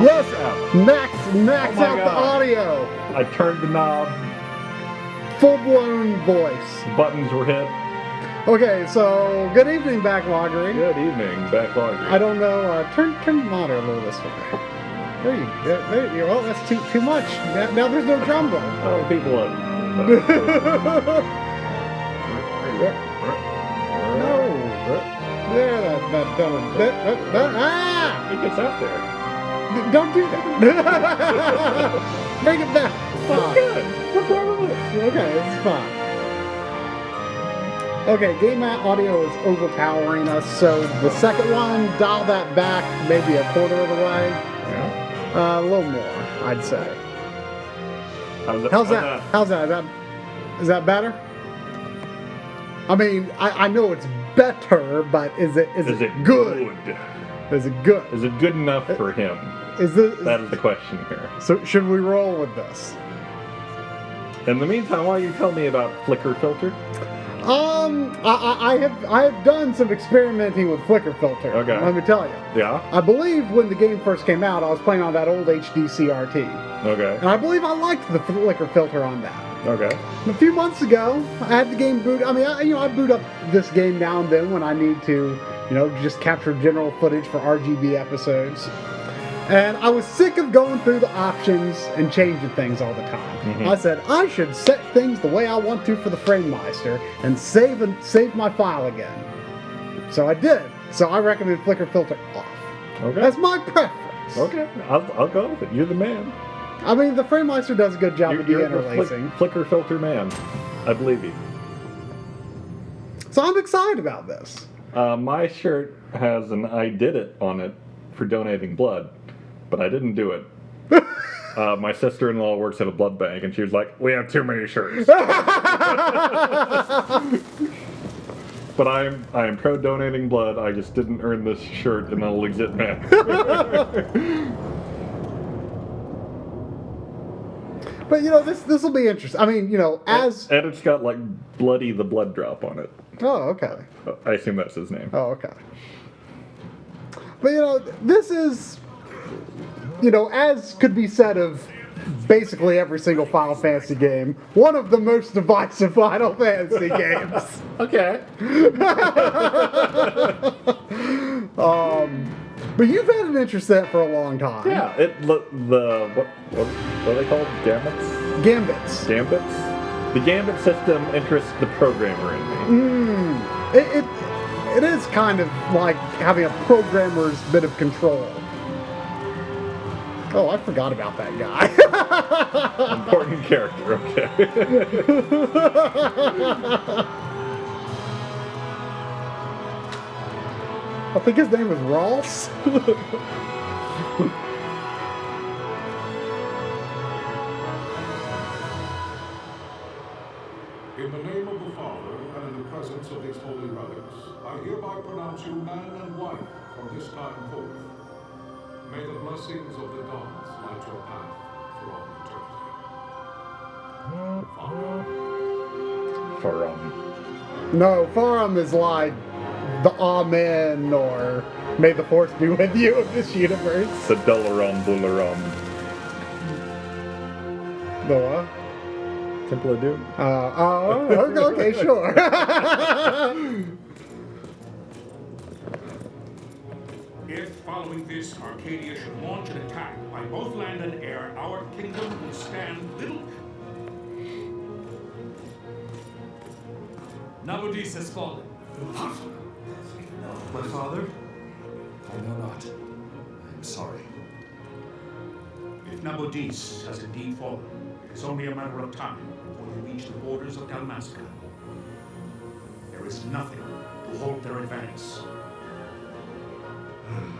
Yes, max Oh out God. the audio. I turned the knob. Full-blown voice. The buttons were hit. Okay, so good evening, Backloggery. Good evening, Backloggery. I don't know. Turn the monitor a little this way. There you go. There you go. Oh, that's too much. Now there's no drum roll. Oh, people love No. There, that. Ah! It gets out there. Don't do that. Bring it back. That's good. What's wrong with this? Okay, it's fine. Okay, game audio is overpowering us, so the second one, dial that back maybe a quarter of the way. Yeah. A little more, I'd say. How's that? How's that? Is that better? I mean, I know it's better, but is it good? Is it good? Is it good enough for him? That is the question here. So should we roll with this? In the meantime, why don't you tell me about Flicker Filter? I have done some experimenting with Flicker Filter. Okay. Let me tell you. Yeah. I believe when the game first came out, I was playing on that old HD CRT. Okay. And I believe I liked the Flicker Filter on that. Okay. A few months ago, I had the game boot. I mean, I boot up this game now and then when I need to, just capture general footage for RGB episodes. And I was sick of going through the options and changing things all the time. Mm-hmm. I said, I should set things the way I want to for the FrameMeister and save my file again. So I did. So I recommend Flicker Filter off. Okay. That's my preference. Okay. I'll go with it. You're the man. I mean, the FrameMeister does a good job of de-interlacing. The Flicker Filter man. I believe you. So I'm excited about this. My shirt has an I did it on it for donating blood, but I didn't do it. My sister-in-law works at a blood bank, and she was like, we have too many shirts. But I am pro-donating blood. I just didn't earn this shirt in a legit manner. But, this will be interesting. I mean, as... And it's got, like, Bloody the Blood Drop on it. Oh, okay. I assume that's his name. Oh, okay. But, this is... as could be said of basically every single Final Fantasy game, one of the most divisive Final Fantasy games. Okay. But you've had an interest in it for a long time. Yeah, what are they called? Gambits. The Gambit system interests the programmer in me. It is kind of like having a programmer's bit of control. Oh, I forgot about that guy. Important character, okay. I think his name was Ross. In the name of the Father, and in the presence of his I hereby pronounce you man and wife from this time forth. May the blessings of the gods light your path for all eternity. Farum. No, Farum is like the Amen or May the Force be with you of this universe. The Dularum Bularum. The what? Temple of Doom. Okay, sure. If, following this, Arcadia should launch an attack by both land and air, our kingdom will stand little. Nabudis has fallen. My father? I know not. I am sorry. If Nabudis has indeed fallen, it is only a matter of time before they reach the borders of Dalmasca. There is nothing to hold their advance.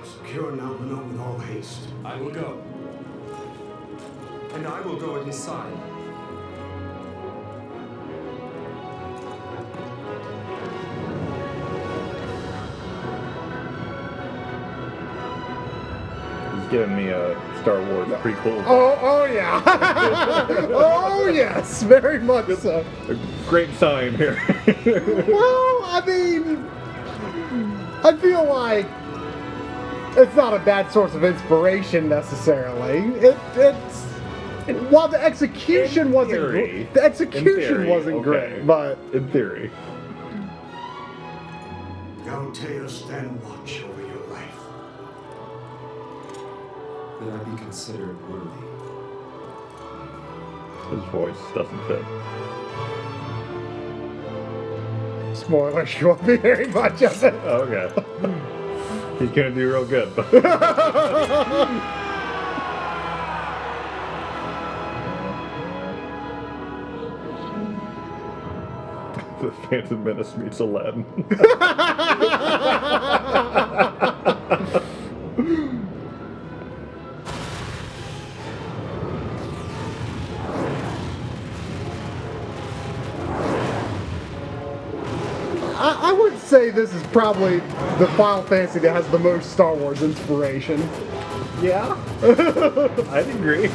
Secure Nalbano with all haste. I will go. And I will go at his side. He's giving me a Star Wars prequel. Oh yeah. Oh yes, very much so. A great sign here. Well, I mean, I feel like it's not a bad source of inspiration necessarily. It's while the execution wasn't theory. the execution In theory, wasn't okay. great, but In theory. Galatea, stand watch over your life. That I be considered worthy. His voice doesn't fit. spoilers, you won't be hearing much of it. Okay. He's gonna do real good. The Phantom Menace meets Aladdin. I would say this is probably the Final Fantasy that has the most Star Wars inspiration. Yeah, I'd agree.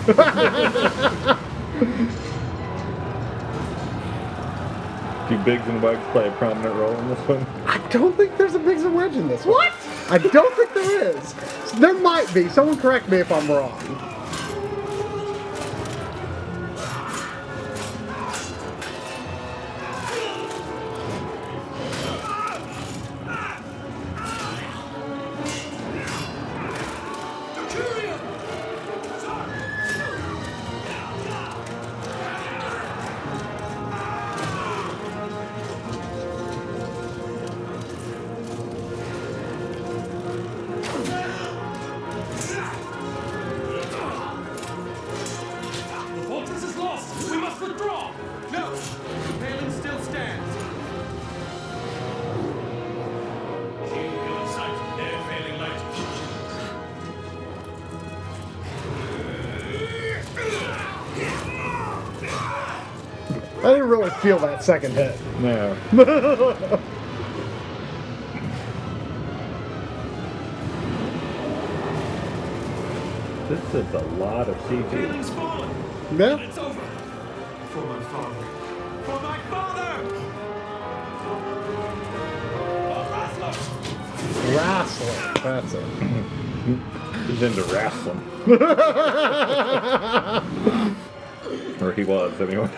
Do Biggs and Wedge play a prominent role in this one? I don't think there's a Biggs and Wedge in this one. What? I don't think there is. There might be. Someone correct me if I'm wrong. The fortress is lost! We must withdraw! No! The paling still stands. Shield hill in sight. Air failing light. I didn't really feel that second hit. No. This is a lot of CG. Pailing's fallen! Yeah. It's over! For my father. For my father! Wrestling. That's it. He's into wrestling. Or he was, anyway.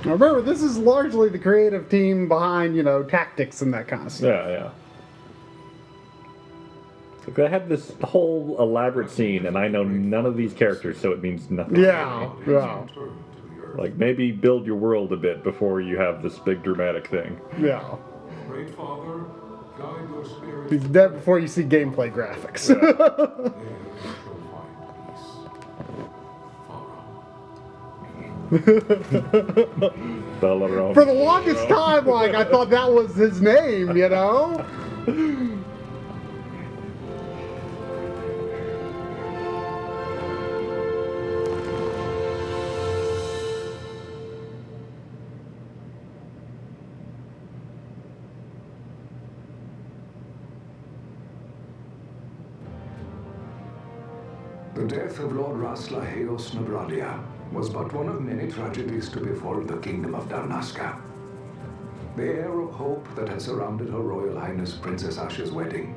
Now remember, this is largely the creative team behind, tactics and that kind of stuff. Yeah, yeah. They had this whole elaborate scene, and I know none of these characters, so it means nothing. Yeah, yeah, Like, maybe build your world a bit before you have this big dramatic thing. yeah. Great Father, guide your spirit. He's dead before you see gameplay graphics. There you shall find peace. Follow. For the longest time, like, I thought that was his name, you know? The death of Lord Rasla Heos Nabradia was but one of many tragedies to befall the kingdom of Dalmasca. The air of hope that had surrounded Her Royal Highness Princess Ash's wedding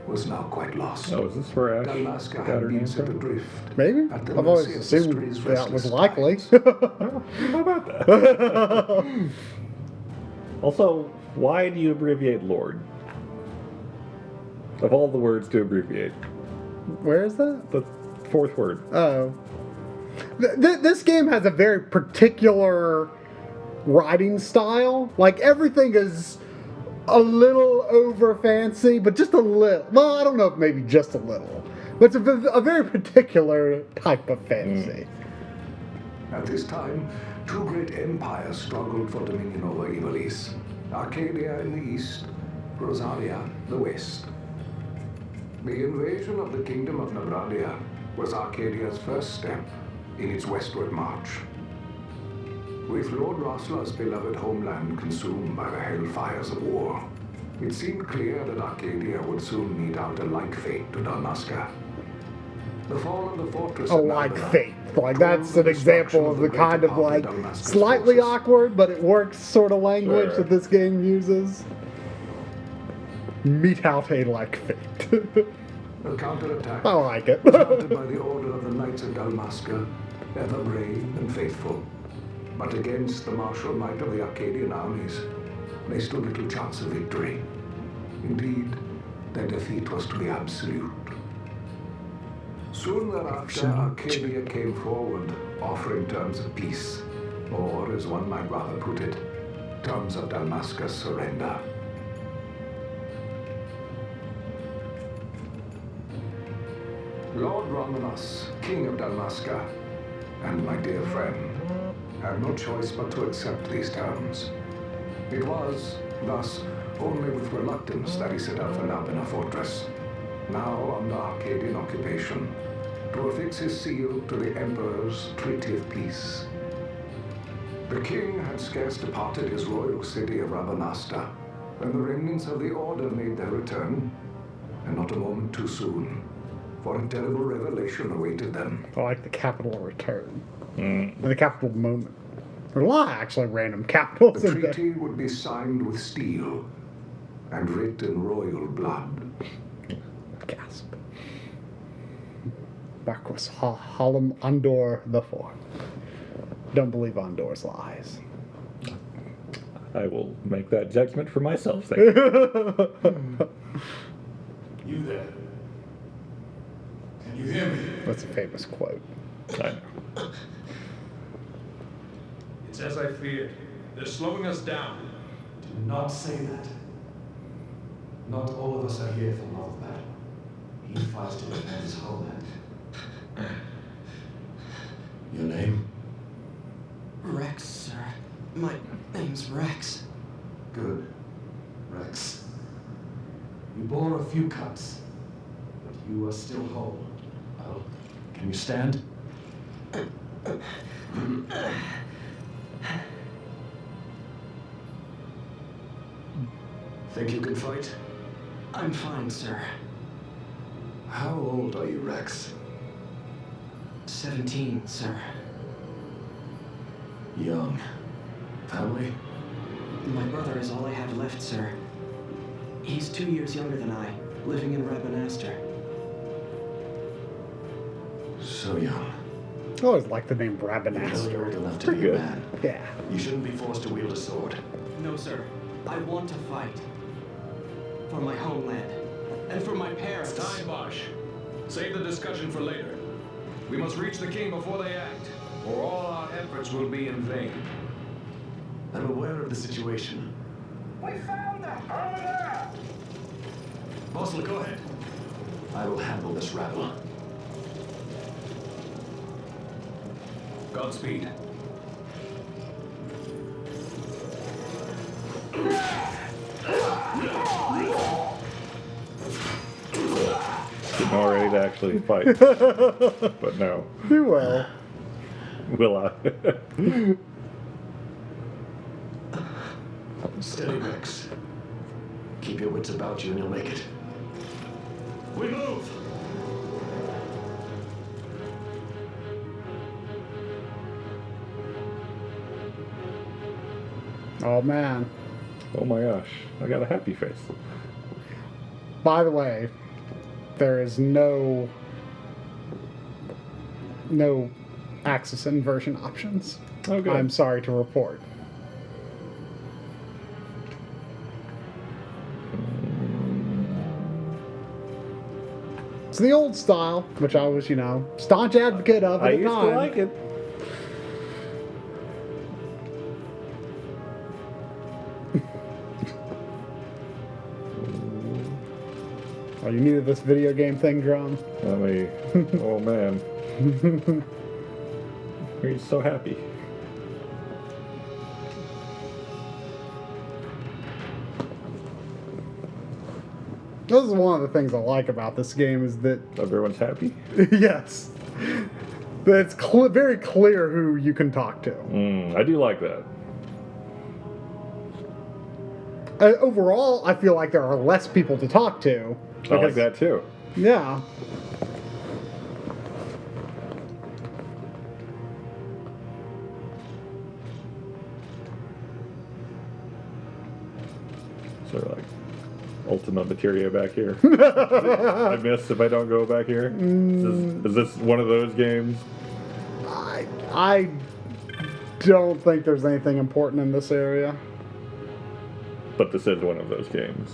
was now quite lost. Oh, is this where Ash Dalmasca got had her been name set from? adrift. Maybe? At the I've always mercy of assumed history's that was restless likely. tides. How about that? Also, why do you abbreviate Lord? Of all the words to abbreviate, Where is that? the fourth word. Oh. This game has a very particular writing style. Like, everything is a little over fancy, but just a little. Well, I don't know if maybe just a little. But it's a very particular type of fantasy. At this time, two great empires struggled for dominion over Ivalice. Arcadia in the east, Rosaria the west. The invasion of the kingdom of Nabradia was Arcadia's first step in its westward march. With Lord Rasla's beloved homeland consumed by the hellfires of war, it seemed clear that Arcadia would soon mete out a like fate to Dalmasca. The fall of the fortress A of like Nalbina fate. Like, told that's the an example destruction of the the greater kind of, part like, Dalmasca's slightly forces. awkward, but it works sort of language Sure. that this game uses. Mete out a like fate. A counterattack, I like it. mounted by the order of the Knights of Dalmasca, ever brave and faithful. But against the martial might of the Arcadian armies, they stood little chance of victory. Indeed, their defeat was to be absolute. Soon thereafter, Arcadia came forward, offering terms of peace, or, as one might rather put it, terms of Dalmasca's surrender. Lord Romanus, King of Dalmasca, and my dear friend, had no choice but to accept these terms. It was, thus, only with reluctance that he set out for Nalbina Fortress, now under Arcadian occupation, to affix his seal to the Emperor's Treaty of Peace. The king had scarce departed his royal city of Rabanasta when the remnants of the Order made their return, and not a moment too soon, for a terrible revelation awaited them. I like the capital return. And the capital moment. There's a lot of actually random capitals The in there. treaty would be signed with steel and writ in royal blood. Gasp. Marquis Hallam Andor the Fourth. Don't believe Andor's lies. I will make that judgment for myself. Thank you. You there? Can you hear me? That's a famous quote. I know. It's as I feared. They're slowing us down. Do not say that. Not all of us are here for love of battle. He fights to defend his homeland. Your name? Rex, sir. My name's Rex. Good. Rex. You bore a few cuts, but you are still whole. Well, can you stand? Think you can fight? I'm fine, sir. How old are you, Rex? 17, sir. Young. Family? My brother is all I have left, sir. He's 2 years younger than I, living in Rabanastre. So young. I always like the name You're Rabanastre. old enough to Pretty be a good. man. Yeah. You shouldn't be forced to wield a sword. No, sir. I want to fight. For my homeland. and for my parents. Time, Bosch. Save the discussion for later. We must reach the king before they act, or all our efforts will be in vain. I'm aware of the situation. We found them! Over there! Bossel, go ahead. I will handle this rabble. Godspeed. Getting all ready to actually fight. But no. You will. Will I? Steady, Rex. Keep your wits about you and you'll make it. We move! Oh man. Oh my gosh. I got a happy face. By the way, there is no axis inversion options. Oh, good. I'm sorry to report. It's the old style, which I was, staunch advocate of at I the used time. to like it. Oh, you needed this video game thing, Drum? Oh man. He's so happy. This is one of the things I like about this game is that, Everyone's happy? yes, that it's very clear who you can talk to. I do like that. Overall, I feel like there are less people to talk to. I like because- that too. Yeah. Sort of like Ultima Materia back here. I miss if I don't go back here. Is this one of those games? I don't think there's anything important in this area But this is one of those games.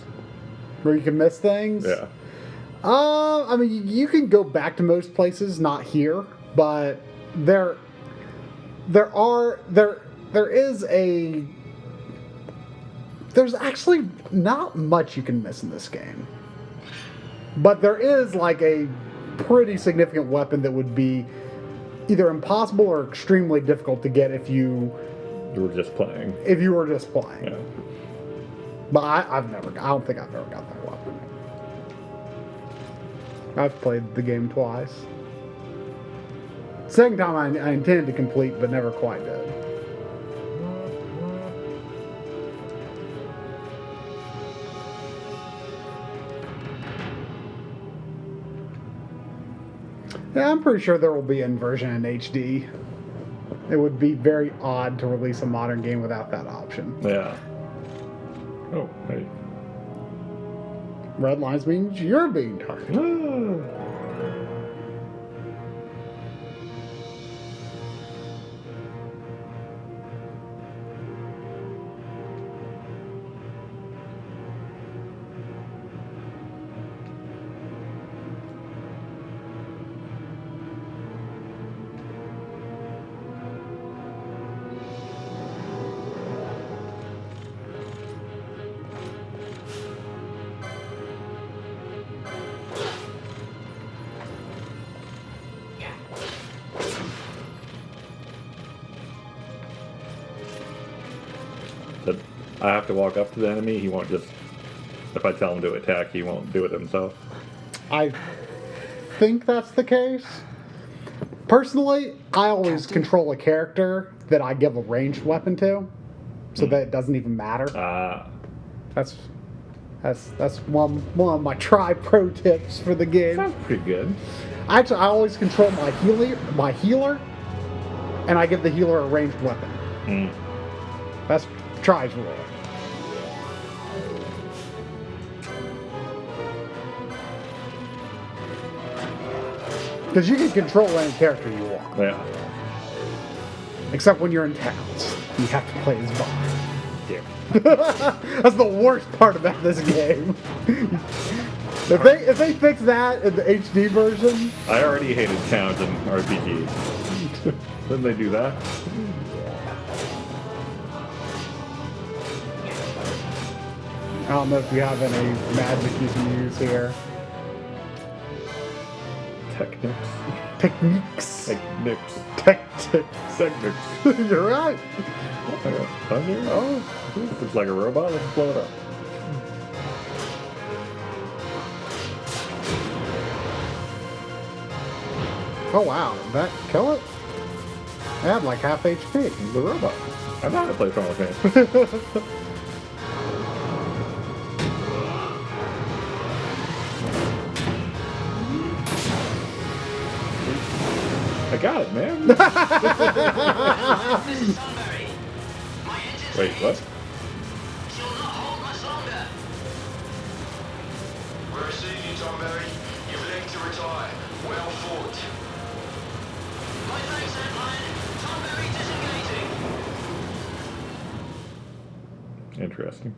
where you can miss things. Yeah. I mean, you can go back to most places, not here, but there's actually not much you can miss in this game. But there is like a pretty significant weapon that would be either impossible or extremely difficult to get if you You were just playing. Yeah. Yeah. But I don't think I've ever got that weapon. I've played the game twice. Second time I intended to complete, but never quite did. Yeah, I'm pretty sure there will be an version in HD. It would be very odd to release a modern game without that option. Yeah. Oh, hey. Red lines means you're being targeted. That I have to walk up to the enemy. He won't just. If I tell him to attack, he won't do it himself. I think that's the case. Personally, I always control a character that I give a ranged weapon to, so that it doesn't even matter. That's one of my pro tips for the game. Sounds pretty good. Actually, I always control my healer, and I give the healer a ranged weapon. That's Try's rule. Because you can control any character you want. Yeah. Except when you're in towns. You have to play as Bond. Yeah. That's the worst part about this game. If they fix that in the HD version, I already hated towns in RPGs. Then they do that. I don't know if you have any magic you can use here. Technics. Techniques. Technics. Tactics. Technics. You're right. I got thunder. Oh. It's like a robot. Let's blow it up. Oh wow, did that kill it? I had like half HP. The robot. I know how to play Final Fantasy. I got it, man. Wait, what? We receive you, Tomberry. You've left to retire. Well fought. My thanks, Headline. Tomberry disengaging. Interesting.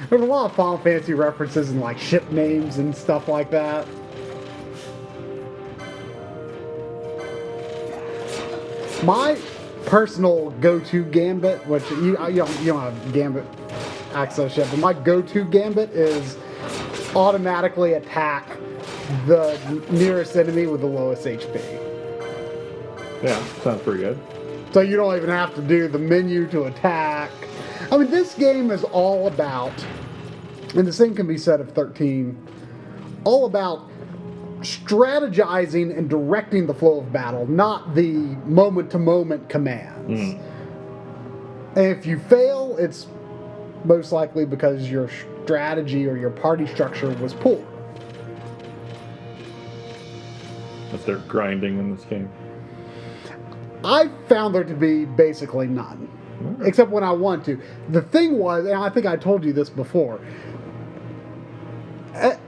There's a lot of Final Fantasy references and like ship names and stuff like that. My personal go-to gambit, which you don't have gambit access yet, but my go-to gambit is automatically attack the nearest enemy with the lowest HP. Yeah, sounds pretty good. So you don't even have to do the menu to attack. I mean, this game is all about, and the same can be said of 13, all about strategizing and directing the flow of battle, not the moment-to-moment commands. And if you fail, it's most likely because your strategy or your party structure was poor. Is there grinding in this game? I found there to be basically none, except when I want to. The thing was, and I think I told you this before,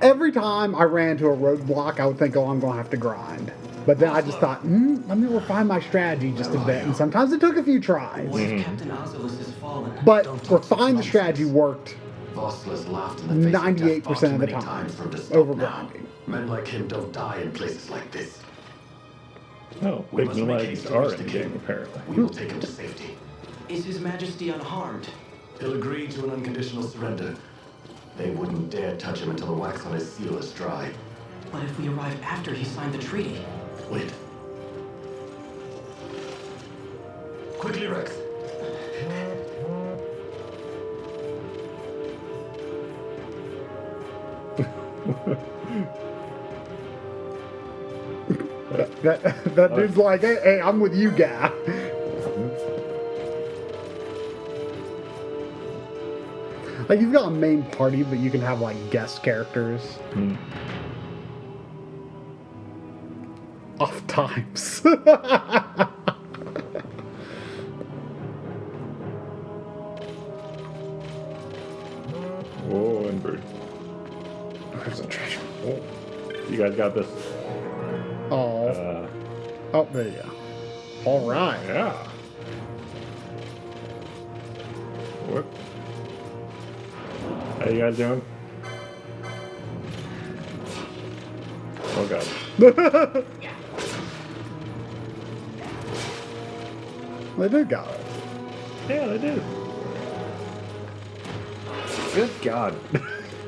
every time I ran to a roadblock, I would think, oh, I'm going to have to grind. But then I just thought, let me refine my strategy just a bit. And sometimes it took a few tries. What if Captain Ozilus has fallen? But refine the strategy worked Voslus laughed in the face of 98% death far too of the many time times for him to stop over now. grinding. Men like him don't die in places like this. No, We big must make legs haste to are reach in the the game, king. apparently. We will take him to safety. Is His Majesty unharmed? He'll agree to an unconditional surrender. They wouldn't dare touch him until the wax on his seal is dry. But if we arrive after he signed the treaty? Wait. Quickly, Rex. That dude's like, hey, I'm with you, guy. Like, you've got a main party, but you can have, like, guest characters. Oft times. Whoa, Inbird. There's a treasure. Oh. You guys got this? Oh. Oh, there you go. All right. Yeah. What? How you guys doing? Oh god. They do got it. Yeah, they do. Good god.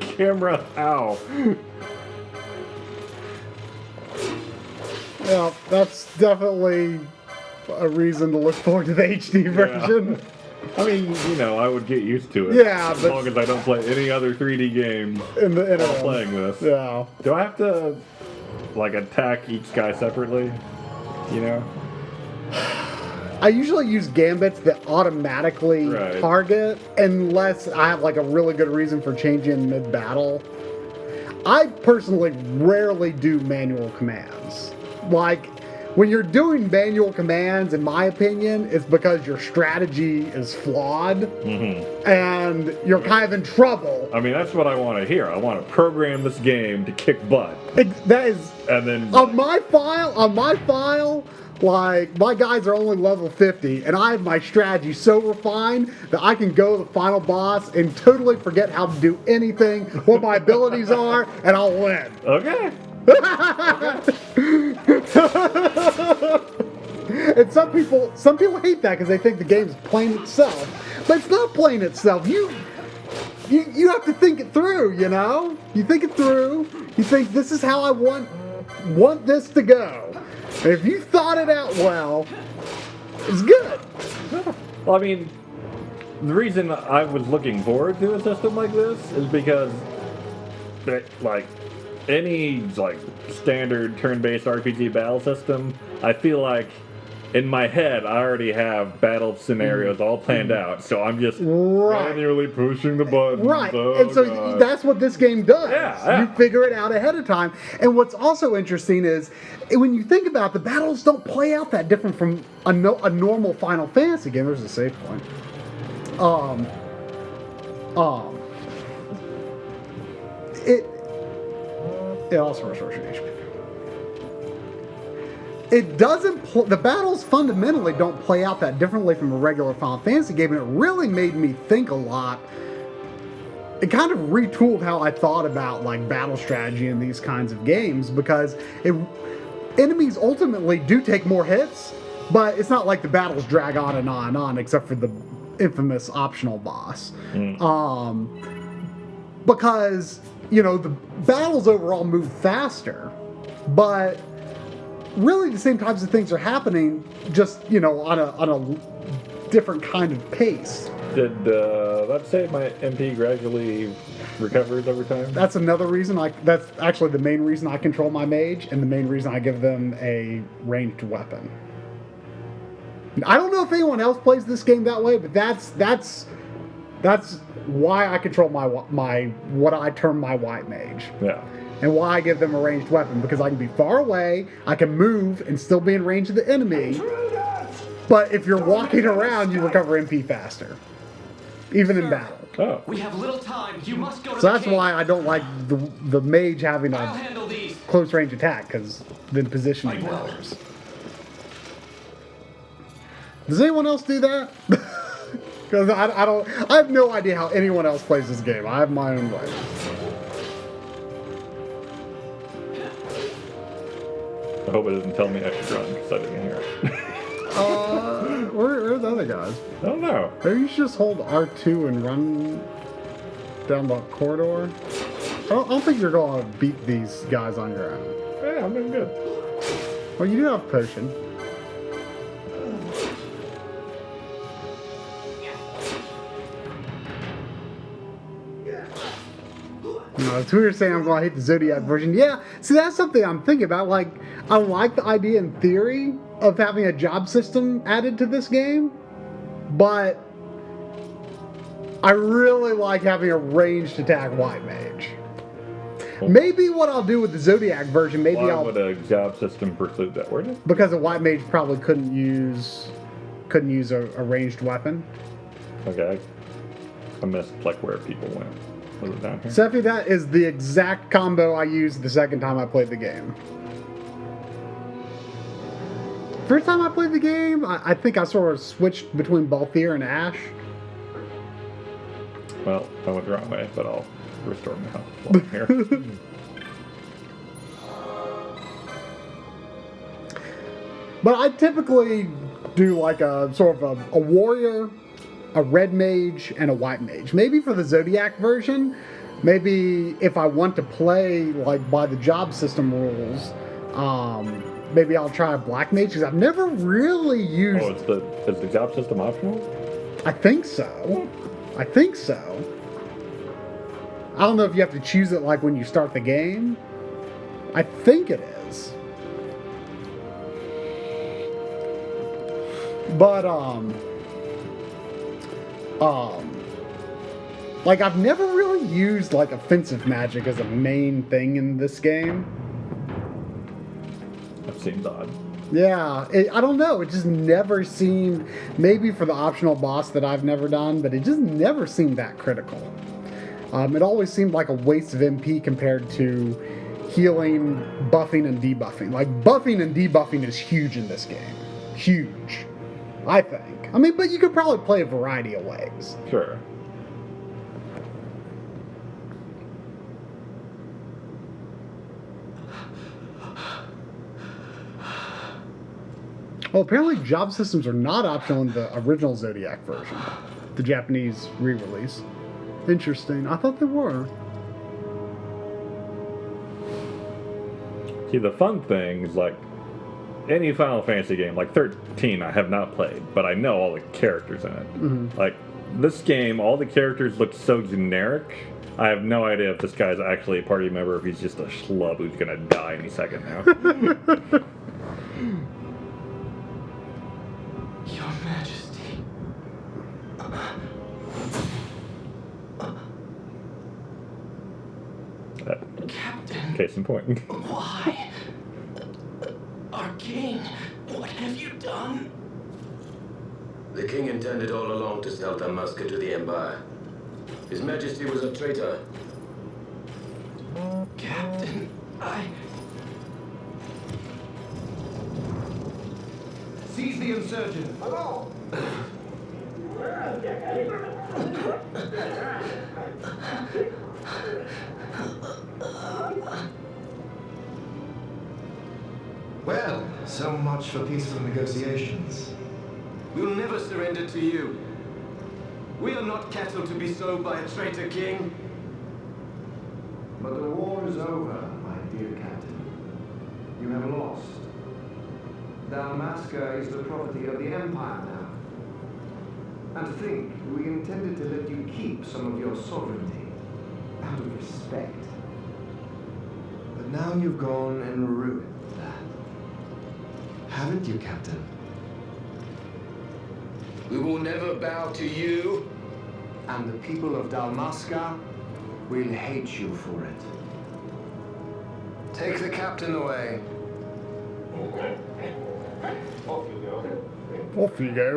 Camera, ow. Yeah, that's definitely a reason to look forward to the HD version. I mean, you know, I would get used to it. Yeah, as but long as I don't play any other 3D games in the while interim. playing this. Yeah. Do I have to, like, attack each guy separately? You know? I usually use gambits that automatically target unless I have like a really good reason for changing mid-battle. I personally rarely do manual commands. Like, when you're doing manual commands, in my opinion, it's because your strategy is flawed and you're kind of in trouble. I mean, that's what I want to hear. I want to program this game to kick butt. That is, and then on my file, Like, my guys are only level 50, and I have my strategy so refined that I can go to the final boss and totally forget how to do anything, what my abilities are, and I'll win. Okay. And some people hate that because they think the game's playing itself, but it's not playing itself. You have to think it through. You know, you think it through. You think this is how I want this to go. And if you thought it out well, it's good. Well, I mean, the reason I was looking forward to a system like this is because, like, any like standard turn-based RPG battle system, I feel like in my head I already have battle scenarios all planned out, so I'm just manually pushing the buttons. Right, Oh, and so God. that's what this game does. Yeah. You figure it out ahead of time. And what's also interesting is when you think about it, the battles don't play out that different from a normal Final Fantasy game. There's a save point. It also restores your HP. It doesn't. The battles fundamentally don't play out that differently from a regular Final Fantasy game, and it really made me think a lot. It kind of retooled how I thought about like battle strategy in these kinds of games, because enemies ultimately do take more hits, but it's not like the battles drag on and on and on, except for the infamous optional boss. Because the battles overall move faster, but really the same types of things are happening, just on a different kind of pace. Did that say my MP gradually recovers over time? That's another reason. That's actually the main reason I control my mage, and the main reason I give them a ranged weapon. I don't know if anyone else plays this game that way, but that's why I control my what I term my white mage. Yeah. And why I give them a ranged weapon, because I can be far away, I can move and still be in range of the enemy. But if you're walking around, you recover MP faster, even in battle. Oh. We have little time. You must go to So the that's king. why I don't like the mage having I'll a handle these. close range attack, because then positioning matters. Does anyone else do that? Because I have no idea how anyone else plays this game. I have my own way. I hope it doesn't tell me I should run because I didn't hear it. Where are the other guys? I don't know. Maybe you should just hold R2 and run down the corridor. I don't think you're going to beat these guys on your own. Yeah, I'm doing good. Well, you do have a potion. So we were saying I'm going to hate the Zodiac version. Yeah, see, that's something I'm thinking about. Like, I like the idea in theory of having a job system added to this game, but I really like having a ranged attack white mage. Maybe what I'll do with the Zodiac version, Why would a job system preclude that? Where did? Because a white mage probably couldn't use a ranged weapon. Okay, I missed like where people went. Was it down here? Seffi, that is the exact combo I used the second time I played the game. First time I played the game, I think I sort of switched between Balthier and Ash. Well, I went the wrong way, but I'll restore my health while I'm here. But I typically do like a sort of a warrior, a red mage, and a white mage. Maybe for the Zodiac version, maybe if I want to play like by the job system rules, maybe I'll try a black mage, because I've never really used... Oh, is the job system optional? I think so. I think so. I don't know if you have to choose it like when you start the game. I think it is. But, like, I've never really used, like, offensive magic as a main thing in this game. That seems odd. Yeah, I don't know. It just never seemed, maybe for the optional boss that I've never done, but it just never seemed that critical. It always seemed like a waste of MP compared to healing, buffing, and debuffing. Like, buffing and debuffing is huge in this game. Huge. I think. I mean, but you could probably play a variety of ways. Sure. Well, apparently job systems are not optional in the original Zodiac version. The Japanese re-release. Interesting. I thought they were. See, the fun thing is, like, any Final Fantasy game, like 13 I have not played, but I know all the characters in it. Mm-hmm. Like, this game, all the characters look so generic, I have no idea if this guy's actually a party member or if he's just a schlub who's gonna die any second now. Your Majesty. Captain. Case in point. Why? Our king, what have you done? The king intended all along to sell Dalmasca to the Empire. His Majesty was a traitor. Captain, Seize the insurgent. Well, so much for peaceful negotiations. We'll never surrender to you. We are not cattle to be sold by a traitor king. But the war is over, my dear captain. You have lost. Dalmasca is the property of the Empire now. And to think, we intended to let you keep some of your sovereignty, out of respect. But now you've gone and ruined that. Haven't you, Captain? We will never bow to you. And the people of Dalmasca will hate you for it. Take the captain away. Off you go.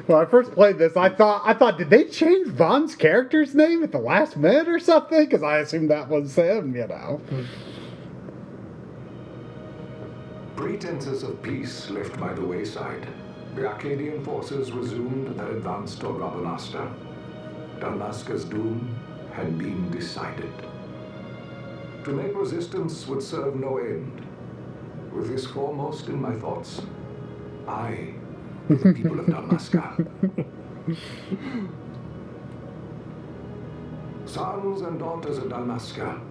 When I first played this, I thought, did they change Vaughn's character's name at the last minute or something? Because I assumed that was him, you know. Pretenses of peace left by the wayside, the Arcadian forces resumed their advance toward Rabanasta. Dalmasca's doom had been decided. To make resistance would serve no end. With this foremost in my thoughts, I, the people of Dalmasca. Sons and daughters of Dalmasca,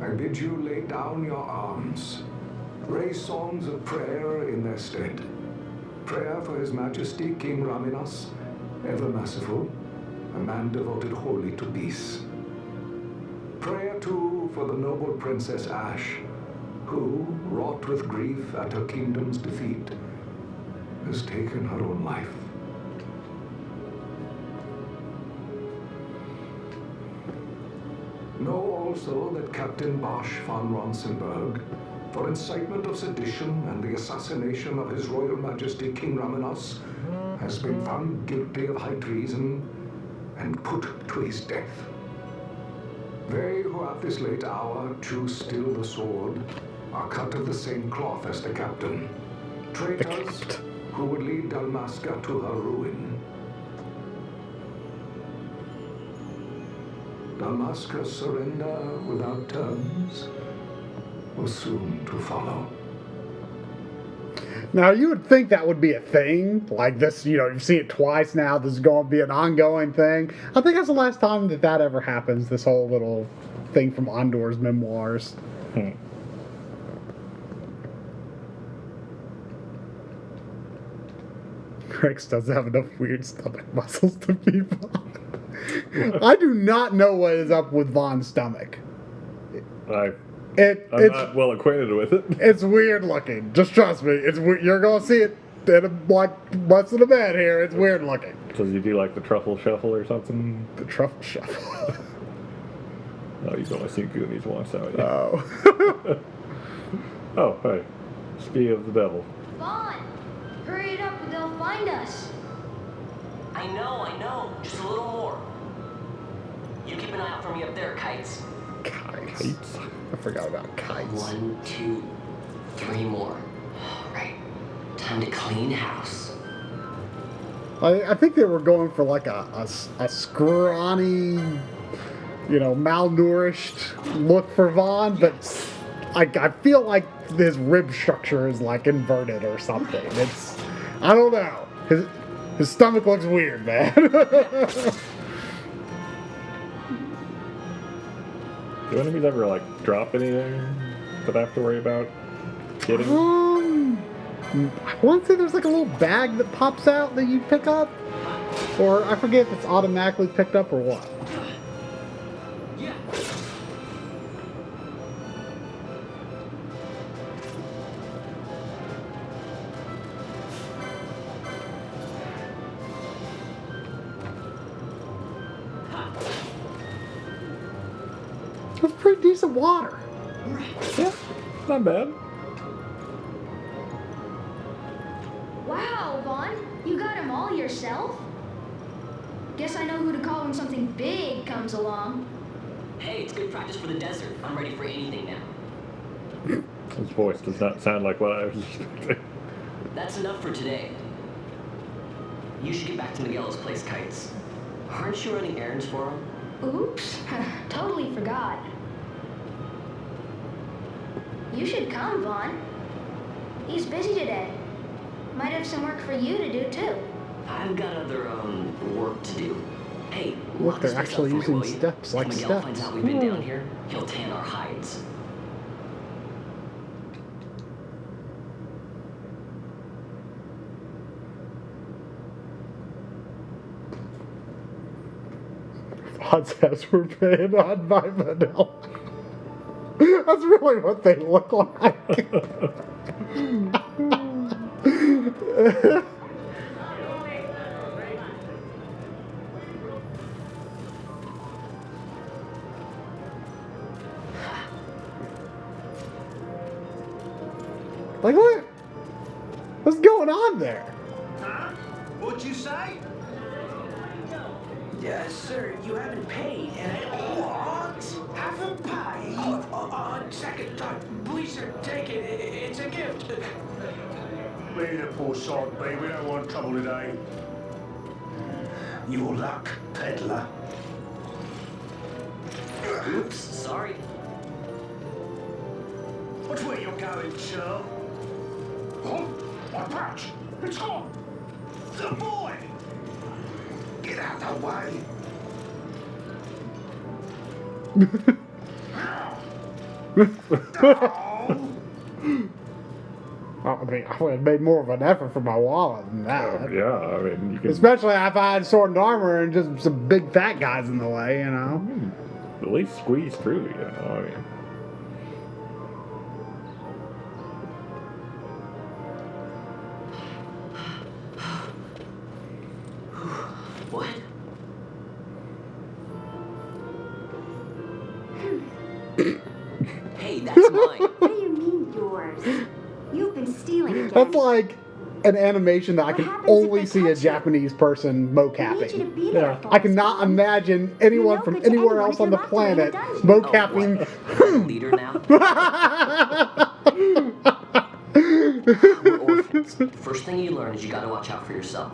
I bid you lay down your arms. Raise songs of prayer in their stead. Prayer for His Majesty King Raminas, ever merciful, a man devoted wholly to peace. Prayer too for the noble Princess Ash, who, wrought with grief at her kingdom's defeat, has taken her own life. Know also that Captain Bosch von Ronsenberg, for incitement of sedition and the assassination of His Royal Majesty King Raminas, has been found guilty of high treason and put to his death. They who at this late hour choose still the sword are cut of the same cloth as the captain. Traitors who would lead Dalmasca to her ruin. Dalmasca's surrender without terms was soon to follow. Now, you would think that would be a thing. Like this, you know, you've seen it twice now. This is going to be an ongoing thing. I think that's the last time that ever happens, this whole little thing from Andor's memoirs. Rex doesn't have enough weird stomach muscles to be Vaughn. I do not know what is up with Vaughn's stomach. I'm It's not well acquainted with it. It's weird looking. Just trust me. You're gonna see it in like months in the bed here. It's weird looking. Does he do like the truffle shuffle or something? The truffle shuffle. Oh, you've only seen Goonies once, haven't you? Oh. Oh, hey. Speaking of the devil. Vaughn! Hurry it up or they'll find us. I know. Just a little more. You keep an eye out for me up there, Kites. Kites? I forgot about kites. 1, 2, 3 more. Right. Time to clean house. I think they were going for like a scrawny, malnourished look for Vaughn, but I feel like his rib structure is like inverted or something. I don't know. His stomach looks weird, man. Do enemies ever, like, drop anything that I have to worry about getting? I want to say there's like a little bag that pops out that you pick up. Or I forget if it's automatically picked up or what. That's pretty decent water. Yeah, not bad. Wow, Vaughn, you got them all yourself? Guess I know who to call when something big comes along. Hey, it's good practice for the desert. I'm ready for anything now. His voice does not sound like what I was expecting. That's enough for today. You should get back to Miguel's place, Kites. Aren't you running errands for him? Oops, totally forgot. You should come, Vaughn. He's busy today. Might have some work for you to do, too. I've got other, work to do. Hey, Look, they're actually using steps like Miguel steps. finds out we've been down here, he'll tan our hides. Odds has were paid on by Manila. That's really what they look like. Like, what? What's going on there? Huh? What'd you say? Yes, sir, you haven't paid, and what? Haven't paid? On second thought, please, sir, take it. It's a gift. Leave the poor sod be. We don't want trouble today. Your luck, peddler. Oops, sorry. Which way you going, Charles? Oh, my pouch! It's gone! The boy! Get out of the way. I mean, I would have made more of an effort for my wallet than that. Yeah, I mean, you can... Especially if I had sword and armor and just some big fat guys in the way, you know? At least squeeze through, you know, I mean... What? Hey, that's mine. What do you mean yours? You've been stealing again. That's like an animation that I can only see a Japanese person mocapping. Yeah. I cannot imagine anyone from anywhere else on the planet mocapping. Leader now? We're orphans. First thing you learn is you gotta watch out for yourself.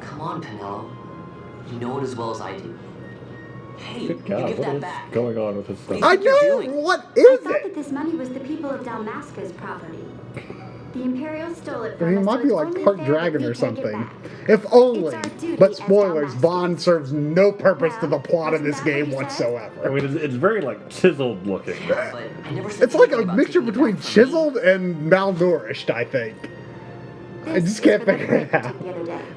Come on, Pinello. You know it as well as I do. Hey, Good God, you give what that is back. going on with this stuff? I know! What I is thought it? that this money was the people of Dalmasca's property. The Imperials stole it I from mean, it us, might so be it's like only part fair dragon that or we take it something. back. If only. It's our duty But as spoilers, Dalmascans. Bond serves no purpose to the plot of Isn't this that what game you said? whatsoever. I mean, it's very, like, chiseled looking. But I never said It's like a anything about mixture taking it between back from me. chiseled and malnourished, I think. I just can't figure it out.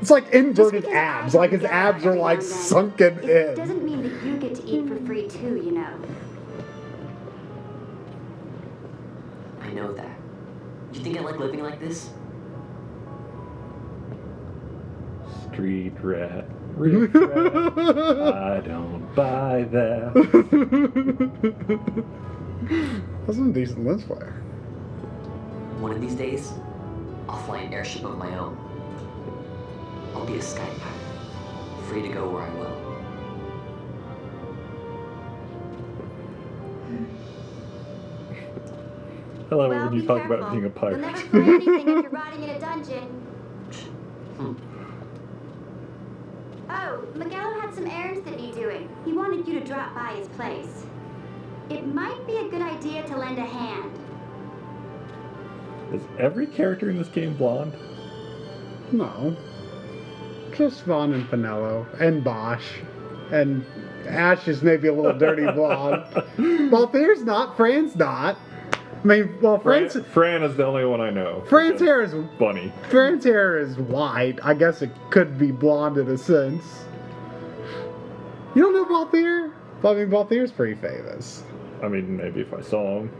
It's like inverted abs, like his abs are like sunken It in. doesn't mean that you get to eat for free too, you know. I know that. You think I like living like this? Street rat riff raff. I don't buy that. That's some decent lens flare. One of these days, I'll fly an airship of my own. I'll be a sky pirate, free to go where I will. I love it Well, when you be talk about careful. being a pirate. You'll never fly anything if you're rotting in a dungeon. Oh, Miguel had some errands to be doing. He wanted you to drop by his place. It might be a good idea to lend a hand. Is every character in this game blonde? No. Just Vaughn and Pinello. And Bosch. And Ash is maybe a little dirty blonde. Balthier's not. Fran's not. I mean, well, Fran is the only one I know. Fran's hair is funny. Fran's hair is white. I guess it could be blonde in a sense. You don't know Balthier? I mean, Balthier's pretty famous. I mean, maybe if I saw him.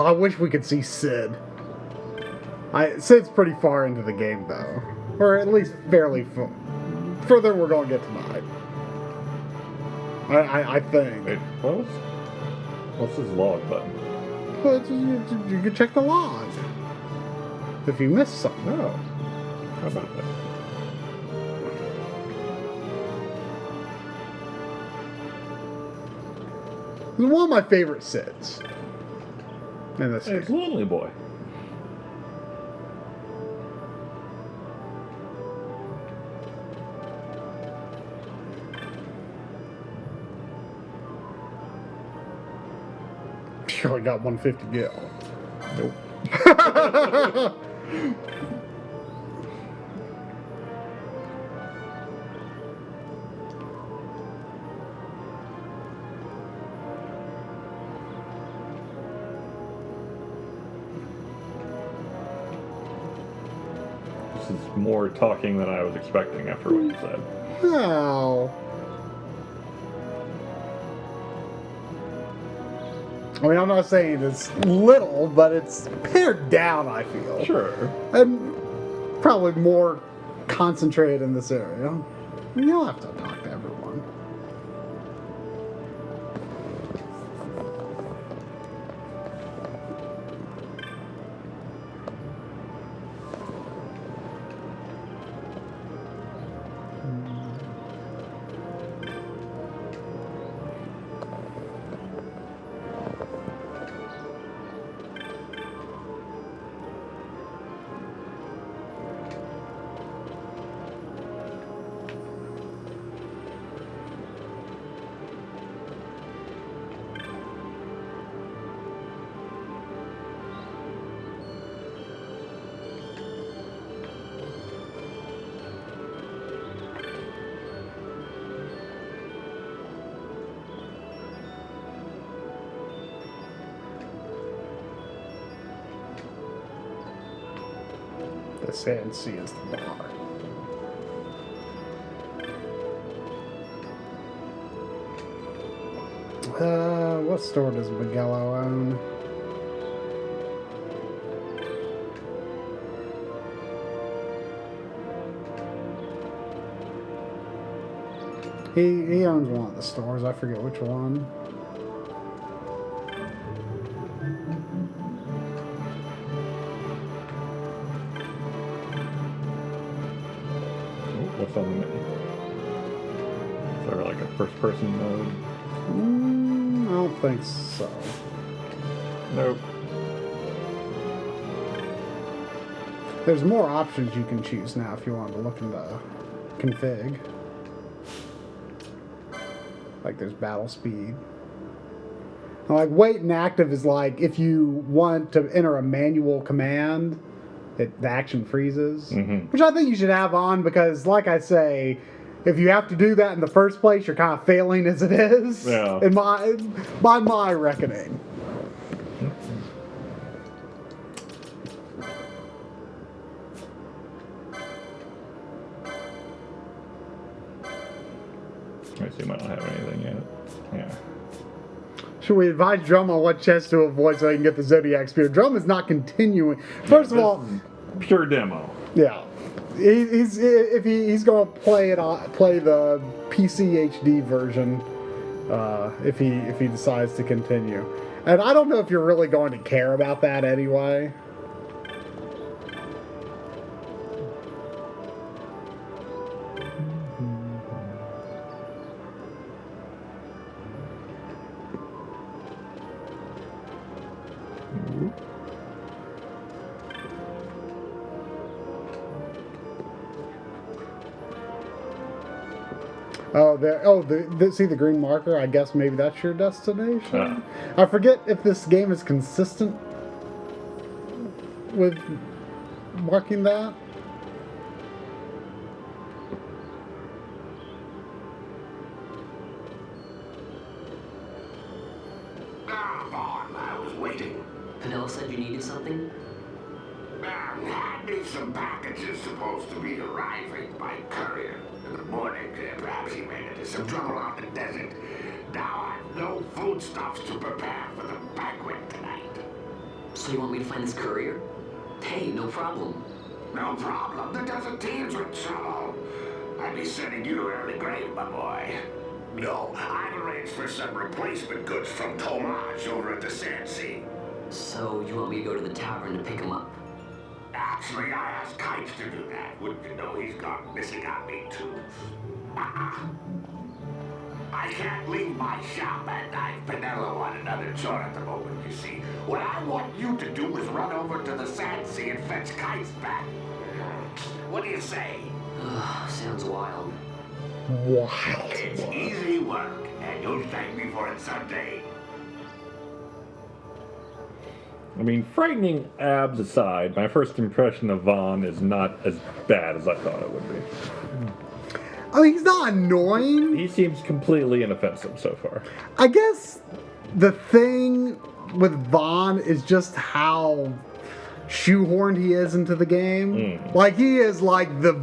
I wish we could see Sid. Sid's pretty far into the game, though. Or at least fairly further we're going to get tonight. I think. Wait, what's his log button? Well, you can check the log. If you missed something. Oh. How about that? It's one of my favorite Sids. In this It's Lonely Boy. Sure, I got 150 gil. Nope. This is more talking than I was expecting after what you said. Well, I mean, I'm not saying it's little, but it's pared down, I feel. Sure. And probably more concentrated in this area. You'll have to talk to everyone. The Sand Sea is the bar. What store does Miguelo own? He owns one of the stores. I forget which one. What's on the menu? Is there like a first person mode? I don't think so. Nope. There's more options you can choose now if you want to look in the config. Like there's battle speed. Now, like wait and active is like if you want to enter a manual command, the action freezes. Mm-hmm. Which I think you should have on because, like I say, if you have to do that in the first place, you're kind of failing as it is. Yeah. By my reckoning. I assume I don't have anything yet. Yeah. Should we advise Drum on what chest to avoid so he can get the Zodiac Spear? Drum is not continuing. First of all, pure demo. Yeah, he's going to play the PC HD version if he decides to continue. And I don't know if you're really going to care about that anyway. See the green marker? I guess maybe that's your destination? I forget if this game is consistent with marking that. I was waiting. Penelope said you needed something? Hand me some packages supposed to be arriving by courier in the morning. Perhaps he ran into some trouble out in the desert. Now I've no foodstuffs to prepare for the banquet tonight. So you want me to find this courier? Hey, no problem. No problem. The desert teams are in trouble. I'd be sending you to early grave, my boy. No, I've arranged for some replacement goods from Tomage over at the Sand Sea. So you want me to go to the tavern to pick him up? Actually, I asked Kites to do that. Wouldn't you know he's gone missing on me, too? I can't leave my shop at night. Pinello on another chore at the moment, you see. What I want you to do is run over to the Sand Sea and fetch Kites back. What do you say? Sounds wild. Wild. It's easy work, and you'll thank me for it someday. I mean, frightening abs aside, my first impression of Vaughn is not as bad as I thought it would be. I mean, he's not annoying. He seems completely inoffensive so far. I guess the thing with Vaughn is just how shoehorned he is into the game. Like, he is like the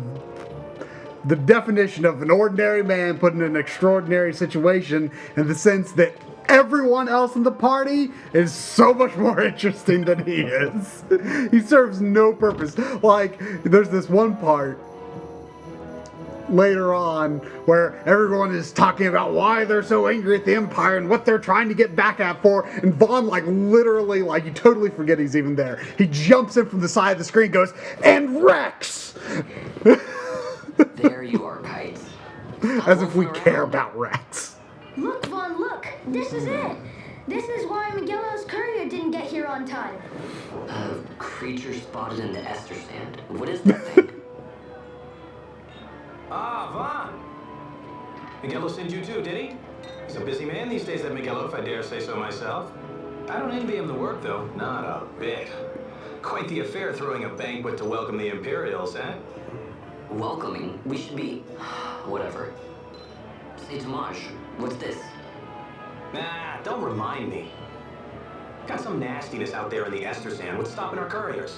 definition of an ordinary man put in an extraordinary situation, in the sense that everyone else in the party is so much more interesting than he is. He serves no purpose. Like, there's this one part later on where everyone is talking about why they're so angry at the Empire and what they're trying to get back at for, and Vaughn, like, literally, like, you totally forget he's even there. He jumps in from the side of the screen and goes, "And Rex!" There you are, Kites. As if we care about Rex. Look, Vaughn, look. This is it. This is why Miguelo's courier didn't get here on time. Creature spotted in the ester sand. What is that thing? Vaughn. Miguelo sent you too, did he? He's a busy man these days, that Miguelo, if I dare say so myself. I don't envy him the work, though. Not a bit. Quite the affair throwing a banquet to welcome the Imperials, eh? Welcoming? We should be... whatever. Say, Tomage, what's this? Nah, don't remind me. Got some nastiness out there in the ester sand. What's stopping our couriers?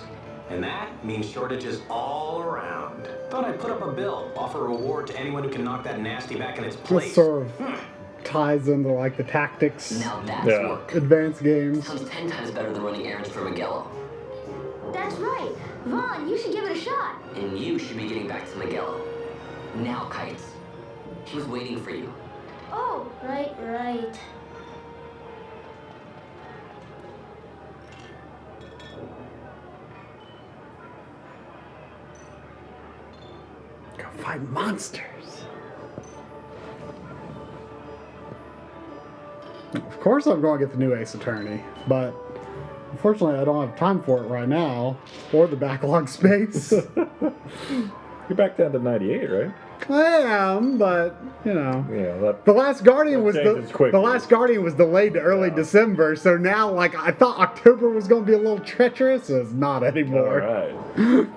And that means shortages all around. Thought I'd put up a bill, offer a reward to anyone who can knock that nasty back in its place. This sort of ties into, like, the tactics. Now that's work. Advanced games. Sounds 10 times better than running errands for Miguelo. That's right. Vaughn, you should give it a shot. And you should be getting back to Miguelo. Now, Kites. He was waiting for you. Oh, right. Go fight monsters. Of course I'm going to get the new Ace Attorney, but unfortunately I don't have time for it right now, or the backlog space. You're back down to 98, right? I am, but you know. Yeah, the Last Guardian was the Last Guardian was delayed to early December, so now, like, I thought October was going to be a little treacherous. It's not anymore. All right.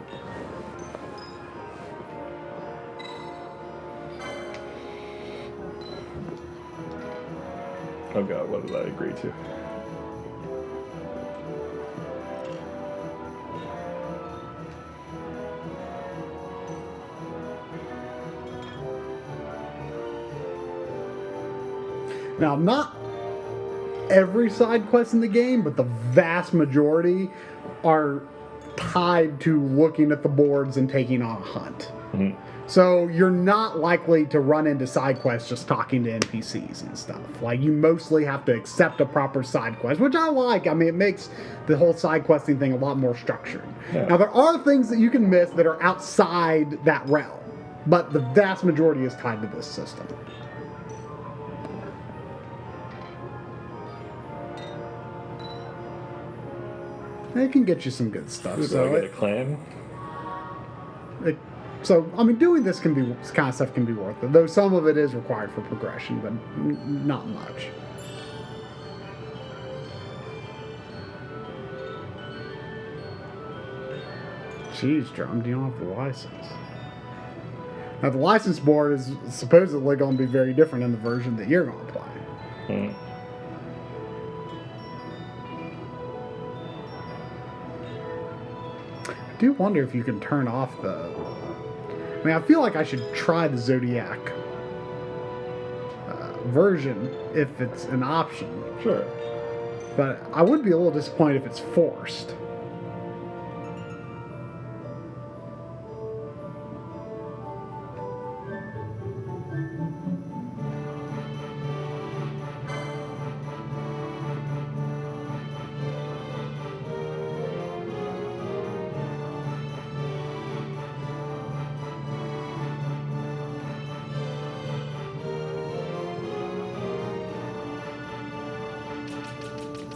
Oh god, what did I agree to? Now, I'm not every side quest in the game, but the vast majority are tied to looking at the boards and taking on a hunt. So you're not likely to run into side quests just talking to NPCs and stuff. Like, you mostly have to accept a proper side quest, which I like. I mean, it makes the whole side questing thing a lot more structured. Yeah. Now, there are things that you can miss that are outside that realm, but the vast majority is tied to this system. It can get you some good stuff. So I get a clan? So, I mean, doing this kind of stuff can be worth it, though some of it is required for progression, but not much. Jeez, Drum, do you don't have the license? Now, the license board is supposedly going to be very different in the version that you're going to play. I do wonder if you can turn off the... I mean, I feel like I should try the Zodiac version if it's an option. Sure. But I would be a little disappointed if it's forced.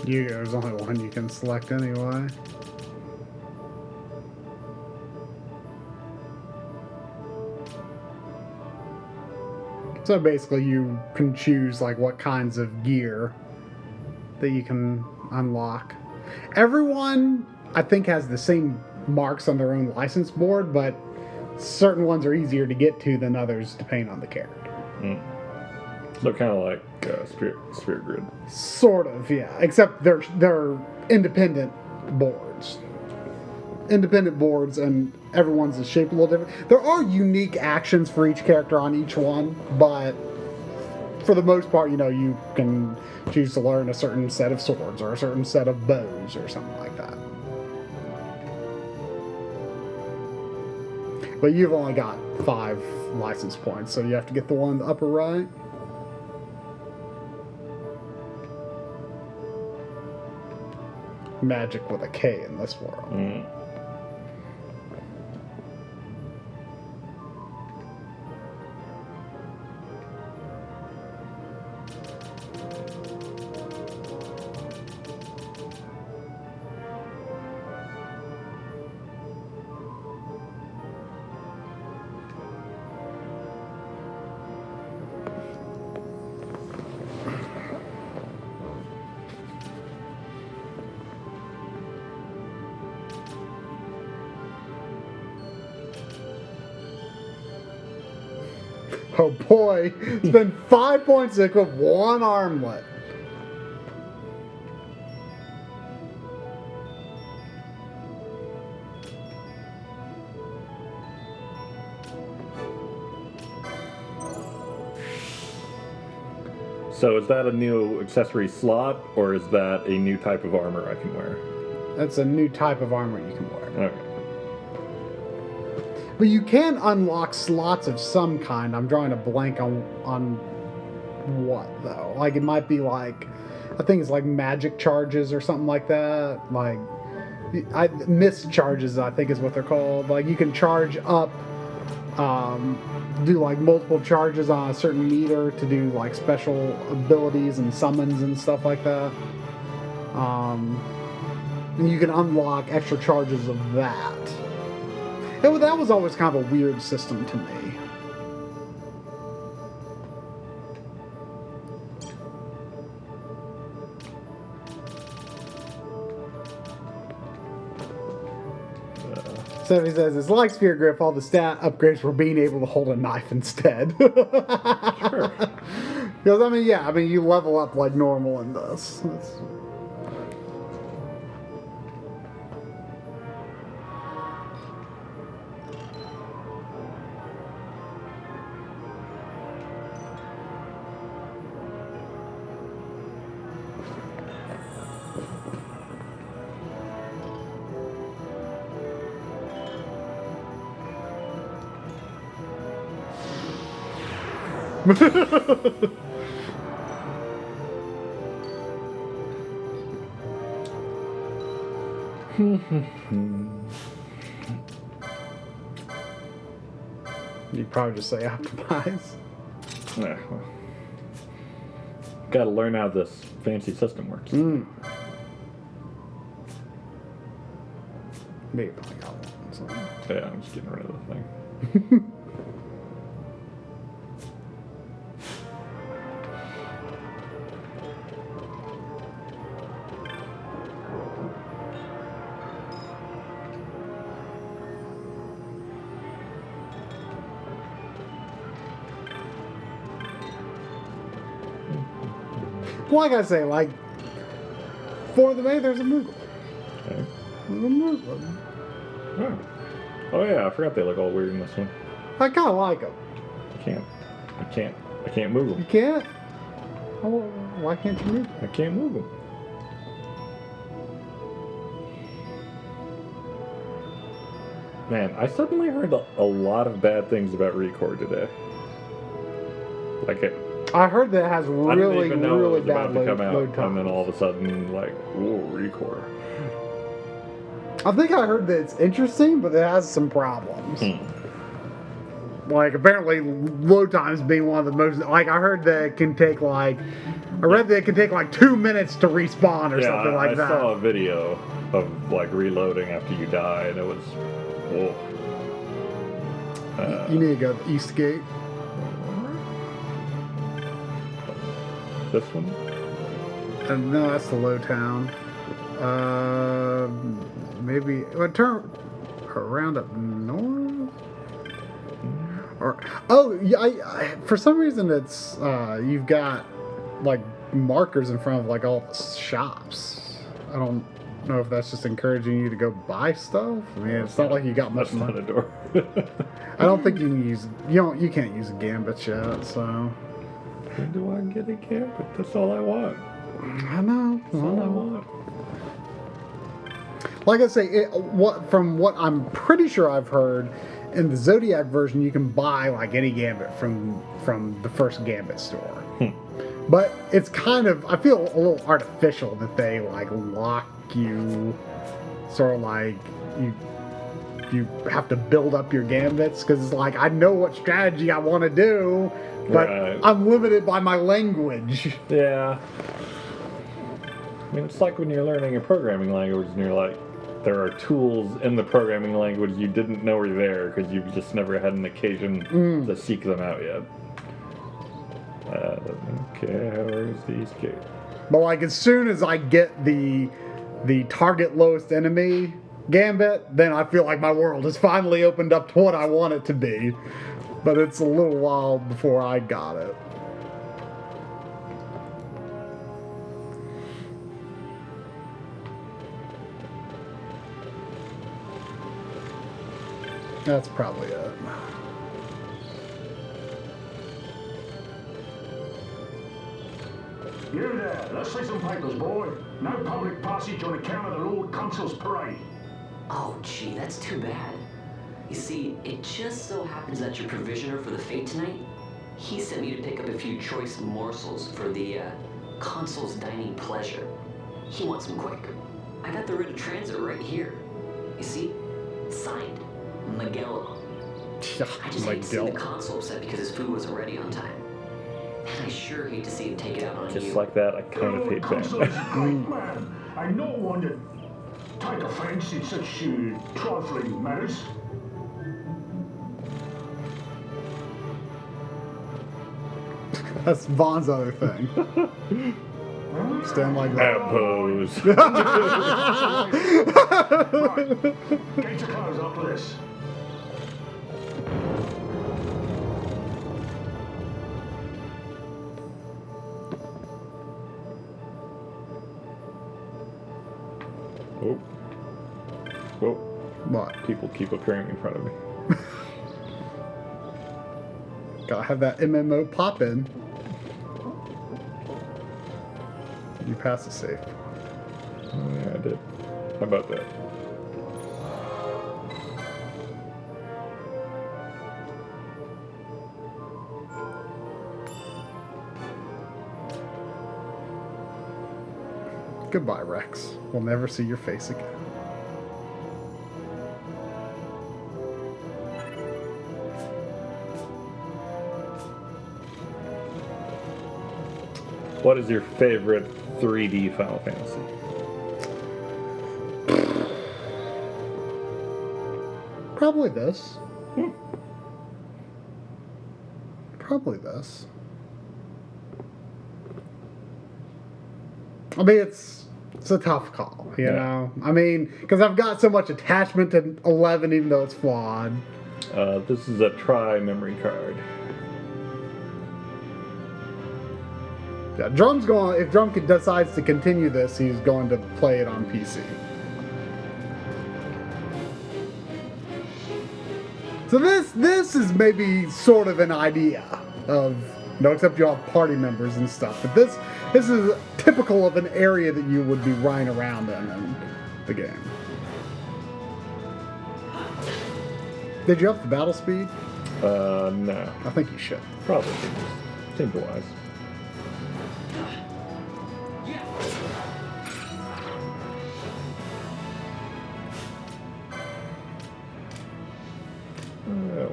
There's only one you can select anyway. So basically you can choose like what kinds of gear that you can unlock. Everyone, I think, has the same marks on their own license board, but certain ones are easier to get to than others depending on the character. So kind of like Spirit Grid. Sort of, yeah. Except they're independent boards. Independent boards, and everyone's is shaped a little different. There are unique actions for each character on each one, but for the most part, you can choose to learn a certain set of swords or a certain set of bows or something like that. But you've only got 5 license points, so you have to get the one in the upper right. Magic with a K in this world. Oh boy, spend 5 points to equip 1 armlet. So is that a new accessory slot, or is that a new type of armor I can wear? That's a new type of armor you can wear. Okay. But you can unlock slots of some kind. I'm drawing a blank on what, though. Like, it might be like, I think it's like magic charges or something like that. Like, mist charges, I think is what they're called. Like, you can charge up, do like multiple charges on a certain meter to do like special abilities and summons and stuff like that. And you can unlock extra charges of that. That was always kind of a weird system to me. So he says, it's like Sphere Grip, all the stat upgrades were being able to hold a knife instead. Sure. Because, I mean, you level up like normal in this. You'd probably just say optimize. Yeah. Got to learn how this fancy system works. Maybe I got one. So. Yeah, I'm just getting rid of the thing. Like I say, like, for the May, there's a Moogle. Okay. There's a Moogle. Oh yeah, I forgot they look all weird in this one. I kind of like them. I can't move them. You can't? Oh, why can't you move them? I can't move them. Man, I suddenly heard a lot of bad things about Record today. Like it. I heard that it has I didn't really, even know really it was about bad to come out, load times. and then all of a sudden, like, whoa, Record. I think I heard that it's interesting, but it has some problems. Like, apparently, load times being one of the most... Like, I heard that it can take, like... I read that it can take, like, 2 minutes to respawn or something like that. I saw a video of, like, reloading after you die, and it was... Whoa. You need to go to the East Gate. This one? No, that's the low town. Maybe turn around up north. Or yeah, I for some reason it's you've got like markers in front of like all the shops. I don't know if that's just encouraging you to go buy stuff. I mean, it's not like you got much money. That's not a door. I don't think you can use you can't use a gambit yet. So when do I get a gambit? That's all I want. I know. That's all I want. Like I say, from what I'm pretty sure I've heard, in the Zodiac version, you can buy like any gambit from the first Gambit store. But it's kind of, I feel a little artificial that they like lock you, sort of like you have to build up your gambits, because it's like I know what strategy I want to do, but I'm limited by my language. Yeah. I mean, it's like when you're learning a programming language and you're like, there are tools in the programming language you didn't know were there because you've just never had an occasion to seek them out yet. Okay, where's the East Gate? But like as soon as I get the target lowest enemy gambit, then I feel like my world has finally opened up to what I want it to be. But it's a little while before I got it. That's probably it. You there, let's see some papers, boy. No public passage on account of the Lord Consul's parade. Oh, gee, that's too bad. You see, it just so happens that your provisioner for the fete tonight, he sent me to pick up a few choice morsels for the Consul's dining pleasure. He wants them quick. I got the writ of transit right here. You see? Signed, Miguel. I just hate to see the Consul upset because his food wasn't ready on time. And I sure hate to see him take it out on you. Just like that, I kind of hate Consul is a great man. I'm not one to take offense in such trifling matters. That's Vaughn's other thing. Stand like that. Pose. Gates are closed after this. Oh. Whoa. What? People keep appearing in front of me. Gotta have that MMO pop in. You passed the safe. Oh, yeah, I did. How about that? Goodbye, Rex. We'll never see your face again. What is your favorite 3D Final Fantasy? Probably this. Probably this. I mean, it's a tough call, you know? I mean, because I've got so much attachment to 11, even though it's flawed. This is a try memory card. Yeah, Drum's going. If Drum decides to continue this, he's going to play it on PC. So this is maybe sort of an idea of, except you have party members and stuff. But this is typical of an area that you would be running around in the game. Did you up the battle speed? No. I think you should. Probably. Seems wise.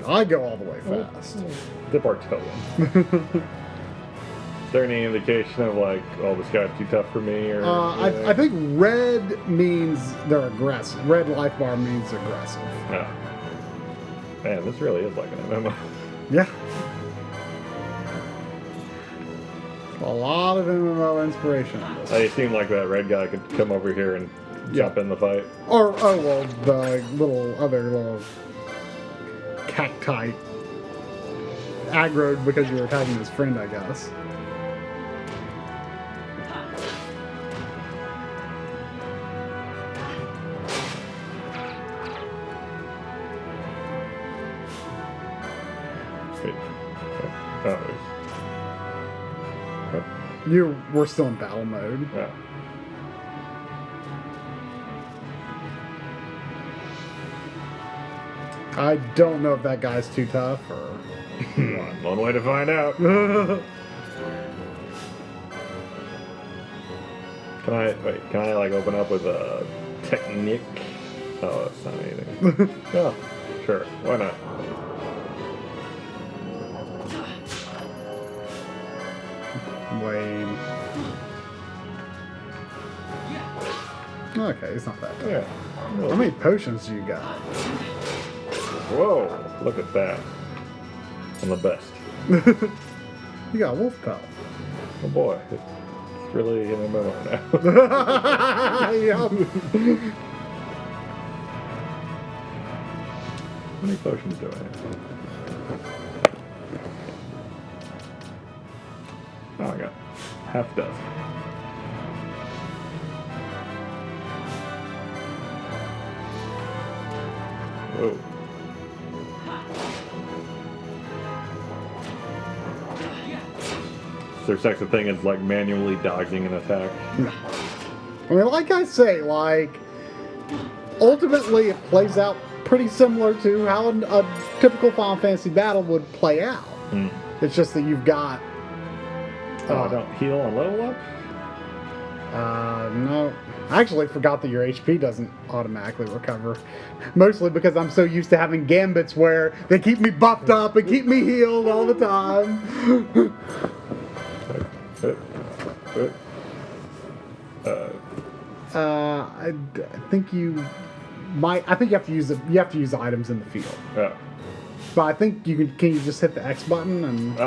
I go all the way fast. Dip our toe in. Is there any indication of like, oh, this guy's too tough for me? Or I think red means they're aggressive. Red life bar means aggressive. Yeah. Man, this really is like an MMO. Yeah. A lot of MMO inspiration on this. It seemed like that red guy could come over here and jump in the fight. Or, the little cacti aggroed because you were attacking his friend, I guess. Wait. You were still in battle mode. Yeah. I don't know if that guy's too tough or what. One way to find out. Can I like open up with a technique? Oh, that's not anything. Oh, sure. Why not? Lame. Okay, it's not that bad. Yeah. How many potions do you got? Whoa, look at that. I'm the best. You got wolf pelt. Oh boy. It's really an MMO now. Yep. How many potions do I have? Oh, I got half dozen. Whoa. Their second thing is like manually dodging an attack. I mean, like I say, ultimately it plays out pretty similar to how a typical Final Fantasy battle would play out. It's just that you've got... I don't heal and level up? No. I actually forgot that your HP doesn't automatically recover. Mostly because I'm so used to having gambits where they keep me buffed up and keep me healed all the time. I think you might. I think you have to use You have to use the items in the field. Yeah. But I think you can. Can you just hit the X button and?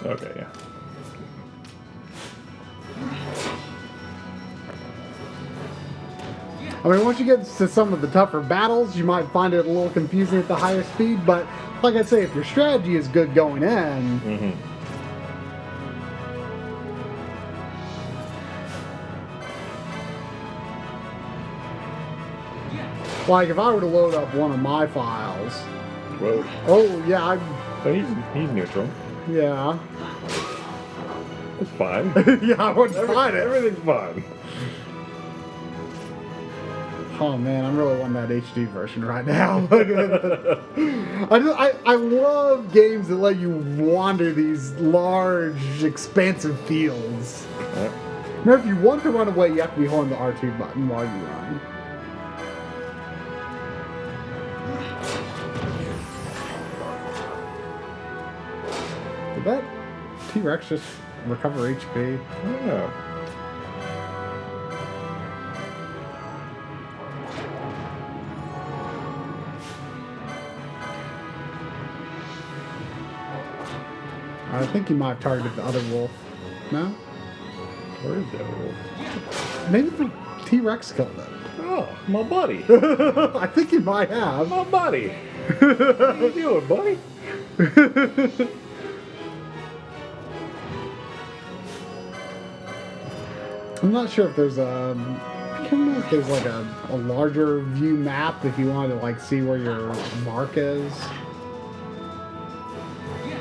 Okay, yeah. I mean, once you get to some of the tougher battles, you might find it a little confusing at the higher speed, but like I say, if your strategy is good going in, Like, if I were to load up one of my files... Whoa. Oh, yeah, Oh, he's neutral. Yeah. It's fine. Yeah, I wouldn't find it. Everything's fine. Oh man, I'm really wanting that HD version right now. I love games that let you wander these large, expansive fields. Remember, if you want to run away, you have to be holding the R2 button while you run. Did that T-Rex just recover HP? I don't know. I think you might have targeted the other wolf. No? Where is the other wolf? Maybe the T-Rex killed it. Oh, my buddy. I think you might have. My buddy. What are you doing, buddy? I'm not sure if there's a... I can't remember if there's like a larger view map if you wanted to like see where your mark is.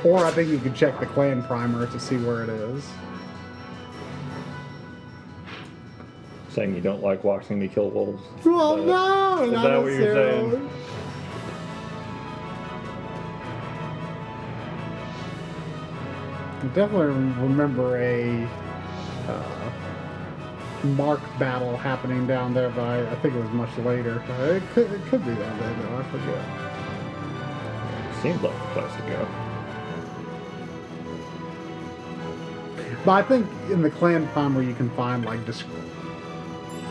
Or I think you could check the clan primer to see where it is. Saying you don't like watching me kill wolves? Well, no, is not that what you're necessarily. saying? I definitely remember a Mark battle happening down there, but I think it was much later. It could be that way, though. I forget. Seems like the place to go. But I think in the clan primer you can find like just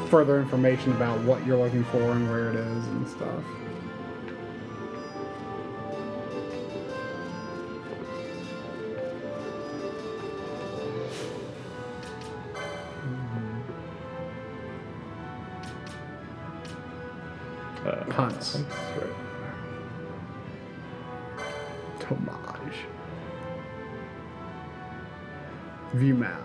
further information about what you're looking for and where it is and stuff. Hunts. Right. Homage. View map.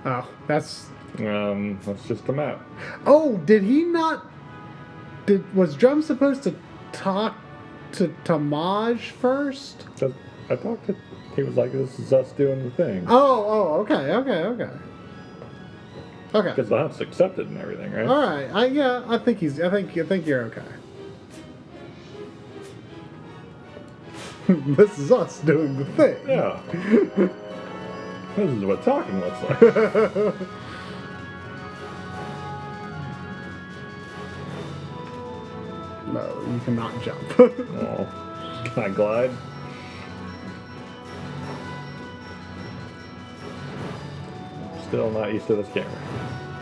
Oh, that's just a map. Oh, did he not? Was Drum supposed to talk to Tamaj first? I talked to. He was like, "This is us doing the thing." Oh, okay. Okay. Because the hunt's accepted and everything, right? All right. I think you're okay. This is us doing the thing. Yeah. This is what talking looks like. No, you cannot jump. Oh. Can I glide? Still not used to this camera.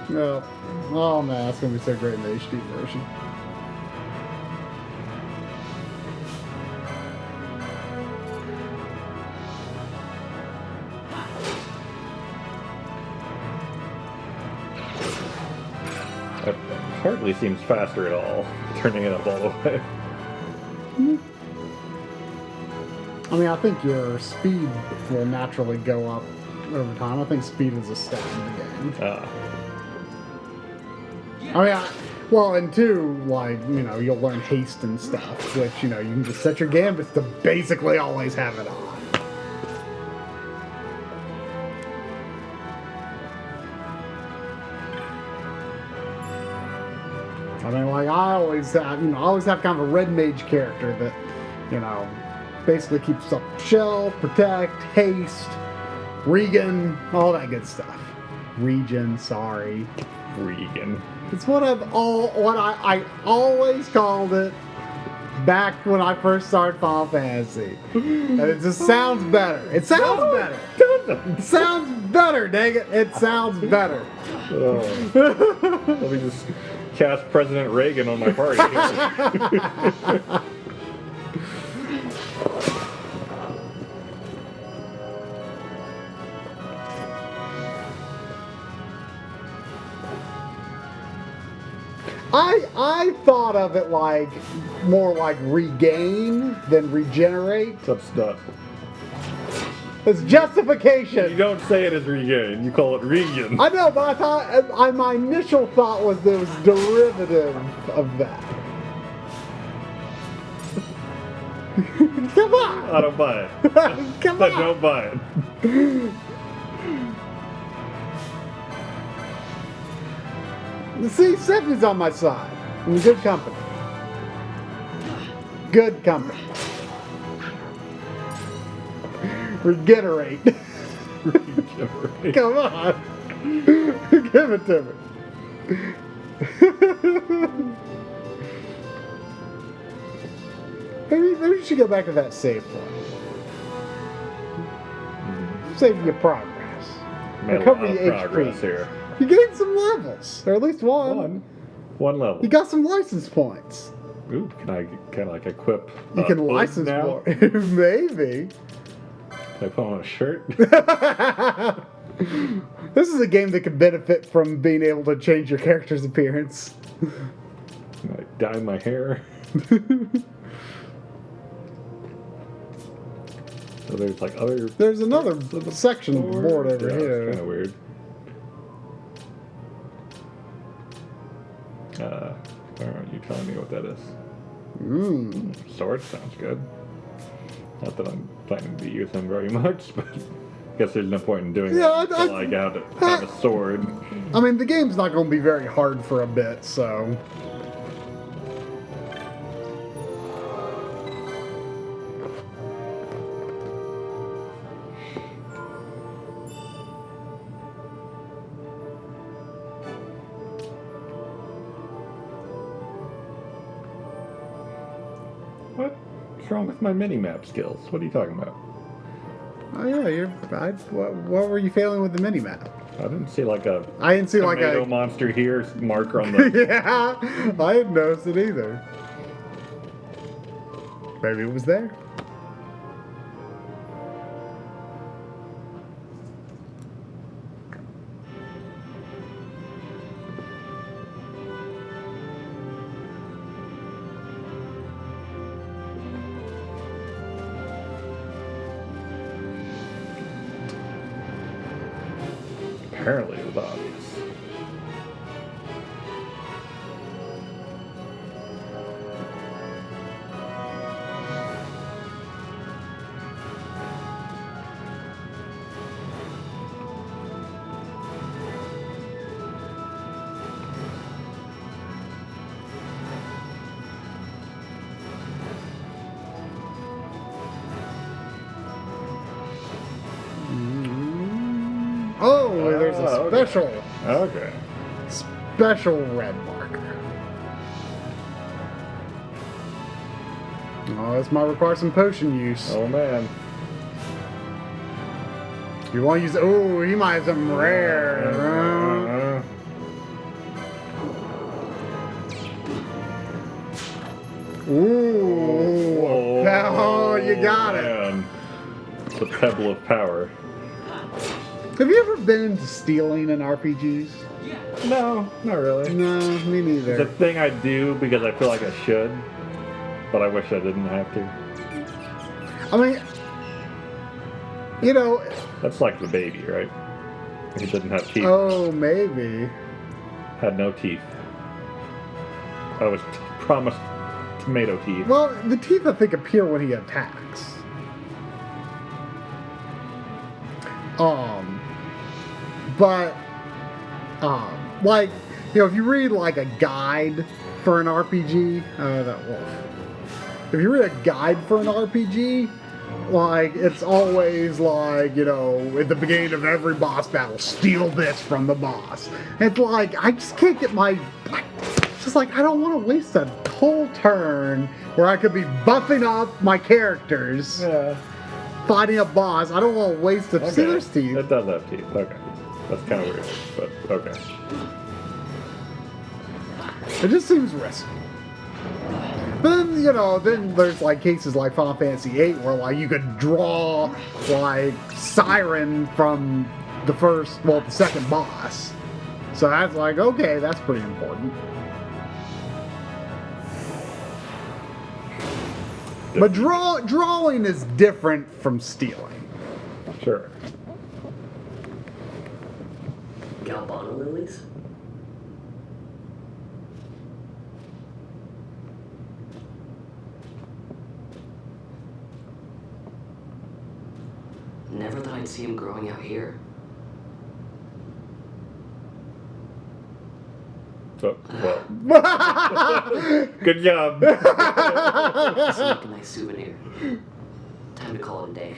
No. Oh man, that's gonna be so great in the HD version. It hardly seems faster at all, turning it up all the way. I mean, I think your speed will naturally go up over time. I think speed is a stat in the game. I mean, well, and two, like, you know, you'll learn haste and stuff, which, you know, you can just set your gambits to basically always have it on. I mean, like, I always have kind of a red mage character that, you know, basically keeps up shell, protect, haste, regen, all that good stuff. Regen, sorry. Regen. It's what I always called it back when I first started Final Fantasy. And it just sounds better. It sounds better. It sounds better, dang it. It sounds better. Oh. Let me just cast President Reagan on my party. I thought of it like more like regain than regenerate. That's not. It's justification. You don't say it as regain. You call it regain. I know, but I thought my initial thought was that it was derivative of that. Come on. I don't buy it. Come I on. don't buy it. See, Stephanie's on my side. In good company. Good company. Regenerate. Come on. Give it to me. Maybe you should go back to that save point. Save your progress. Made a Recover lot of your progress HP. here. You gained some levels, or at least one. One level. You got some license points. Ooh, can I like equip? You can hood license now? more. Maybe. Can I put on a shirt? This is a game that could benefit from being able to change your character's appearance. Can I dye my hair? So there's like other. There's another section of the board over here. Kind of weird. Why aren't you telling me what that is? Sword sounds good. Not that I'm planning to use them very much, but I guess there's no point in doing that until I got to have a sword. I mean, the game's not going to be very hard for a bit, so. What's wrong with my mini-map skills? What are you talking about? Oh yeah, what were you failing with the mini-map? I didn't see like a. I didn't see like tomato a monster here marker on the. Yeah, I didn't notice it either. Maybe it was there. Apparently, it was obvious. Oh, there's a special. Okay. Special red marker. Oh, this might require some potion use. Oh man. You want to use? Oh, he might have some rare. Ooh. Oh, you got it. The pebble of power. Have you ever been into stealing in RPGs? No, not really. No, me neither. It's a thing I do because I feel like I should, but I wish I didn't have to. I mean, you know. That's like the baby, right? He didn't have teeth. Oh, maybe. Had no teeth. I was promised tomato teeth. Well, the teeth I think appear when he attacks. But, like, you know, if you read like a guide for an RPG, that wolf. If you read a guide for an RPG, like, it's always like, you know, at the beginning of every boss battle, steal this from the boss. It's like, I just can't get my, it's just like, I don't want to waste a whole turn where I could be buffing up my characters. Yeah. Fighting a boss. I don't want to waste it. Okay. See, there's teeth. It does have teeth. Okay. That's kind of weird, but okay. It just seems risky. But then, you know, then there's like cases like Final Fantasy VIII where like you could draw like Siren from the second boss. So that's like, okay, that's pretty important. But drawing is different from stealing. Sure. Galbano lilies? Never thought I'd see him growing out here. Oh, well. Good job. This is like a nice souvenir. Time to call it a day.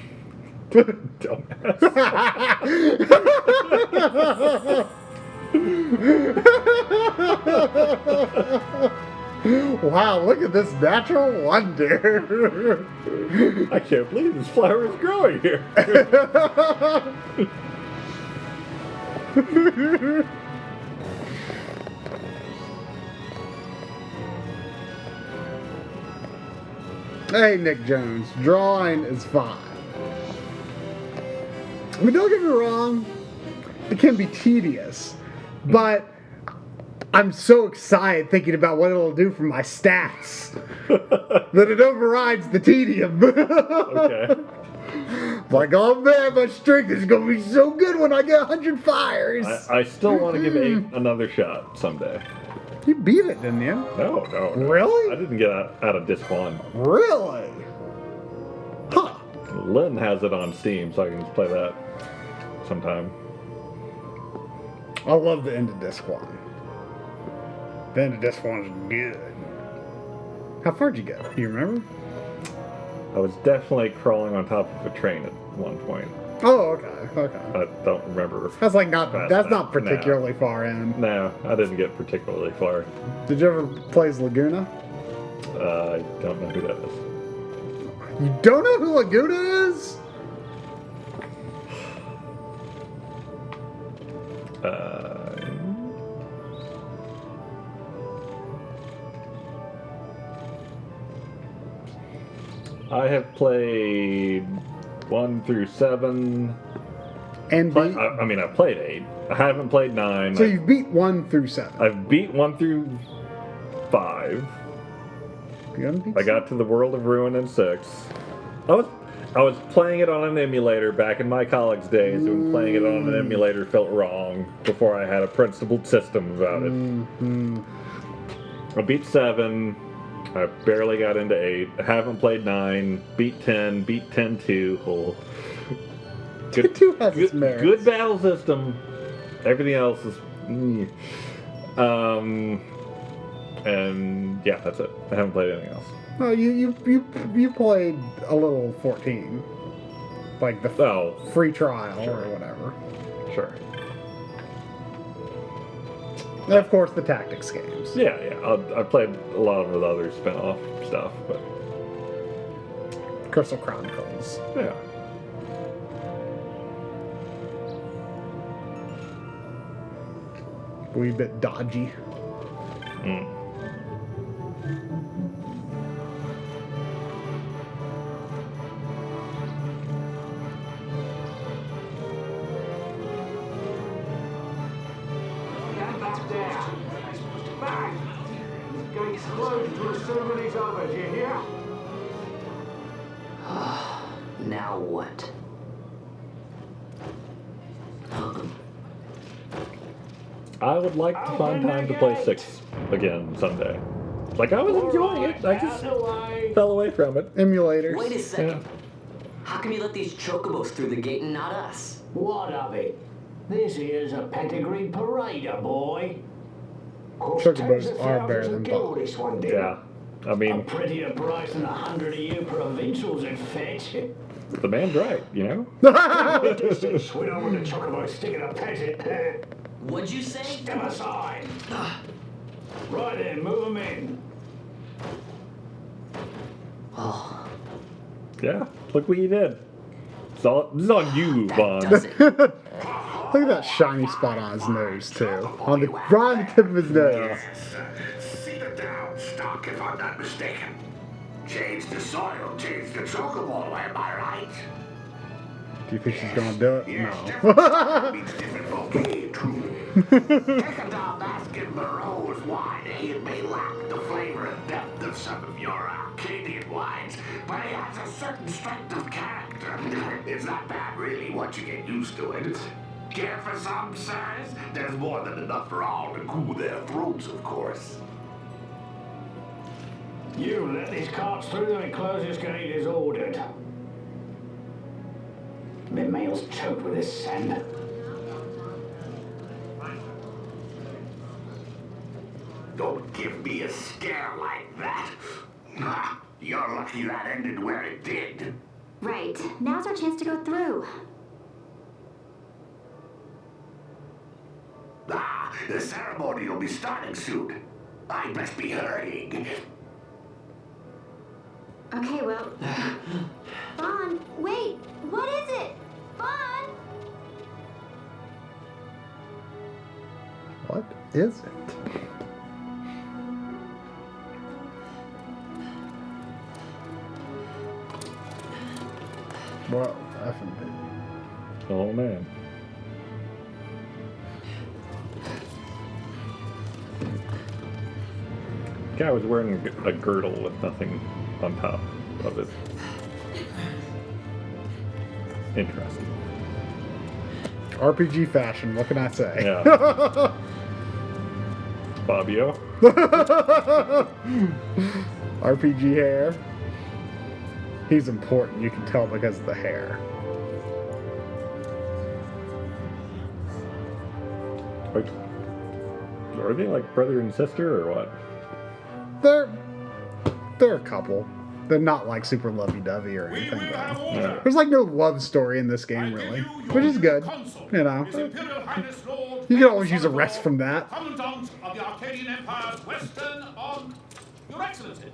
Wow, look at this natural wonder. I can't believe this flower is growing here. Hey, Nick Jones, drawing is fine. I mean, don't get me wrong, it can be tedious, but I'm so excited thinking about what it'll do for my stats that it overrides the tedium. Okay. Like, oh man, my strength is going to be so good when I get 100 fires. I still want to give 8 another shot someday. You beat it, didn't you? No. Really? I didn't get out of disc 1. Really? Huh. Lynn has it on Steam, so I can just play that sometime. I love the end of disc 1. The end of disc 1 is good. How far did you go? Do you remember? I was definitely crawling on top of a train at one point. Oh, okay. I don't remember. That's like that's not particularly far in. No, I didn't get particularly far. Did you ever play as Laguna? I don't know who that is. You don't know who Laguna is? I have played 1 through 7. And beat? I played 8. I haven't played 9. So you've beat 1 through 7. I've beat 1 through 5. I got to the World of Ruin in 6. I was playing it on an emulator back in my college days, when playing it on an emulator felt wrong before I had a principled system about it. I beat 7. I barely got into 8. I haven't played 9. Beat 10. Beat 10 too. Oh. Good battle system. Everything else is. And yeah, that's it. I haven't played anything else. No, you played a little 14, like the free trial or whatever. Sure. And of course, the tactics games. Yeah. I played a lot of the other spin-off stuff, but Crystal Chronicles. Yeah. Wee bit dodgy. Now what? I would like to find time to play 6 again someday. Like, I was enjoying it. I just fell away from it. Emulators. Wait a second. How come you let these chocobos through the gate and not us? What of it? This here's a pedigree parader, boy. Chocobos are better than Bob. Yeah. I mean, A prettier price than 100 of you provincials would fetch. the man's right, you know? Distance, we don't want the chocobo sticking a peasant. What'd you say? Step aside. Right then, move them in. Oh. Yeah, look what you did. This is on you, Vaughn. Look at that shiny spot on his nose, too. Right on the tip of his nose. Cedar down stock, if I'm not mistaken. Change the soil, change the chocobo, am I right? Do you think she's gonna do it? No. Means different bouquet, too. Take a down basket Moreau's wine, it may lack the flavor and depth of of some of your Arcadian wines, but he has a certain strength of character. It's not bad, really, once you get used to it. Care for some, sirs? There's more than enough for all to cool their throats, of course. You let these carts through and close this gate is ordered. My mail's choked with this sand. Don't give me a scare like that. You're lucky that ended where it did. Right. Now's our chance to go through. The ceremony will be starting soon. I best be hurrying. Okay, well... Vaughn, wait! What is it? Vaughn! What is it? Well, definitely. Oh man. Guy was wearing a girdle with nothing on top of it. Interesting. RPG fashion, what can I say? Yeah. Fabio. RPG hair. He's important, you can tell because of the hair. Are they like brother and sister or what? They're a couple. They're not like super lovey-dovey or anything. Yeah. There's like no love story in this game really, which is good. You know, you can always use a rest from that. Commandant of the Arcadian Empire's Western on Your Excellency.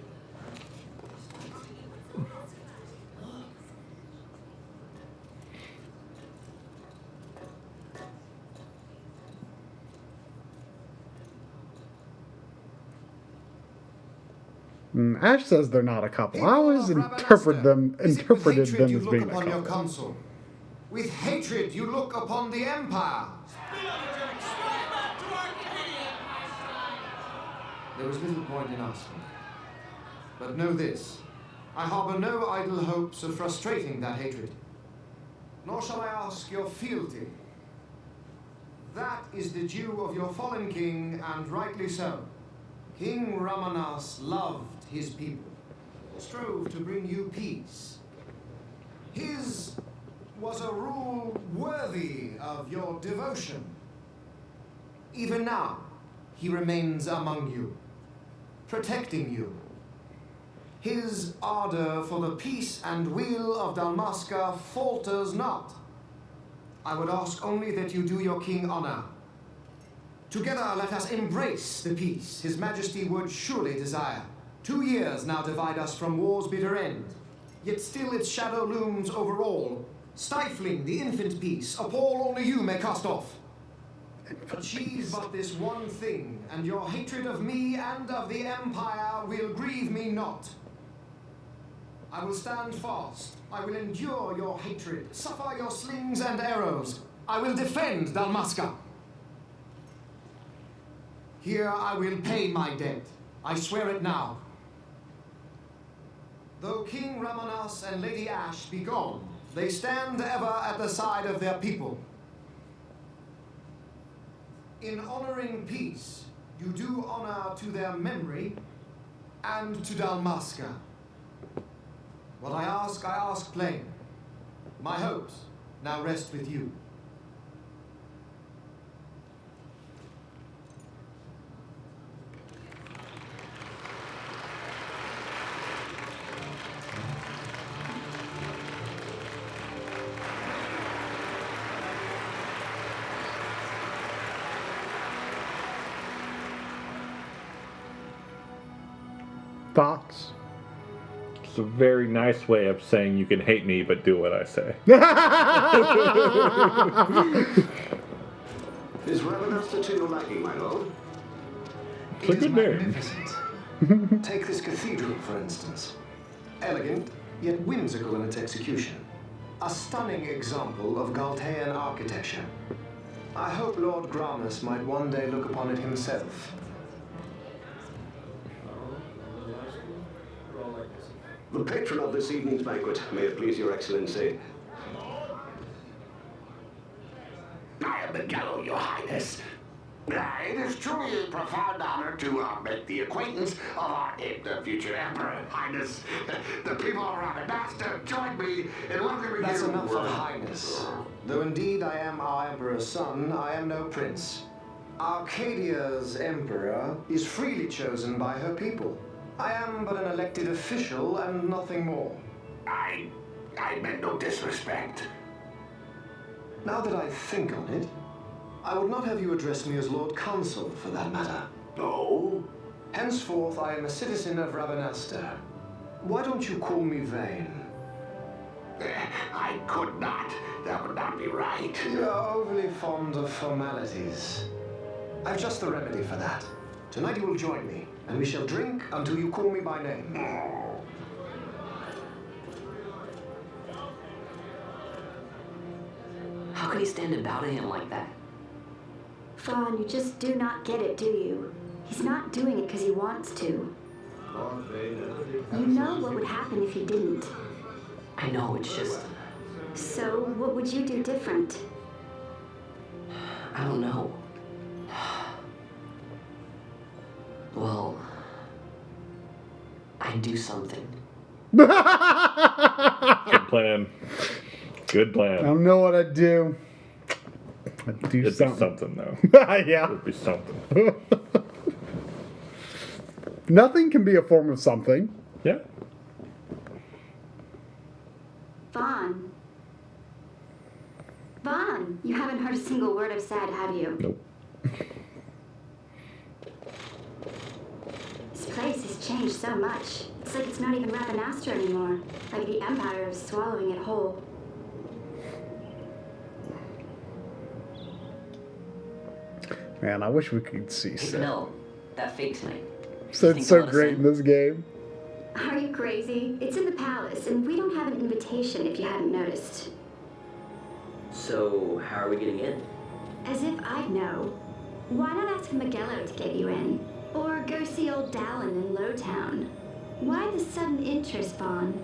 Ash says they're not a couple. I always interpreted them as being a upon your couple. consul. With hatred you look upon the Empire. There was little point in asking. But know this, I harbor no idle hopes of frustrating that hatred. Nor shall I ask your fealty. That is the due of your fallen king, and rightly so. King Ramanas loved his people, strove to bring you peace. His was a rule worthy of your devotion. Even now, he remains among you, protecting you. His ardor for the peace and weal of Dalmasca falters not. I would ask only that you do your king honor. Together let us embrace the peace His Majesty would surely desire. 2 years now divide us from war's bitter end, yet still its shadow looms over all, stifling the infant peace, a pall only you may cast off. Achieve but this one thing, and your hatred of me and of the Empire will grieve me not. I will stand fast. I will endure your hatred, suffer your slings and arrows. I will defend Dalmasca. Here I will pay my debt. I swear it now. Though King Ramanas and Lady Ash be gone, they stand ever at the side of their people. In honoring peace, you do honor to their memory and to Dalmasca. What I ask plain. My hopes now rest with you. Thoughts? It's a very nice way of saying you can hate me, but do what I say. Is Ravenasta to your liking, my lord? It's a good name. Magnificent. Take this cathedral, for instance. Elegant, yet whimsical in its execution. A stunning example of Galtean architecture. I hope Lord Gramus might one day look upon it himself. the patron of this evening's banquet. May it please your excellency. I am Miguel, your highness. It is truly a profound honor to make the acquaintance of our future emperor, highness. The people of Rabadasta join me in welcoming That's you. enough of highness. Though indeed I am our emperor's son, I am no prince. Arcadia's emperor is freely chosen by her people. I am but an elected official and nothing more. I meant no disrespect. Now that I think on it, I would not have you address me as Lord Consul, for that matter. No? Henceforth, I am a citizen of Rabanasta. Why don't you call me Vane? I could not. That would not be right. You're overly fond of formalities. I've just the remedy for that. Tonight you will join me, and we shall drink until you call me by name. How could he stand about him like that? Fawn, you just do not get it, do you? He's not doing it because he wants to. You know what would happen if he didn't. I know, it's just... So, what would you do different? I don't know. Well... I'd do something. Good plan. Good I plan. don't know what I'd do. I'd do It'd something. be something, though. Yeah. It'd be something. Nothing can be a form of something. Yeah. Vaughn. Vaughn, you haven't heard a single word I've said, have you? Nope. This place has changed so much. It's like it's not even Rabanastra anymore. Like the Empire is swallowing it whole. Man, I wish we could see Hey, Sid. Vanilla, that fake tonight. Sid's so great in this game. Are you crazy? It's in the palace, and we don't have an invitation if you hadn't noticed. So, how are we getting in? As if I'd know. Why not ask Magello to get you in? Or go see old Dallin in Lowtown? Why the sudden interest, Vaughn?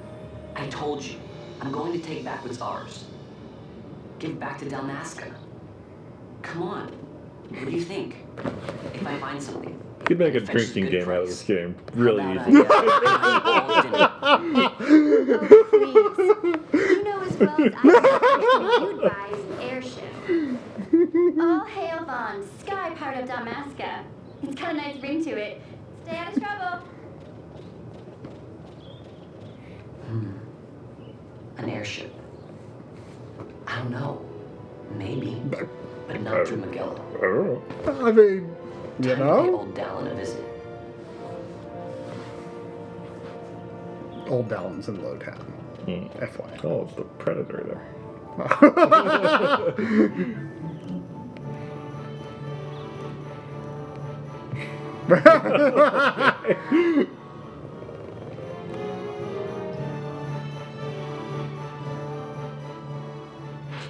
I told you, I'm going to take back what's ours. Give back to Dalmasca. Come on. What do you think? If I find something. You'd make a drinking game out of this game. Really easy. Oh, please. You know as well as I do you'd buy is an airship. All hail Vaughn, sky part of Dalmasca. It's got a nice ring to it. Stay out of trouble. An airship. I don't know. Maybe. But not through Magello. I mean, you Time to pay know? old Dallin a visit. Old Dallin's in Lowtown. FYI. Oh, it's the Predator there.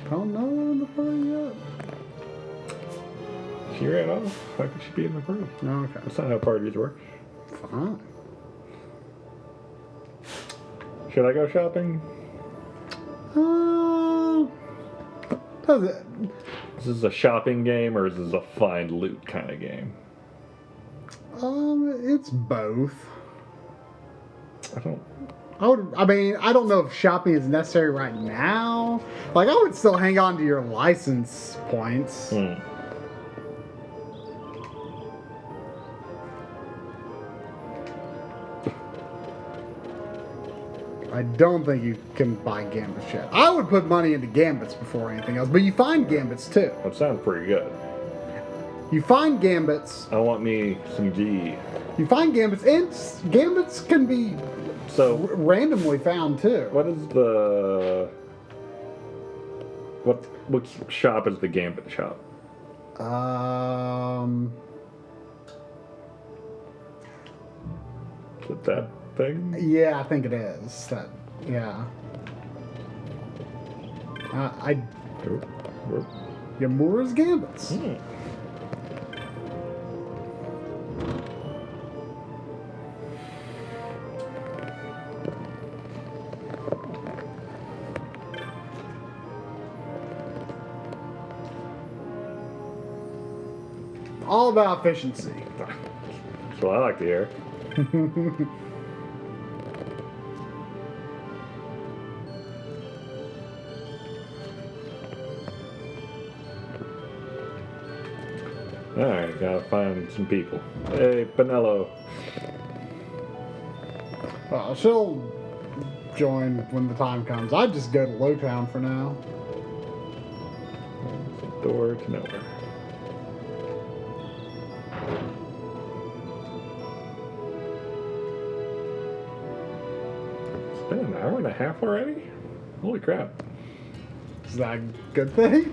Don't know in the party yet. She ran off. Why could she be in the party? No, okay. That's not how parties work. Fine. Should I go shopping? Does it? Is this a shopping game or is this a find loot kind of game? It's both. I mean, I don't know if shopping is necessary right now. Like, I would still hang on to your license points. I don't think you can buy gambits yet. I would put money into gambits before anything else, but you find gambits too. That sounds pretty good. You find gambits. I want me some G. You find gambits, and gambits can be randomly found too. What is the what shop is the gambit shop? Is it that thing? Yeah, I think it is. That, yeah. Yamura's Gambits. All about efficiency. That's what I like to hear. Alright, gotta find some people. Hey, Pinello. Well, she'll join when the time comes. I'd just go to Lowtown for now. There's a door to nowhere. It's been an hour and a half already? Holy crap. Is that a good thing?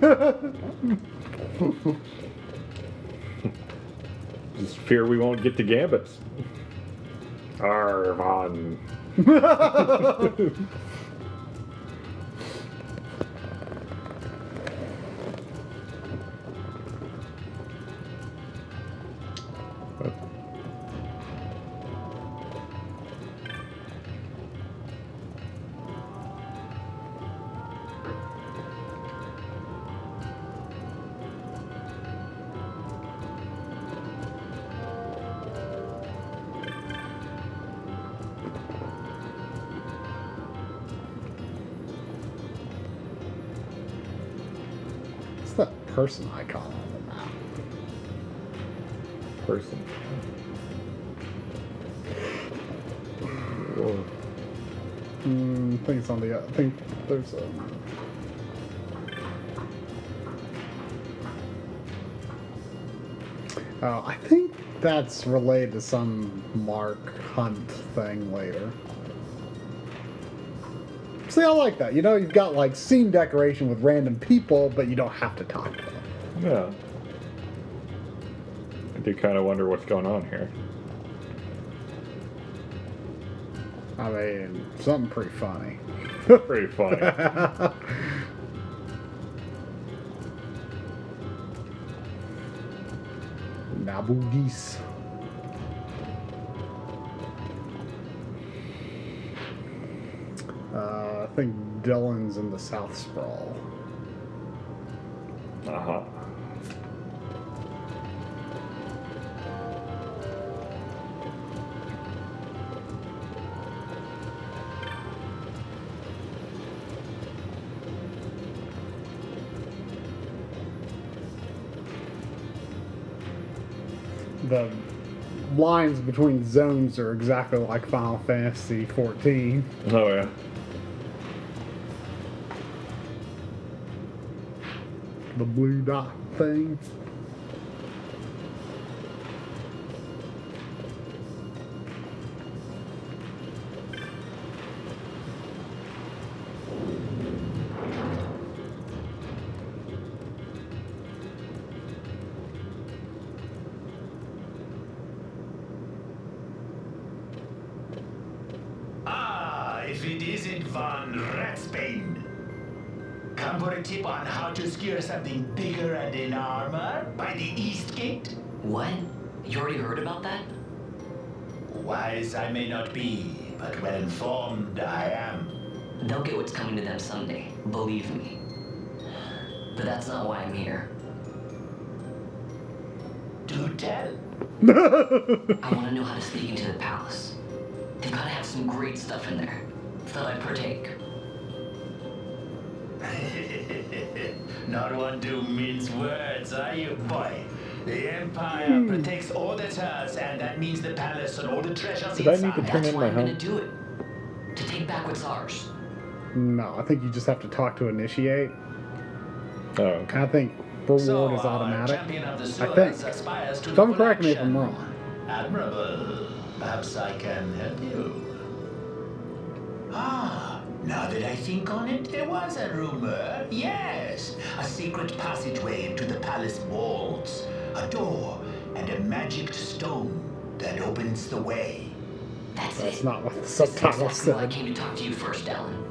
Just fear we won't get to Gambits. Arvon. What's that person icon on the map? Person. Whoa. I think it's on the. I think there's a. Oh, I think that's related to some Mark Hunt thing later. See, I like that. You know, you've got like scene decoration with random people, but you don't have to talk to them. Yeah. I do kind of wonder what's going on here. I mean, something pretty funny. Pretty funny. Naboo geese. I think Dylan's in the South Sprawl. Uh-huh. The lines between zones are exactly like Final Fantasy 14. Oh, yeah. The blue dot thing. If it isn't Von Ratsbane. Come for a tip on how to secure something bigger and in armor by the East Gate? What? You already heard about that? Wise I may not be, but well informed I am. They'll get what's coming to them someday, believe me. But that's not why I'm here. Do tell. I want to know how to sneak into the palace. They've got to have some great stuff in there. Thought I'd partake. Not one to mince words, are you, boy? The Empire protects all that's hers, and that means the palace and all the treasures Did I inside. need to turn That's in why my I'm gonna home? do it. To take back what's ours. No, I think you just have to talk to initiate. Oh, okay. I think reward So, is automatic. champion of the I sewers think. aspires to Don't the correct me if collection. I'm wrong. Admirable. Perhaps I can help you. Ah, now that I think on it, there was a rumor. Yes, a secret passageway into the palace walls, a door, and a magic stone that opens the way. That's That's it. not what the This is subtitle exactly why I said. came to talk to you first, Alan.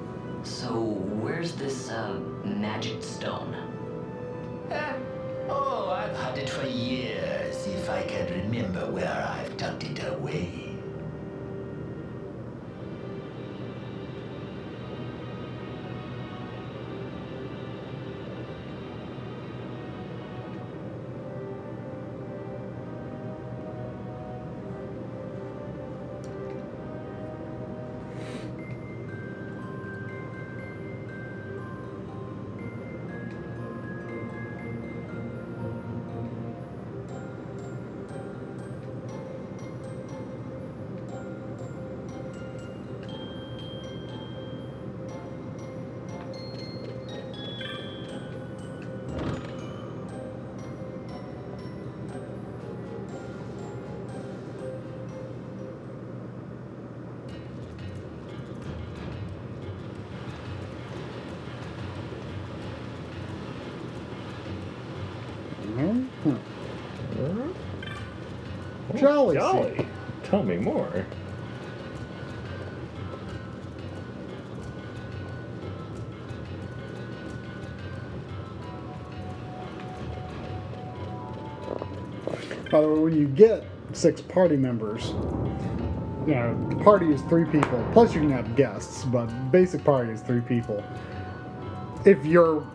So, where's this, magic stone? Oh, I've had it for years, if I can remember where I've tucked it away. Jolly. Jolly. Tell me more. By the way, when you get 6 party members, you know, the party is 3 people. Plus you can have guests, but basic party is 3 people. If your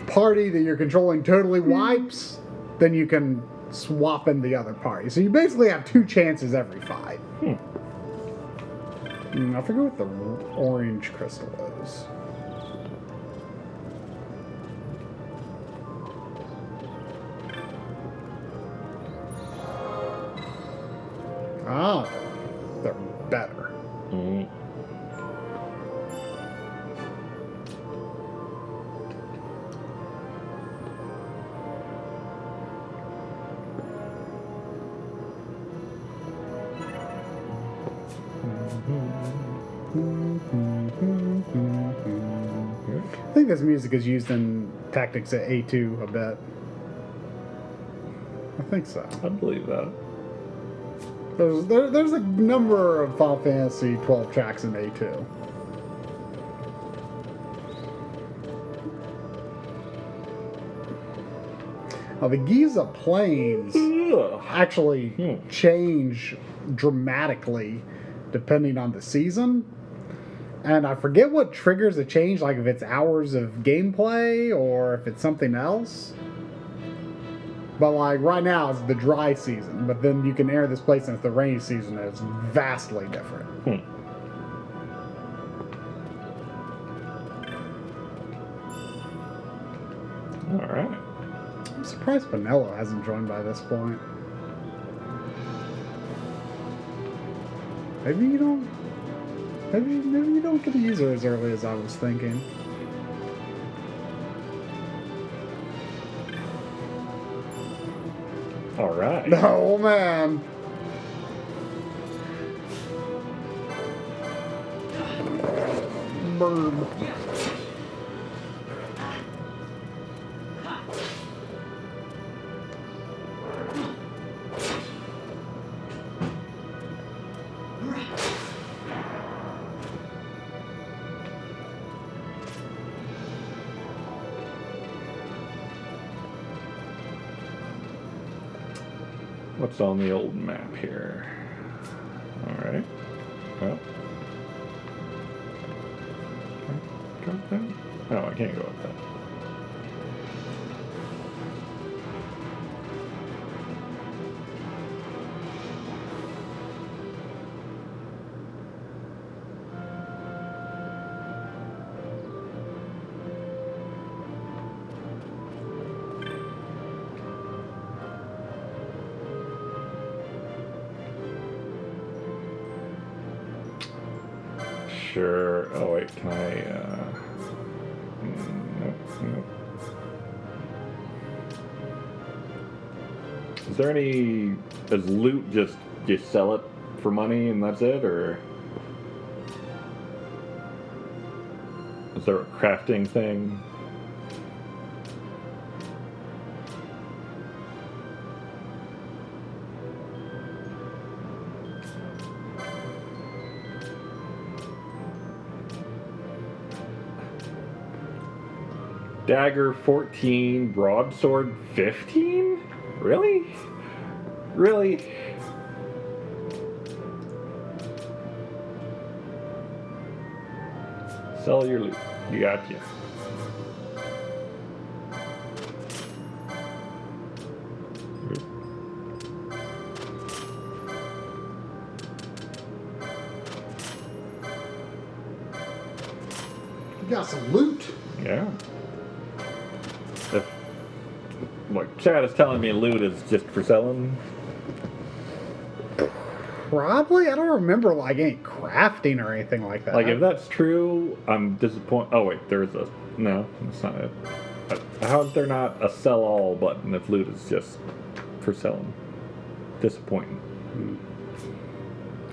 party that you're controlling totally wipes, then you can swap in the other party. So you basically have 2 chances every 5. I forget what the orange crystal is. Ah, they're better. I think this music is used in Tactics at A2 a bit. I think so. I believe that. There's a number of Final Fantasy 12 tracks in A2. Now, the Giza Plains actually change dramatically depending on the season. And I forget what triggers a change, like if it's hours of gameplay or if it's something else. But like right now it's the dry season, but then you can enter this place and it's the rainy season and it's vastly different. Alright. I'm surprised Pinello hasn't joined by this point. Maybe you don't get to use her as early as I was thinking. All right. Oh man. Bird. What's on the old map here? Alright. Well. Go up there? Oh, I can't go up there. Sure. Oh wait, can I? Nope. Is there any? Is loot just you sell it for money and that's it, or is there a crafting thing? Dagger 14, broadsword 15? Really? Really? Sell your loot. You got you. You got some loot. Yeah. Like Chad is telling me loot is just for selling. Probably. I don't remember like any crafting or anything like that. Like if that's true, I'm disappointed. Oh wait, there's a no. That's not it. How is there not a sell-all button if loot is just for selling? Disappointing.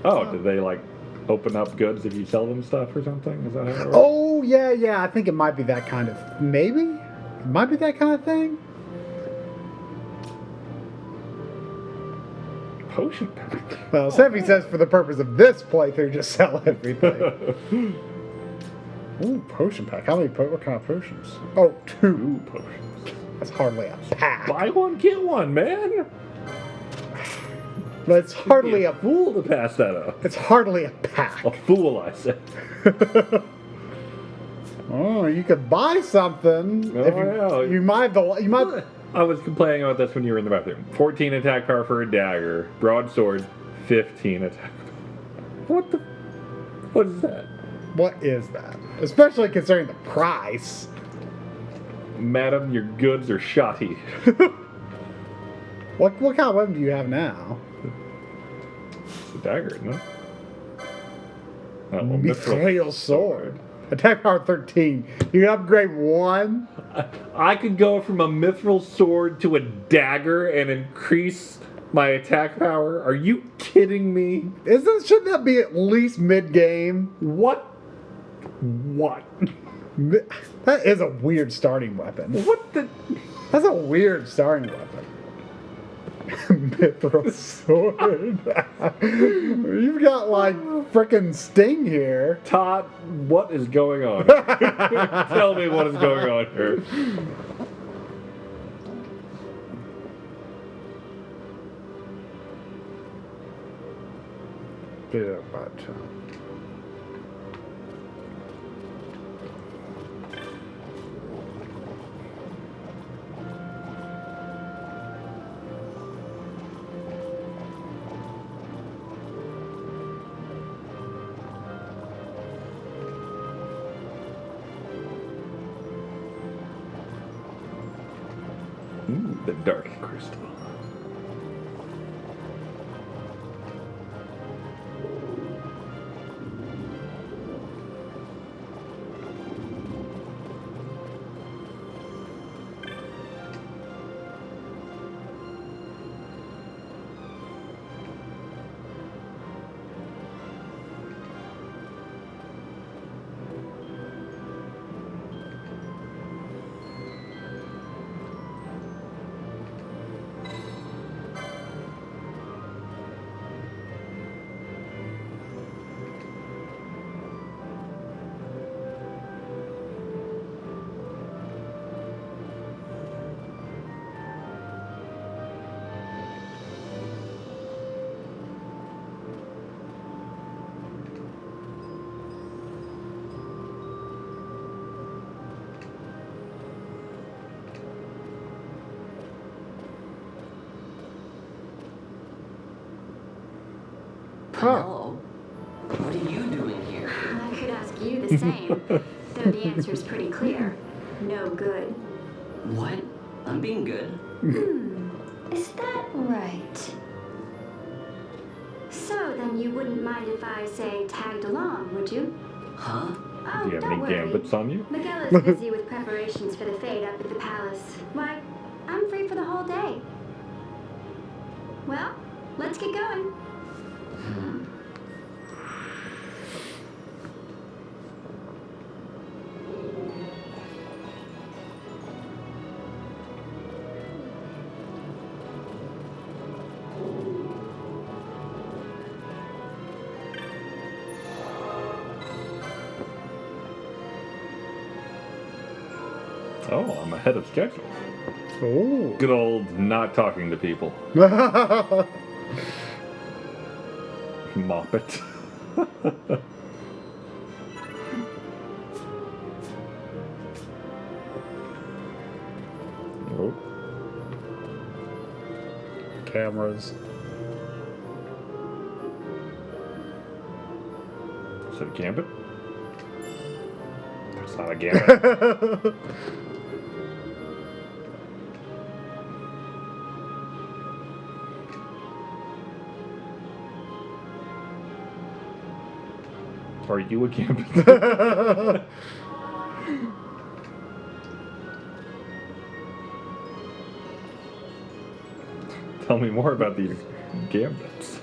Oh, did they like open up goods if you sell them stuff or something? Is that how it works? Oh yeah. I think it might be that kind of maybe. It might be that kind of thing. potion pack. Well, Seffi says for the purpose of this playthrough, just sell everything. Ooh, potion pack. How many? What kind of potions? Oh, 2. Ooh, potions. That's hardly a pack. Buy one, get one, man. But it's hardly You'd be a fool to pass that up. It's hardly a pack. A fool, I said. Oh, you could buy something. Oh, if yeah. You might. You might. I was complaining about this when you were in the bathroom. 14 attack power for a dagger. Broadsword, 15 attack. What the? What is that? What is that? Especially considering the price. Madam, your goods are shoddy. What kind of weapon do you have now? It's a dagger, isn't it? Oh, well, Mithril sword. Attack power 13. You can upgrade 1. I could go from a mithril sword to a dagger and increase my attack power. Are you kidding me? Shouldn't that be at least mid-game? What? That is a weird starting weapon. What the? That's a weird starting weapon. Mithril sword. You've got like frickin' Sting here. Todd, what is going on? Tell me what is going on here. Yeah, but The dark crystal. Hello? What are you doing here? I could ask you the same, though the answer's pretty clear. No good. What? I'm being good. Is that right? So then you wouldn't mind if I, say, tagged along, would you? Huh? Oh, Do you have don't any worry. gambits on you? Miguel is busy with preparations for the fete up at the palace. Why, I'm free for the whole day. Well, let's get going. Oh, I'm ahead of schedule. Oh. Good old not talking to people. Mop it. Oh. Cameras. Is it a gambit? It's not a gambit. Are you a gambit? Tell me more about these gambits.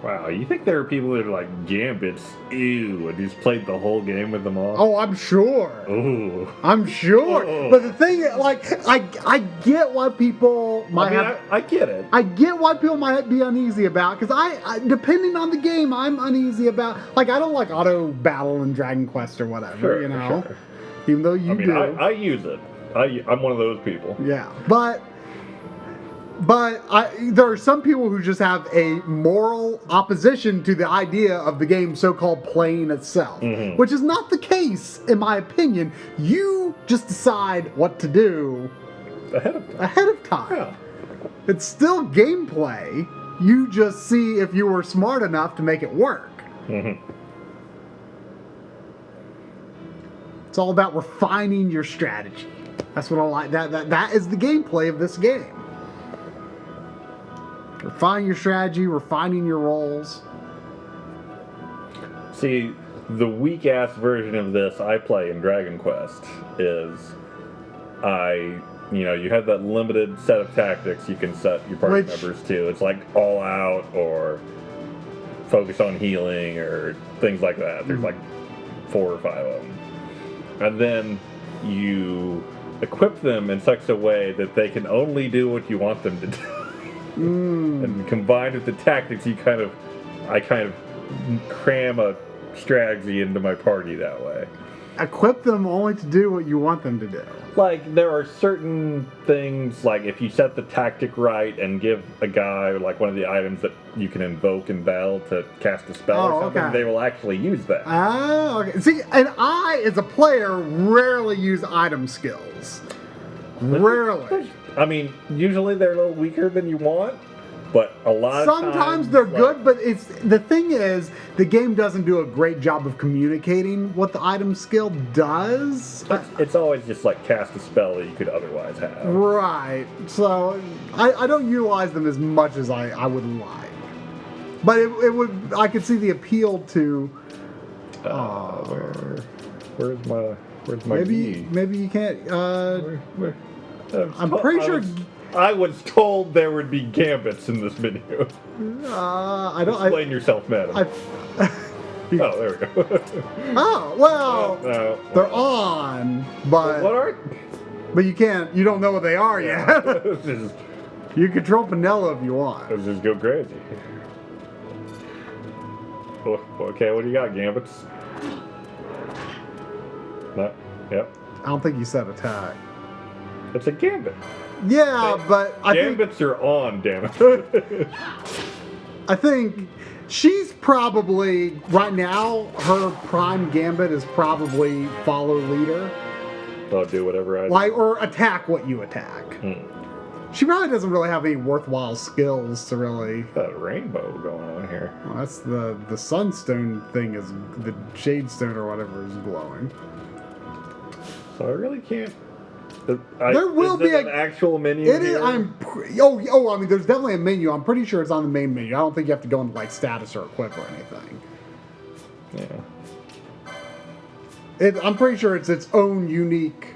Wow, you think there are people that are like Gambits, ew, and just played the whole game with them all? Oh, I'm sure. Ooh. I'm sure. Oh. But the thing, like, I get why people might I get it. I get why people might be uneasy about, because I, depending on the game, I'm uneasy about. Like, I don't like auto battle in Dragon Quest or whatever, Sure, you know? sure. Even though you do. I use it. I'm one of those people. Yeah, but there are some people who just have a moral opposition to the idea of the game so-called playing itself, which is not the case, in my opinion. You just decide what to do ahead of time. Yeah. It's still gameplay. You just see if you were smart enough to make it work. It's all about refining your strategy. That's what I like. That is the gameplay of this game. Refining your strategy, refining your roles. See, the weak-ass version of this I play in Dragon Quest is you have that limited set of tactics you can set your party members to. It's like all out or focus on healing or things like that. There's like 4 or 5 of them. And then you equip them in such a way that they can only do what you want them to do. And combined with the tactics, I kind of cram a strategy into my party that way. Equip them only to do what you want them to do. Like, there are certain things, like if you set the tactic right and give a guy like one of the items that you can invoke in battle to cast a spell or something, they will actually use that. Oh, okay. See, and I, as a player, rarely use item skills. Rarely. I mean, usually they're a little weaker than you want, but a lot of times... Sometimes they're good, but the thing is, the game doesn't do a great job of communicating what the item skill does. It's always just like cast a spell that you could otherwise have. Right. So, I don't utilize them as much as I would like. But I could see the appeal to... Where's my key? Maybe you can't... Where? I'm pretty sure... I was told there would be gambits in this video. I don't... Explain yourself, madam. Oh, there we go. Oh, well... No. They're on, but... What are... But you can't... You don't know what they are yet. You control Pinello if you want. Let's just go crazy. Okay, what do you got, gambits? No. Yep. I don't think you said attack. It's a gambit. Yeah, but I think... Gambits are on, damn it. I think she's probably... Right now, her prime gambit is probably follow leader. I'll do whatever I do. Like, or attack what you attack. She probably doesn't really have any worthwhile skills to really... That rainbow going on here. Well, that's the sunstone thing is... The shadestone or whatever is glowing. So I really can't... There will be an actual menu. It is. I mean, there's definitely a menu. I'm pretty sure it's on the main menu. I don't think you have to go into like status or equip or anything. Yeah. I'm pretty sure it's its own unique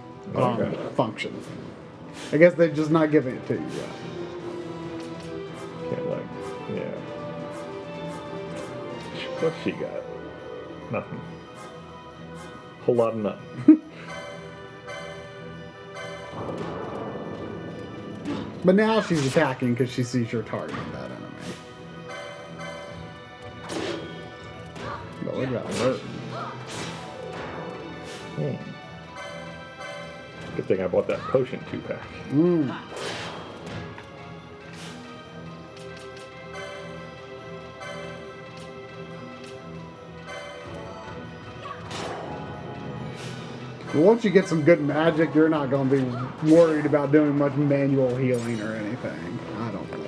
function. I guess they're just not giving it to you yet. Yeah. What's she got? Nothing. Whole lot of nothing. But now she's attacking because she sees you're targeting that enemy. But look at that hurt. Good thing I bought that potion 2-pack. Once you get some good magic, you're not going to be worried about doing much manual healing or anything. I don't think.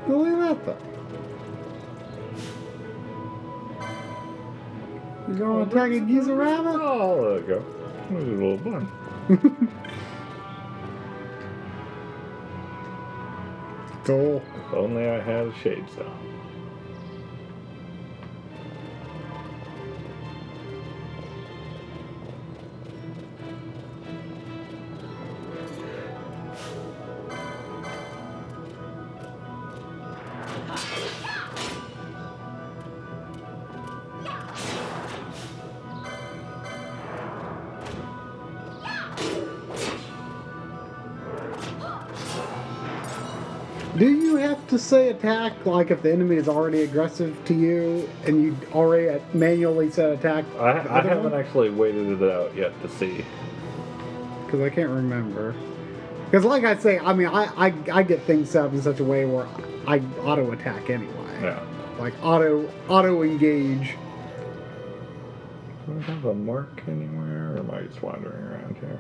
Look at that, though. You gonna attack a geezer rabbit? Oh, there you go. This is a little fun. Cool. If only I had a shade cell. Do you have to say attack, like if the enemy is already aggressive to you and you already manually set attack? I haven't actually waited it out yet to see. Because I can't remember. Because like I say, I mean, I get things set up in such a way where I auto attack anyway. Yeah. Like auto engage. Do I have a mark anywhere, or am I just wandering around here?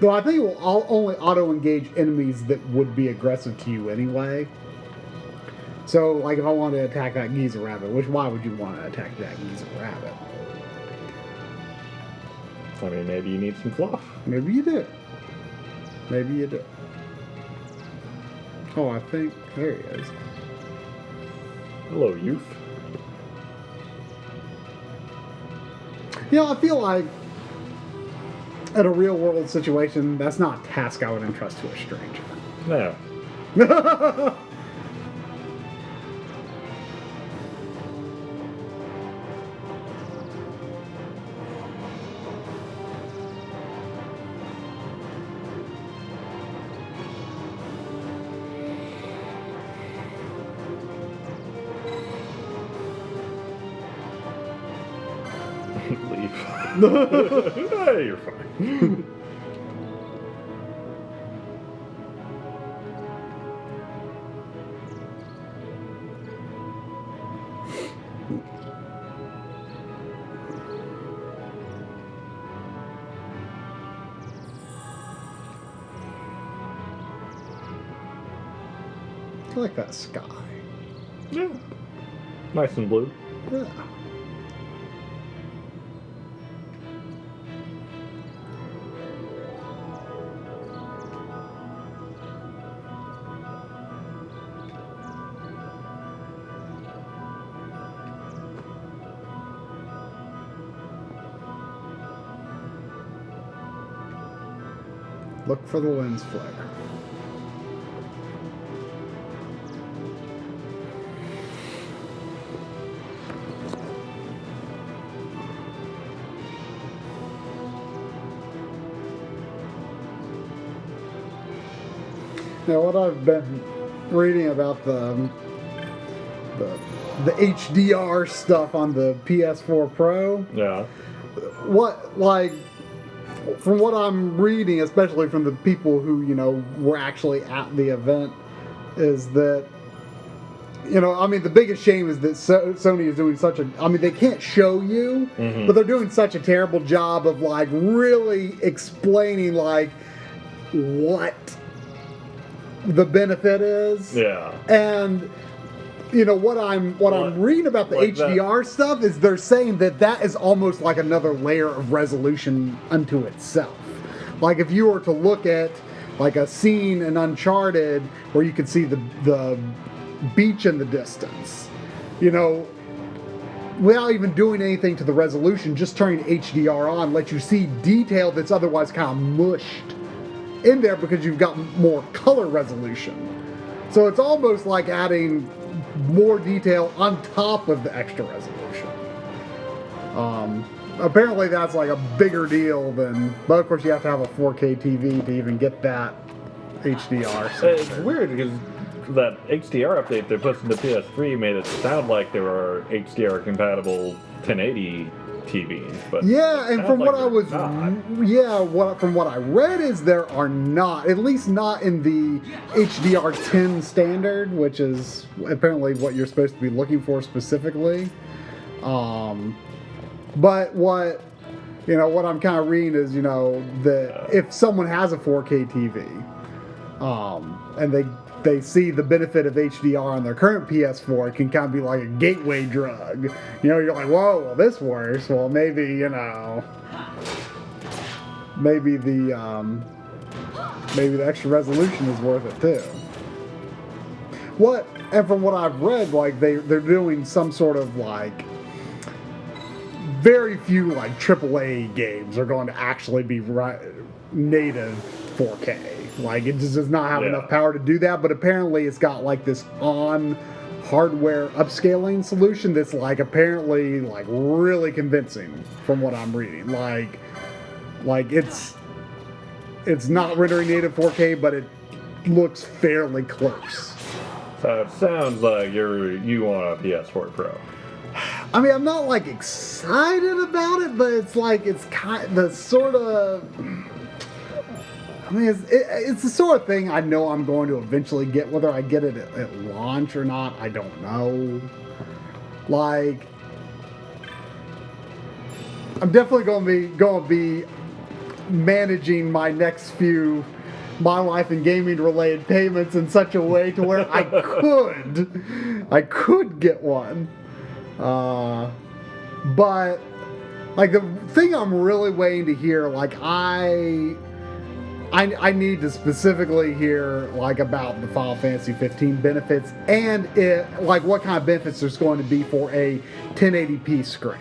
Though I think it will only auto-engage enemies that would be aggressive to you anyway. So, like, if I wanted to attack that geezer rabbit, why would you want to attack that geezer rabbit? I mean, maybe you need some fluff. Maybe you do. Maybe you do. Oh, I think... There he is. Hello, youth. You know, I feel like in a real-world situation, that's not a task I would entrust to a stranger. No. Leave. Hey, you're fine. I like that sky. Yeah. Nice and blue. Yeah. Look for the lens flare. Now, what I've been reading about the HDR stuff on the PS4 Pro. Yeah. What, like, from what I'm reading, especially from the people who, you know, were actually at the event, is that, you know, I mean, the biggest shame is that Sony is doing such a, I mean, they can't show you, but they're doing such a terrible job of, like, really explaining, like, what the benefit is. Yeah. And you know what I'm reading about the like HDR stuff is they're saying that is almost like another layer of resolution unto itself. Like if you were to look at like a scene in Uncharted where you could see the beach in the distance, you know, without even doing anything to the resolution, just turning HDR on lets you see detail that's otherwise kind of mushed in there because you've got more color resolution. So it's almost like adding more detail on top of the extra resolution. Apparently that's like a bigger deal than, but of course you have to have a 4K TV to even get that HDR. It's weird because that HDR update they put in the PS3 made it sound like there were HDR compatible 1080 TVs, but yeah, and from like what I was, from what I read is there are not, at least not in the HDR10 standard, which is apparently what you're supposed to be looking for specifically. But what I'm kind of reading is, you know, that if someone has a 4K TV, they see the benefit of HDR on their current PS4, it can kind of be like a gateway drug. You know, you're like, whoa, well, this works. Well, maybe, you know, maybe the extra resolution is worth it too. And from what I've read, like they're doing some sort of like very few like AAA games are going to actually be native 4K. Like it just does not have enough power to do that. But apparently it's got like this on hardware upscaling solution that's like apparently like really convincing from what I'm reading. Like it's not rendering native 4K, but it looks fairly close. So it sounds like you want a PS4 Pro. I mean, I'm not like excited about it, but it's like it's kind of sort of. I mean, it's the sort of thing I know I'm going to eventually get. Whether I get it at launch or not, I don't know. Like, I'm definitely going to be managing my life and gaming related payments in such a way to where I could get one. But like the thing I'm really waiting to hear, like I need to specifically hear like about the Final Fantasy 15 benefits and like what kind of benefits there's going to be for a 1080p screen.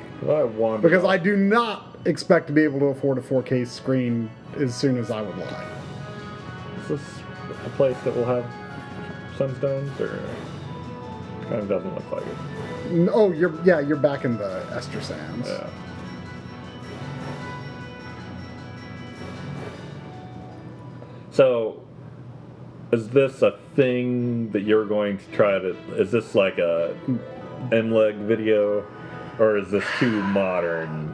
Because I do not expect to be able to afford a 4K screen as soon as I would like. Is this a place that will have sunstones, or kind of doesn't look like it? Oh, you're back in the Ester Sands. Yeah. So, is this a thing that you're going to try to? Is this like a NLEG video, or is this too modern?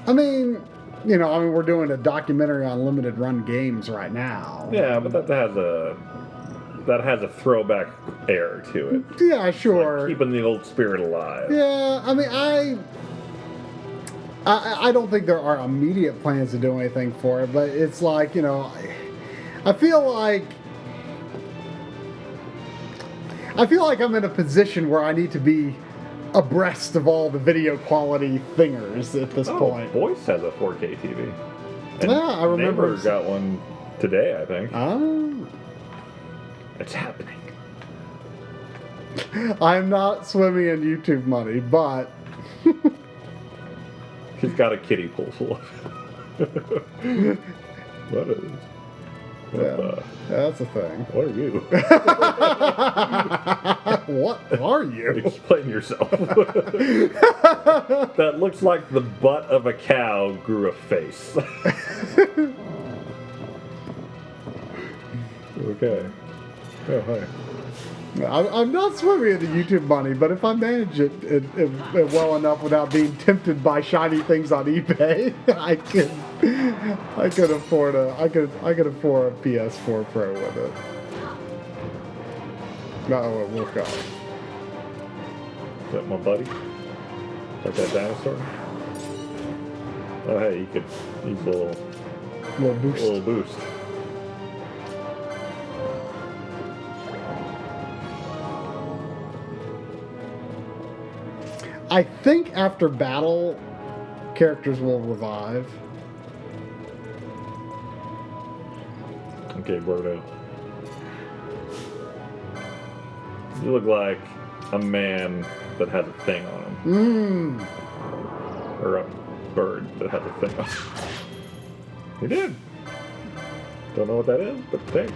I mean, we're doing a documentary on limited run games right now. Yeah, but that has a throwback air to it. Yeah, sure. Like keeping the old spirit alive. Yeah, I mean, I don't think there are immediate plans to do anything for it, but it's like, I feel like I'm in a position where I need to be abreast of all the video quality thingers at this point. Voice has a 4K TV. And yeah, I remember. Neighbor got one today, I think. Oh. It's happening. I'm not swimming in YouTube money, but he's got a kiddie pool full of it. What is? That's a thing. What are you? What are you? Explain yourself. That looks like the butt of a cow grew a face. Okay. Oh, hi. I'm not swimming in the YouTube money, but if I manage it well enough without being tempted by shiny things on eBay, I could afford a PS4 Pro with it. No, it will go. Is that my buddy? Like that dinosaur? Oh, hey, you could use a little boost. I think after battle, characters will revive. Okay, Bordeaux. You look like a man that has a thing on him. Or a bird that has a thing on him. You did. Don't know what that is, but thanks.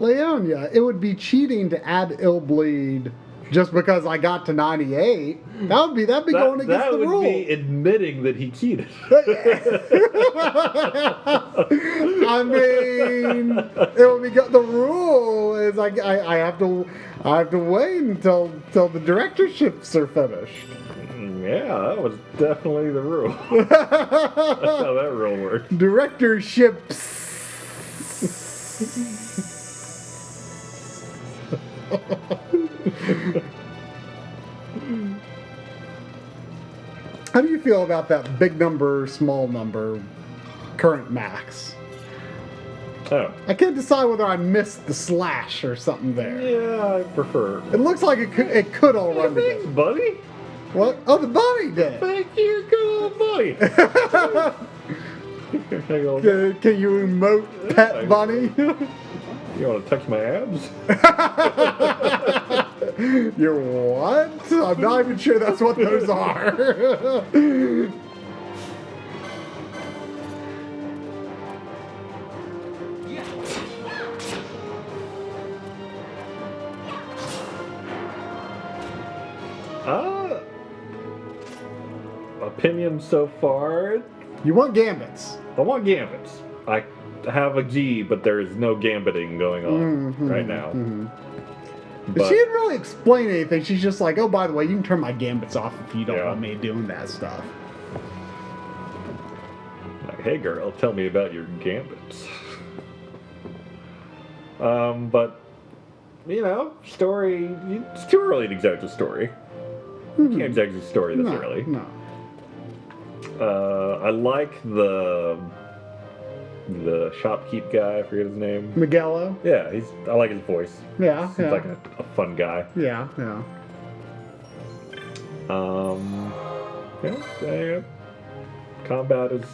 Leonia, it would be cheating to add Illbleed just because I got to 98. That'd be going against the rule. That would be admitting that he cheated. I mean, it would be the rule is because I have to wait until the directorships are finished. Yeah, that was definitely the rule. That's how that rule works. Directorships. How do you feel about that big number, small number, current max? Oh. I can't decide whether I missed the slash or something there. Yeah, I prefer. It looks like it could all run Thanks, together. buddy. What? Oh, the bunny did. Thank you, good old buddy. Can you emote pet bunny? You want to touch my abs? You're what? I'm not even sure that's what those are. Opinion so far. You want gambits. I want gambits. I have a G, but there is no gambiting going on right now. But she didn't really explain anything. She's just like, oh, by the way, you can turn my gambits off if you don't want me doing that stuff. Like, hey, girl, tell me about your gambits. But, you know, story, it's too early to judge a story. You can't judge a story this early. No. I like the shopkeep guy, I forget his name. Miguelo? Yeah, I like his voice. Yeah, Seems like a fun guy. Yeah. Combat is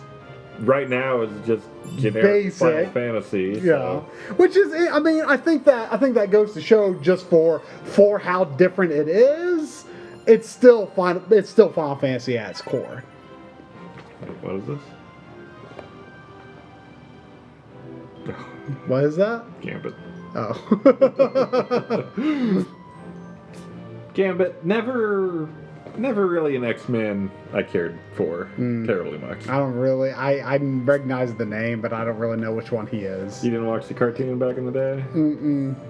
right now is just generic Final Fantasy. Yeah, which is, I mean, I think that goes to show just for how different it is. It's still Final Fantasy at its core. What is this? What is that? Gambit. Oh. Gambit, never really an X-Men I cared for terribly much. I don't really. I recognize the name, but I don't really know which one he is. You didn't watch the cartoon back in the day?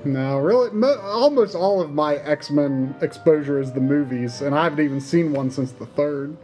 No, really. Almost all of my X-Men exposure is the movies, and I haven't even seen one since the third.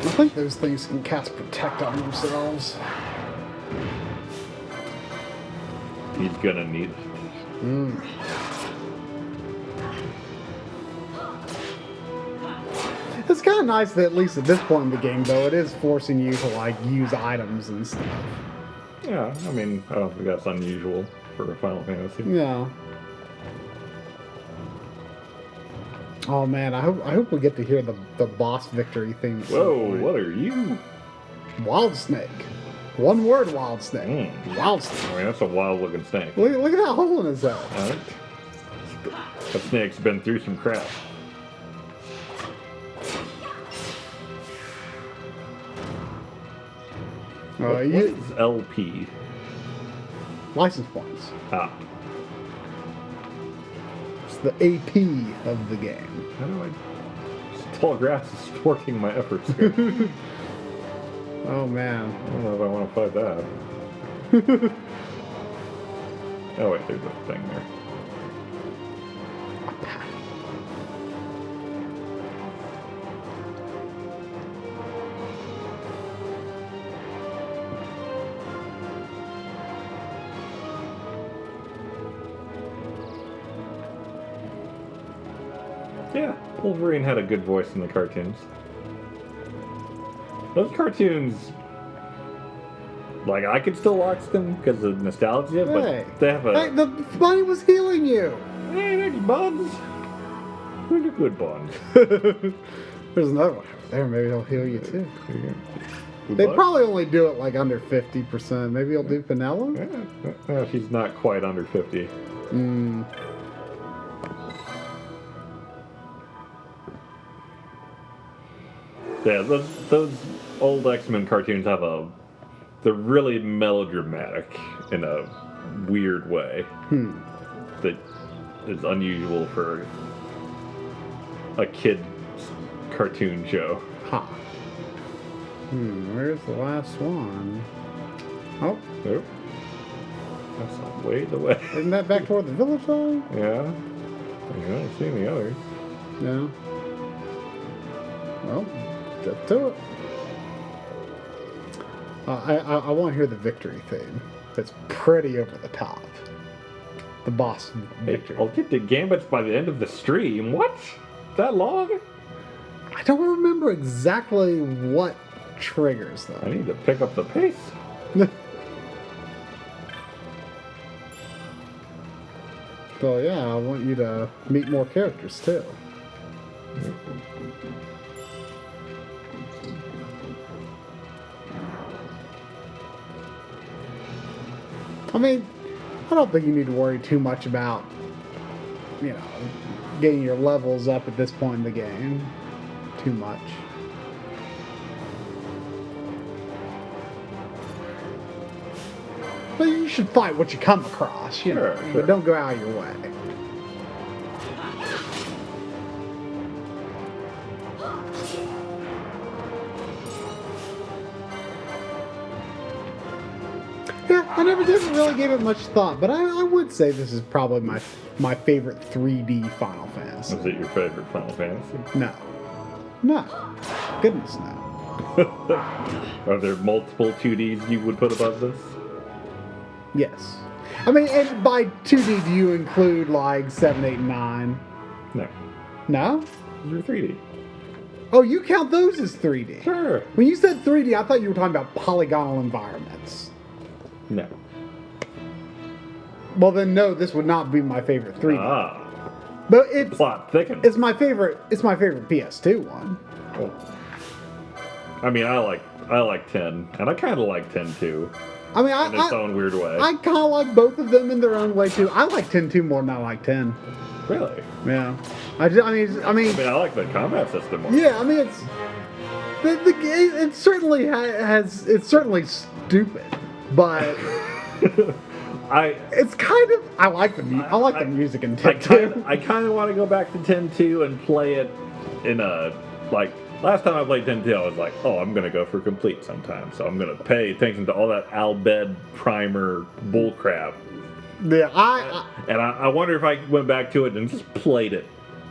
I think those things can cast Protect on themselves. He's gonna need it. It's kind of nice that at least at this point in the game, though, it is forcing you to like use items and stuff. Yeah, I mean, I don't think that's unusual for a Final Fantasy. Yeah. Oh man, I hope we get to hear the boss victory theme. Whoa, what are you? Wild Snake. One word, Wild Snake. Wild Snake. I mean, that's a wild looking snake. Look at that hole in his head. Alright. That snake's been through some crap. What is LP? License points. Ah. It's the AP of the game. How do I... This tall grass is thwarting my efforts here. Oh man. I don't know if I want to fight that. Oh wait, there's a thing there. Yeah, Wolverine had a good voice in the cartoons. Those cartoons, like, I could still watch them because of nostalgia, but they have a... Hey, the bunny was healing you! Hey, there's buns. Who's a good buns? There's another one over there. Maybe he'll heal you too. They probably only do it like under 50%. Maybe he'll do Penella? Yeah, she's not quite under 50. Yeah, those old X-Men cartoons they're really melodramatic in a weird way that is unusual for a kid's cartoon show. Ha. Where's the last one? Oh. Nope. That's not way the way. Isn't that back toward the village though? Yeah. I don't see any others. No. Well, get to it. I want to hear the victory theme. It's pretty over the top. The boss victory. Hey, I'll get to Gambits by the end of the stream. What? That long? I don't remember exactly what triggers though. I need to pick up the pace. So yeah, I want you to meet more characters too. I mean, I don't think you need to worry too much about, getting your levels up at this point in the game. Too much. But you should fight what you come across, Sure. But don't go out of your way. Yeah, I never did really give it much thought, but I would say this is probably my favorite 3D Final Fantasy. Is it your favorite Final Fantasy? No. No. Goodness no. Are there multiple 2Ds you would put above this? Yes. I mean, and by 2D, do you include like 7, 8, and 9? No. No? They're 3D. Oh, you count those as 3D? Sure. When you said 3D, I thought you were talking about polygonal environments. No. Well, then no, this would not be my favorite 3D. Ah. But it's plot thickens. It's my favorite PS2 one. Cool. I mean, I like 10, and I kind of like 10 too. I mean, in its own weird way. I kind of like both of them in their own way too. I like 10-2 more than I like 10. Really? Yeah. I mean, I like the combat system more. Yeah, I mean, it's the game. It certainly has. It's certainly stupid, but it's kind of. I like the music in 10-2. I kind of want to go back to 10-2 and play it in a like. Last time I played 10-2, I was like, oh, I'm going to go for complete sometime. So I'm going to pay attention to all that Albed primer bullcrap. Yeah, I wonder if I went back to it and just played it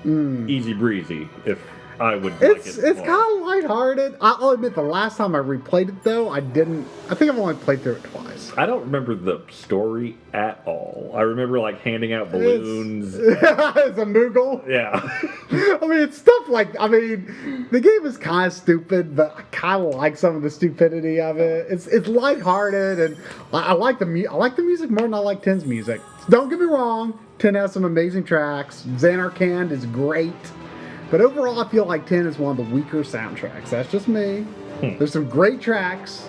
easy breezy, if I would like it. It's kind of lighthearted. I'll admit, the last time I replayed it, though, I think I've only played through it twice. I don't remember the story at all. I remember, like, handing out balloons. It's a Moogle? Yeah. I mean, it's stuff like, the game is kind of stupid, but I kind of like some of the stupidity of it. It's lighthearted, and I like the music more than I like 10's music. Don't get me wrong, 10 has some amazing tracks. Xanarkand is great. But overall, I feel like 10 is one of the weaker soundtracks. That's just me. There's some great tracks,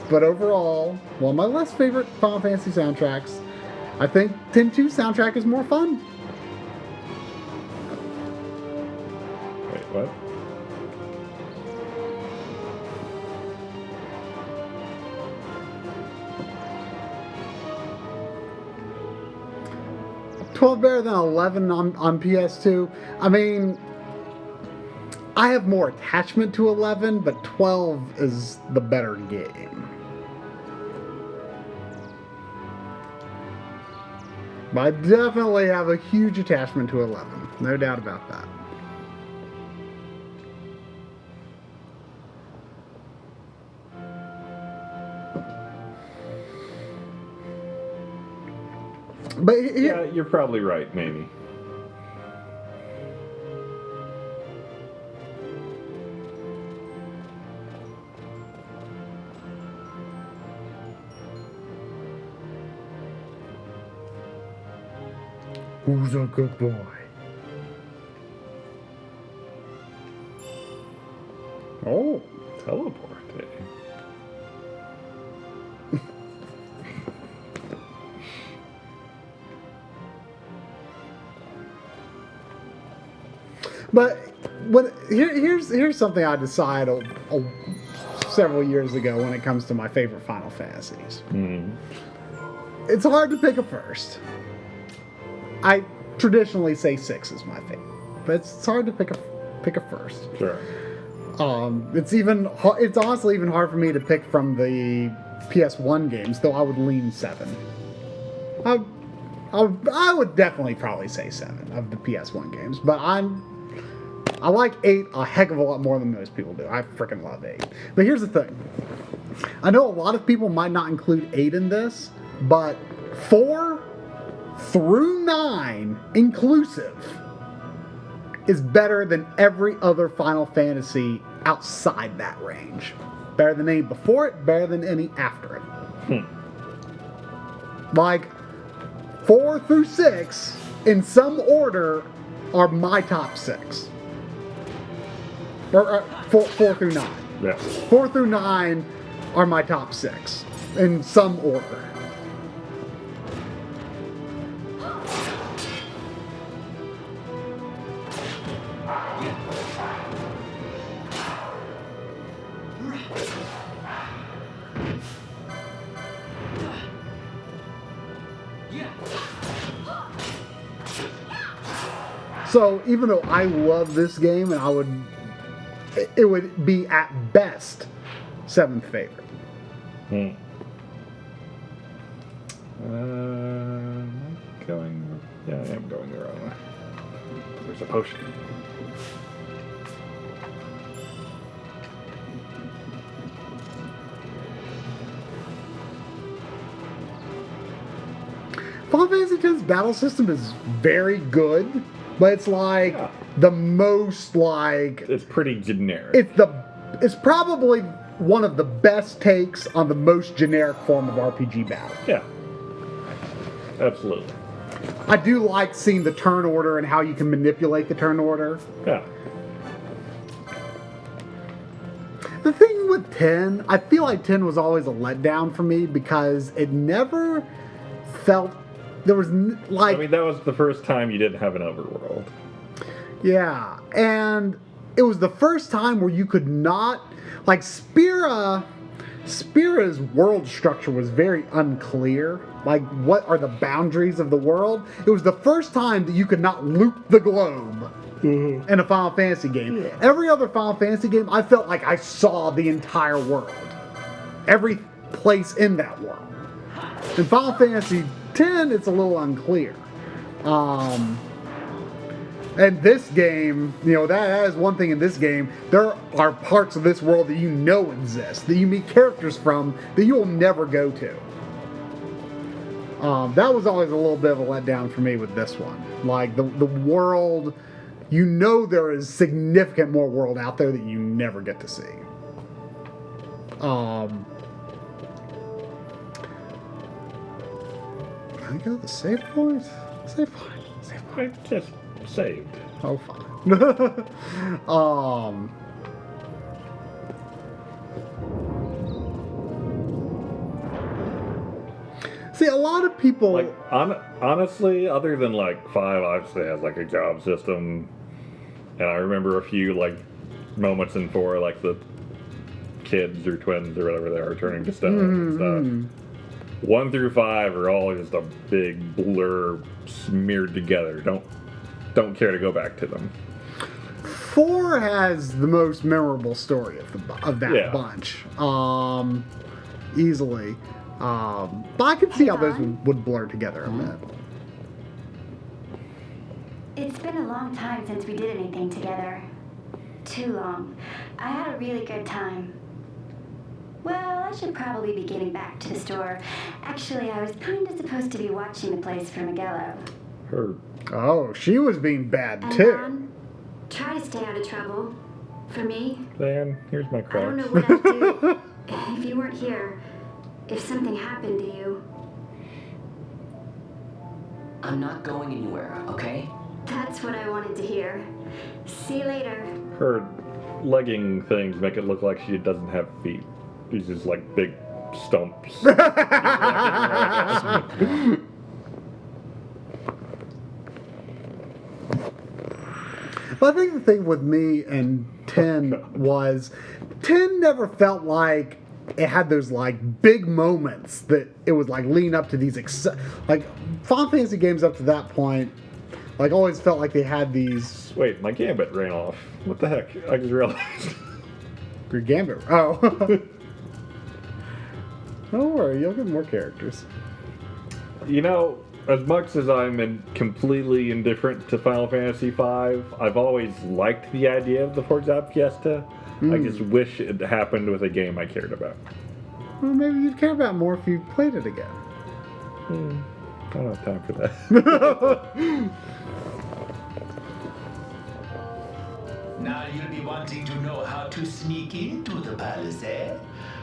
but overall, one of my less favorite Final Fantasy soundtracks. I think 10-2 soundtrack is more fun. Wait, what? $12 better than 11 on PS2. I mean, I have more attachment to 11, but 12 is the better game. But I definitely have a huge attachment to 11. No doubt about that. But yeah, you're probably right, maybe. Who's a good boy? Oh, teleport. But here's something I decided several years ago when it comes to my favorite Final Fantasies. It's hard to pick a first. I traditionally say 6 is my favorite, but it's hard to pick a first. Sure. It's honestly even hard for me to pick from the PS1 games, though I would lean 7. I would definitely probably say 7 of the PS1 games, but I like 8 a heck of a lot more than most people do. I freaking love 8. But here's the thing. I know a lot of people might not include 8 in this, but 4 through 9 inclusive is better than every other Final Fantasy outside that range. Better than any before it, better than any after it. Like, 4 through 6, in some order, are my top 6. Or 4 through 9. Yeah. 4 through 9 are my top 6, in some order. So even though I love this game, and it would be at best 7th favorite. Am I going? Yeah, I am going the wrong way. There's a potion. Final Fantasy X's battle system is very good, but it's like the most like it's pretty generic. It's probably one of the best takes on the most generic form of RPG battle. Yeah, absolutely. I do like seeing the turn order and how you can manipulate the turn order. Yeah. The thing with 10, I feel like 10 was always a letdown for me because it never felt there was like. I mean, that was the first time you didn't have an overworld. Yeah, and it was the first time where you could not like Spira's world structure was very unclear. Like, what are the boundaries of the world? It was the first time that you could not loop the globe in a Final Fantasy game. Yeah. Every other Final Fantasy game, I felt like I saw the entire world. Every place in that world. In Final Fantasy X, it's a little unclear. And this game, that is one thing in this game. There are parts of this world that you know exist, that you meet characters from, that you will never go to. That was always a little bit of a letdown for me with this one. Like, the world, there is significant more world out there that you never get to see. I got the save point? Save point. I just saved. Oh, fine. See, a lot of people... Like, honestly, other than, 5, obviously has, a job system. And I remember a few, moments in 4, the kids or twins or whatever they are turning to stone and stuff. 1 through 5 are all just a big blur smeared together. Don't care to go back to them. 4 has the most memorable story of that bunch. Easily. But I can see how those would blur together a bit. It's been a long time since we did anything together. Too long. I had a really good time. Well, I should probably be getting back to the store. Actually, I was kind of supposed to be watching the place for Miguelo. Her. Oh, she was being bad too. Mom, try to stay out of trouble. For me. Van, here's my Crocs. I don't know what I'd do if you weren't here. If something happened to you. I'm not going anywhere, okay? That's what I wanted to hear. See you later. Her legging things make it look like she doesn't have feet. She's just big stumps. But I think the thing with me and 10 was 10 never felt like it had those like big moments that it was like leading up to these like Final Fantasy games up to that point. Like always felt like they had these. Wait, my gambit ran off. What the heck? I just realized. Your gambit. Oh. Don't worry, you'll get more characters. You know, as much as I'm completely indifferent to Final Fantasy V, I've always liked the idea of the Forza Fiesta. I just wish it happened with a game I cared about. Well, maybe you'd care about more if you played it again. I don't have time for that. Now you'll be wanting to know how to sneak into the palace, eh?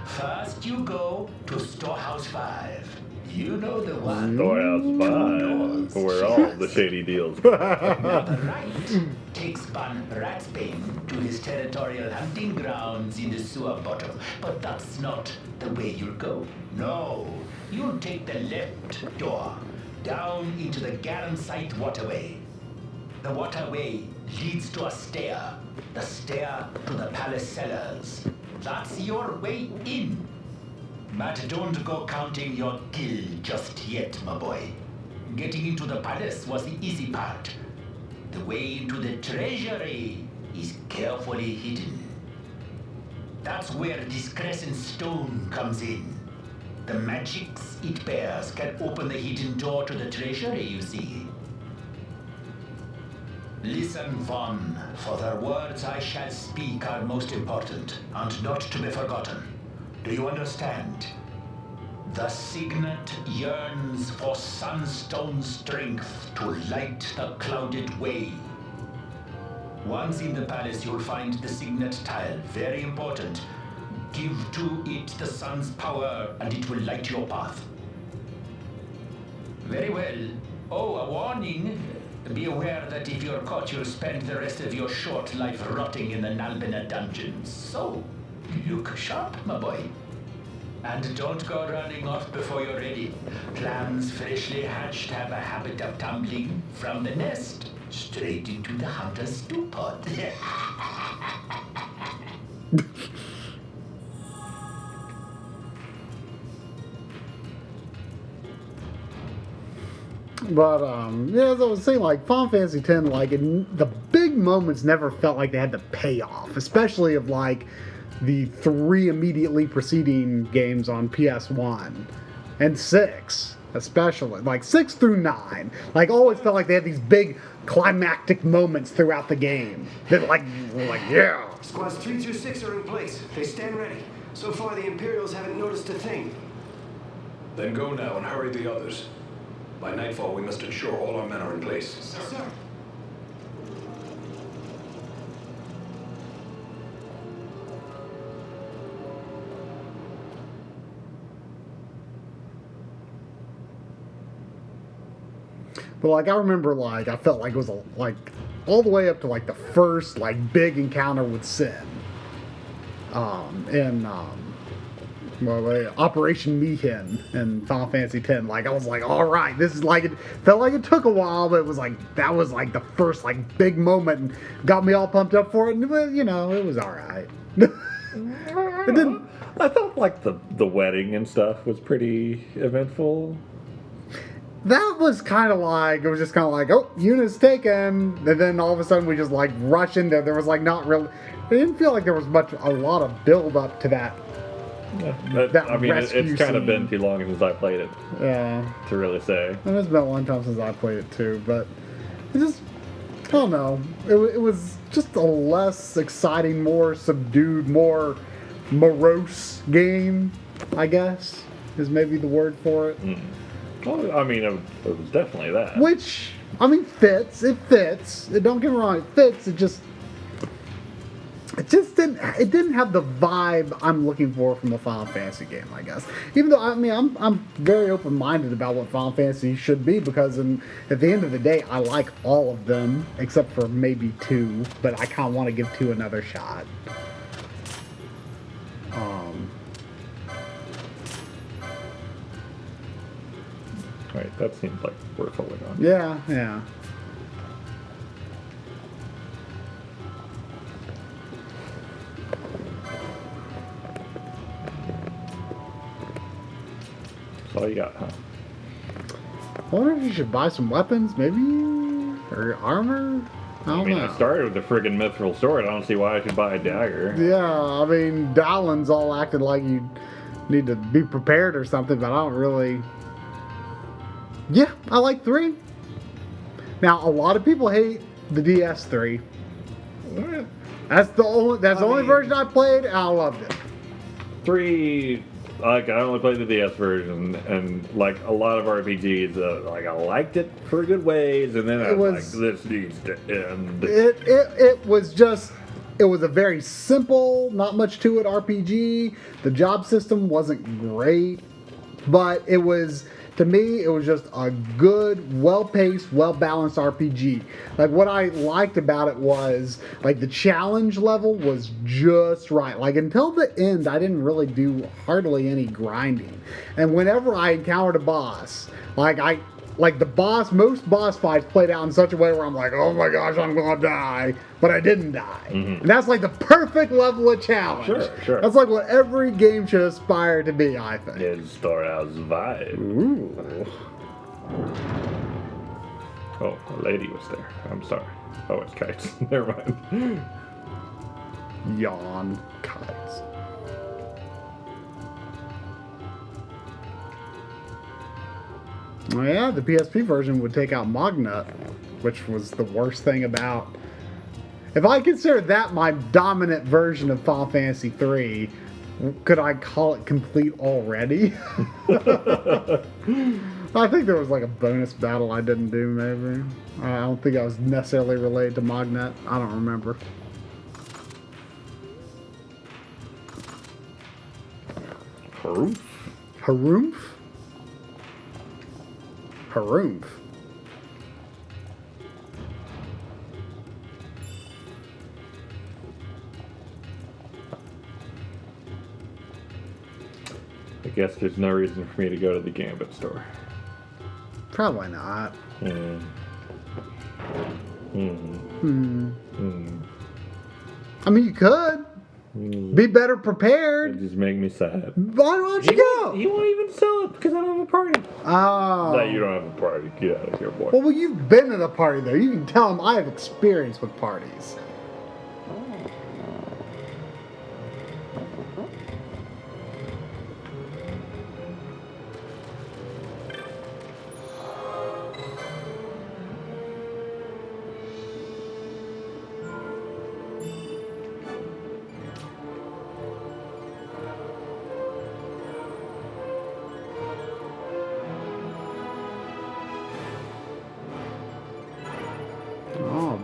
First you go to Storehouse 5. You know the one. Storehouse 5, where all the shady deals Now the right takes Van Ratsbane to his territorial hunting grounds in the sewer bottom. But that's not the way you'll go. No, you'll take the left door down into the Garansite waterway. The waterway leads to a stair. The stair to the palace cellars. That's your way in. But don't go counting your gil just yet, my boy. Getting into the palace was the easy part. The way into the treasury is carefully hidden. That's where this crescent stone comes in. The magics it bears can open the hidden door to the treasury, you see. Listen, Von, for the words I shall speak are most important, and not to be forgotten. Do you understand? The signet yearns for sunstone strength to light the clouded way. Once in the palace, you'll find the signet tile. Very important. Give to it the sun's power, and it will light your path. Very well. Oh, a warning. Be aware that if you're caught, you'll spend the rest of your short life rotting in the Nalbina dungeons. So, look sharp, my boy. And don't go running off before you're ready. Plans freshly hatched have a habit of tumbling from the nest straight into the hunter's stew pot. But yeah, as I was saying, like Final Fantasy X, like the big moments never felt like they had to pay off, especially of like the 3 immediately preceding games on PS1 and 6, especially like 6 through 9. Like always felt like they had these big climactic moments throughout the game that like yeah. Squads 3 through 6 are in place. They stand ready. So far, the Imperials haven't noticed a thing. Then go now and hurry the others. By nightfall, we must ensure all our men are in place. Sir. But like I remember, like I felt like it was like all the way up to like the first like big encounter with Sin, Operation Mihin in Final Fantasy X. Like I was like, all right, this is like it felt like it took a while, but it was like that was like the first like big moment and got me all pumped up for it. And you know, it was all right. It didn't. I felt like the wedding and stuff was pretty eventful. That was kind of like, it was just kind of like, oh, unit's taken, and then all of a sudden we just like rush into, there was like not really, it didn't feel like there was a lot of build up to that. Yeah, I mean, it's kind of been too long since I played it. Yeah. To really say. And it's been a long time since I played it too, but it just, I don't know, it was just a less exciting, more subdued, more morose game, I guess, is maybe the word for it. Well, I mean, it was definitely that. Which, I mean, fits. It fits. Don't get me wrong, it fits. It just didn't have the vibe I'm looking for from a Final Fantasy game, I guess. Even though, I mean, I'm very open-minded about what Final Fantasy should be, because at the end of the day, I like all of them, except for maybe 2, but I kind of want to give 2 another shot. Right, that seems like worth holding on. Yeah. all you got, huh? I wonder if you should buy some weapons, maybe? Or armor? I don't know. I started with the friggin' mithril sword. I don't see why I should buy a dagger. Yeah, I mean, Dowlin's all acting like you need to be prepared or something, but I don't really... Yeah, I like 3. Now, a lot of people hate the DS3. That's the only version I played, and I loved it. 3, like, I only played the DS version, and like a lot of RPGs, like I liked it for good ways, and then I was like, this needs to end. It was just, it was a very simple, not much to it RPG. The job system wasn't great, but it was, to me, it was just a good, well-paced, well-balanced RPG. Like, what I liked about it was, like, the challenge level was just right. Like, until the end, I didn't really do hardly any grinding. And whenever I encountered a boss, most boss fights played out in such a way where I'm like, oh my gosh, I'm gonna die. But I didn't die. And that's like the perfect level of challenge. Sure. That's like what every game should aspire to be, I think. It's Storehouse vibe. Ooh. Oh, a lady was there. I'm sorry. Oh, it's kites. Never mind. Yawn. Kites. Oh yeah, the PSP version would take out Magnut, which was the worst thing about... If I consider that my dominant version of Final Fantasy III, could I call it complete already? I think there was like a bonus battle I didn't do, maybe. I don't think I was necessarily related to Magnut. I don't remember. Harumph? Harumph? Harumph. I guess there's no reason for me to go to the Gambit store. Probably not. I mean, you could. Be better prepared. It just make me sad. Why don't you go? He won't even sell it because I don't have a party. Oh. No, you don't have a party. Get out of here, boy. Well, you've been at a party, though. You can tell them I have experience with parties.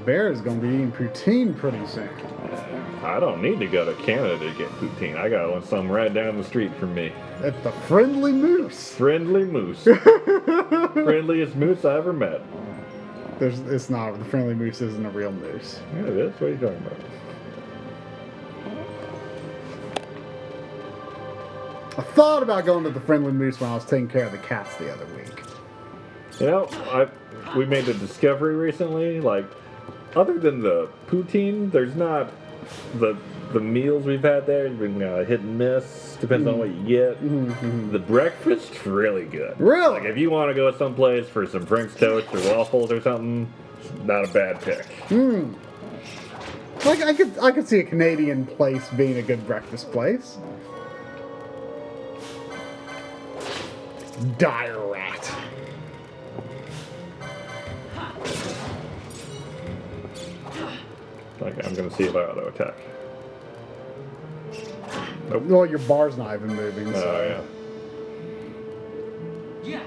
Bear is going to be eating poutine pretty soon. I don't need to go to Canada to get poutine. I got some right down the street from me. It's the Friendly Moose. Friendly Moose. Friendliest moose I ever met. It's not. The Friendly Moose isn't a real moose. Yeah, it is. What are you talking about? I thought about going to the Friendly Moose when I was taking care of the cats the other week. You know, we made a discovery recently, like, other than the poutine, there's not the meals we've had there. It's been hit and miss. Depends on what you get. The breakfast's really good. Really? Like if you want to go someplace for some Frank's toast or waffles or something, it's not a bad pick. Like I could see a Canadian place being a good breakfast place. Dire rat. Like, I'm gonna see if I auto attack. Nope. Well, your bar's not even moving. So. Oh Yeah.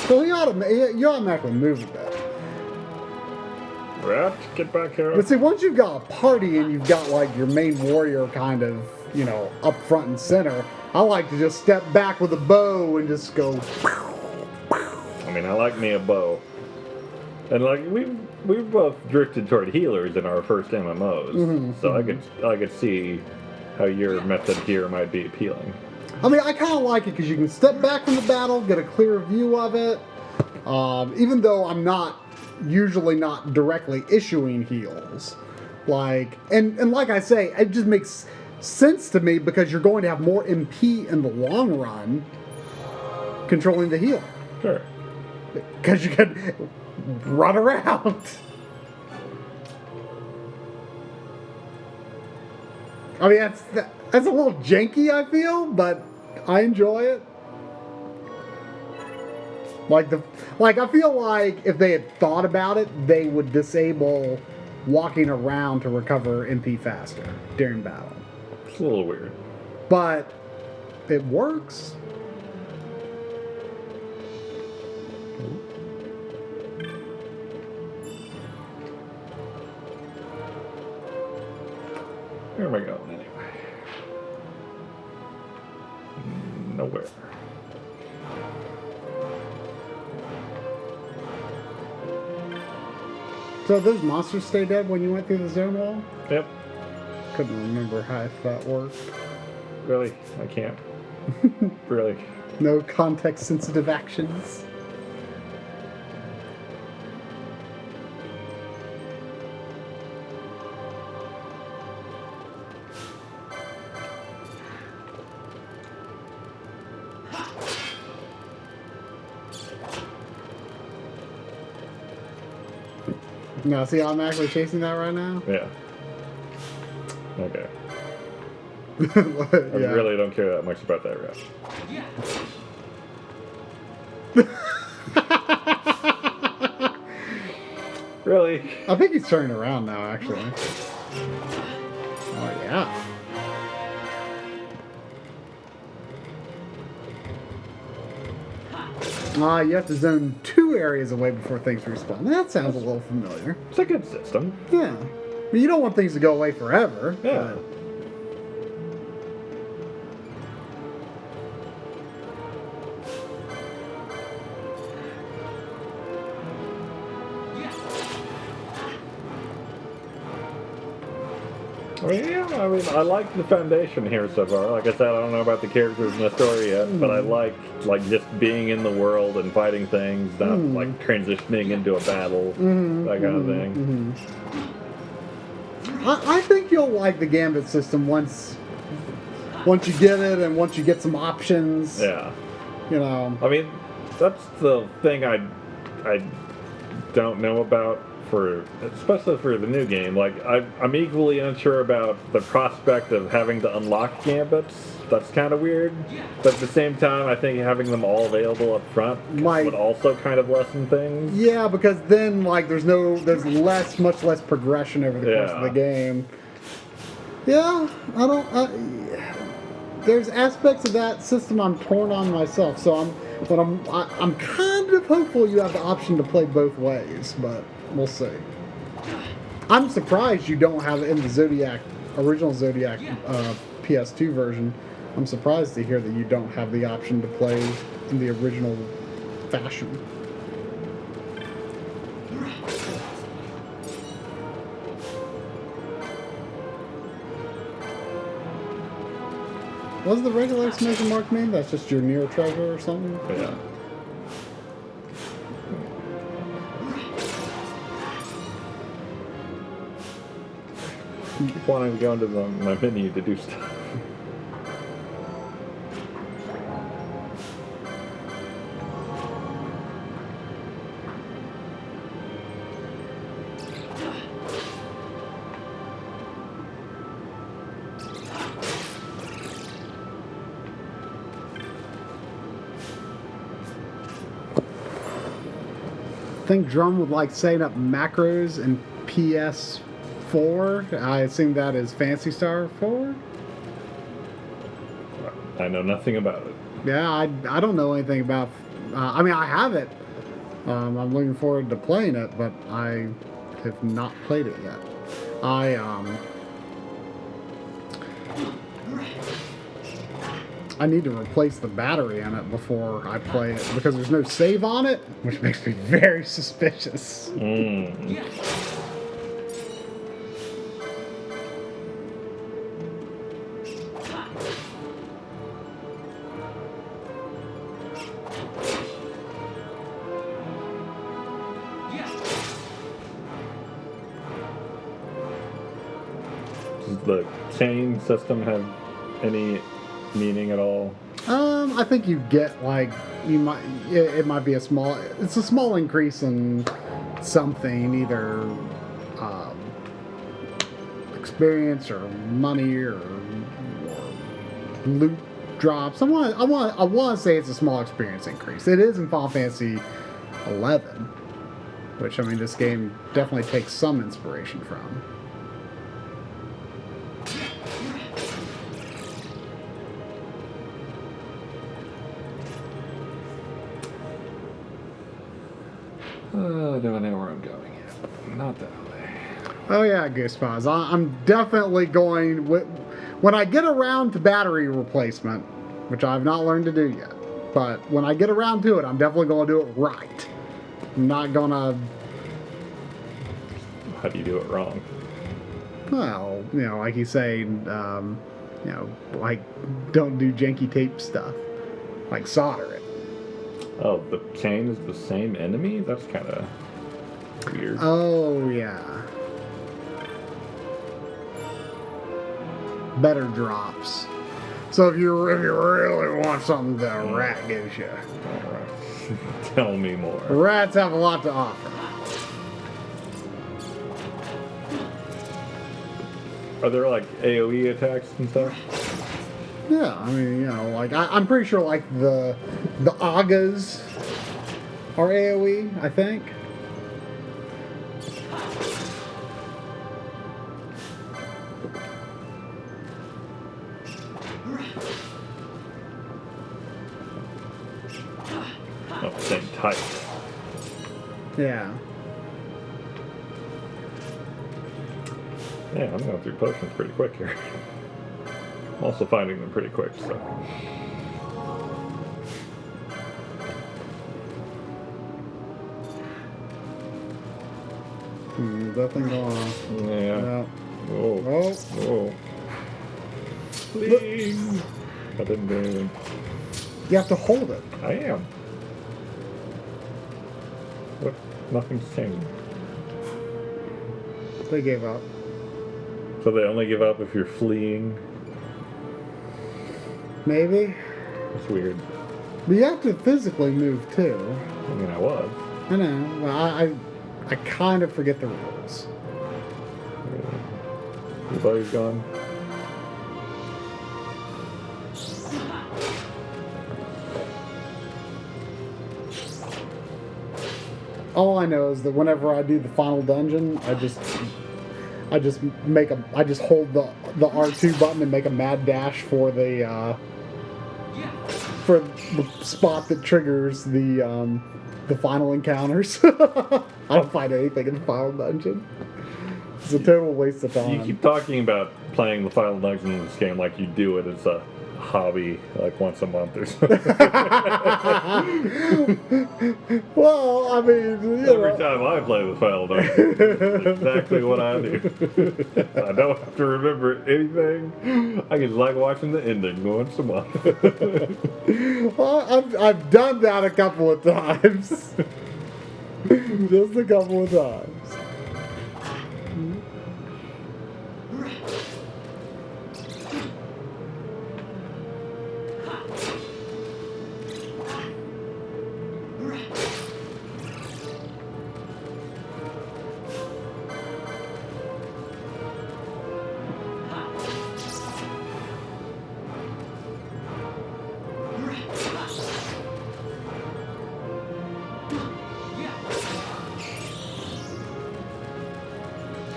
So you automatically move a bit. Rat, get back here. But see, once you've got a party and you've got like your main warrior kind of, up front and center, I like to just step back with a bow and just go. I mean, I like me a bow. And like we've both drifted toward healers in our first MMOs, so I could see how your method here might be appealing. I mean, I kind of like it because you can step back from the battle, get a clear view of it. Even though I'm usually not directly issuing heals, and like I say, it just makes sense to me because you're going to have more MP in the long run controlling the healer. Sure. Because you can run around. I mean, that's a little janky, I feel, but I enjoy it. I feel like if they had thought about it, they would disable walking around to recover MP faster during battle. It's a little weird. But it works. Where am I going anyway? Nowhere. So those monsters stay dead when you went through the zone wall? Yep. Couldn't remember how that worked. Really? I can't. Really? No context-sensitive actions? No, see, I'm actually chasing that right now? Yeah. Okay. Yeah. I really don't care that much about that route. Really? I think he's turning around now, actually. Oh, yeah. You have to zone 2 areas away before things respawn. That sounds a little familiar. It's a good system. Yeah. But you don't want things to go away forever. Yeah. I like the foundation here so far. Like I said, I don't know about the characters in the story yet, but I like just being in the world and fighting things, not like transitioning into a battle, that kind of thing. I think you'll like the Gambit system once you get it and once you get some options. Yeah. You know. I mean, that's the thing I don't know about especially for the new game. Like I'm equally unsure about the prospect of having to unlock gambits. That's kind of weird. But at the same time, I think having them all available up front would also kind of lessen things. Yeah, because then there's much less progression over the course of the game. Yeah, there's aspects of that system I'm torn on myself. So I'm kind of hopeful you have the option to play both ways, but we'll see. I'm surprised you don't have it in the original Zodiac PS2 version. I'm surprised to hear that you don't have the option to play in the original fashion. What does the regular exclamation mark mean? That's just your near treasure or something? Yeah. I keep wanting to go into my menu to do stuff. I think Drum would like setting up macros in PS4. I assume that is Phantasy Star 4? I know nothing about it. Yeah, I don't know anything about... I mean, I have it. I'm looking forward to playing it, but I have not played it yet. I need to replace the battery in it before I play it because there's no save on it, which makes me very suspicious. the chain system have any meaning at all? I think you get like it might be a small increase in something, either experience or money or loot drops. I want to say it's a small experience increase. It is in Final Fantasy 11, which I mean this game definitely takes some inspiration from. Do I know where I'm going yet? Not that way. Oh yeah, Goosebumps. I'm definitely going when I get around to battery replacement, which I've not learned to do yet. But when I get around to it, I'm definitely going to do it right. I'm not gonna. How do you do it wrong? Well, like you say, like don't do janky tape stuff, like solder it. Oh, the chain is the same enemy? That's kind of weird. Oh yeah. Better drops. So if you really want something that a rat gives you, tell me more. Rats have a lot to offer. Are there like AoE attacks and stuff? Yeah, I mean, like I'm pretty sure like the Agas are AoE, I think. Oh, same type. Yeah. Yeah, I'm going through potions pretty quick here. I'm also finding them pretty quick, so. That thing going on. Yeah. No. Oh. Oh. Please. I didn't do anything. You have to hold it. I am. What? Nothing's changed. They gave up. So they only give up if you're fleeing? Maybe. That's weird. But you have to physically move too. I mean, I was. I know. Well, I kind of forget the rules. Your buddy's gone? All I know is that whenever I do the final dungeon, I just hold the R2 button and make a mad dash for the spot that triggers the final encounters. I don't find anything in the final dungeon. It's a total waste of time. You keep talking about playing the final dungeon in this game like you do it as a hobby, like once a month or something. Well, I mean, every time I play the final dungeon, that's exactly what I do. I don't have to remember anything. I just like watching the ending once a month. Well, I've done that a couple of times. Just a couple of times.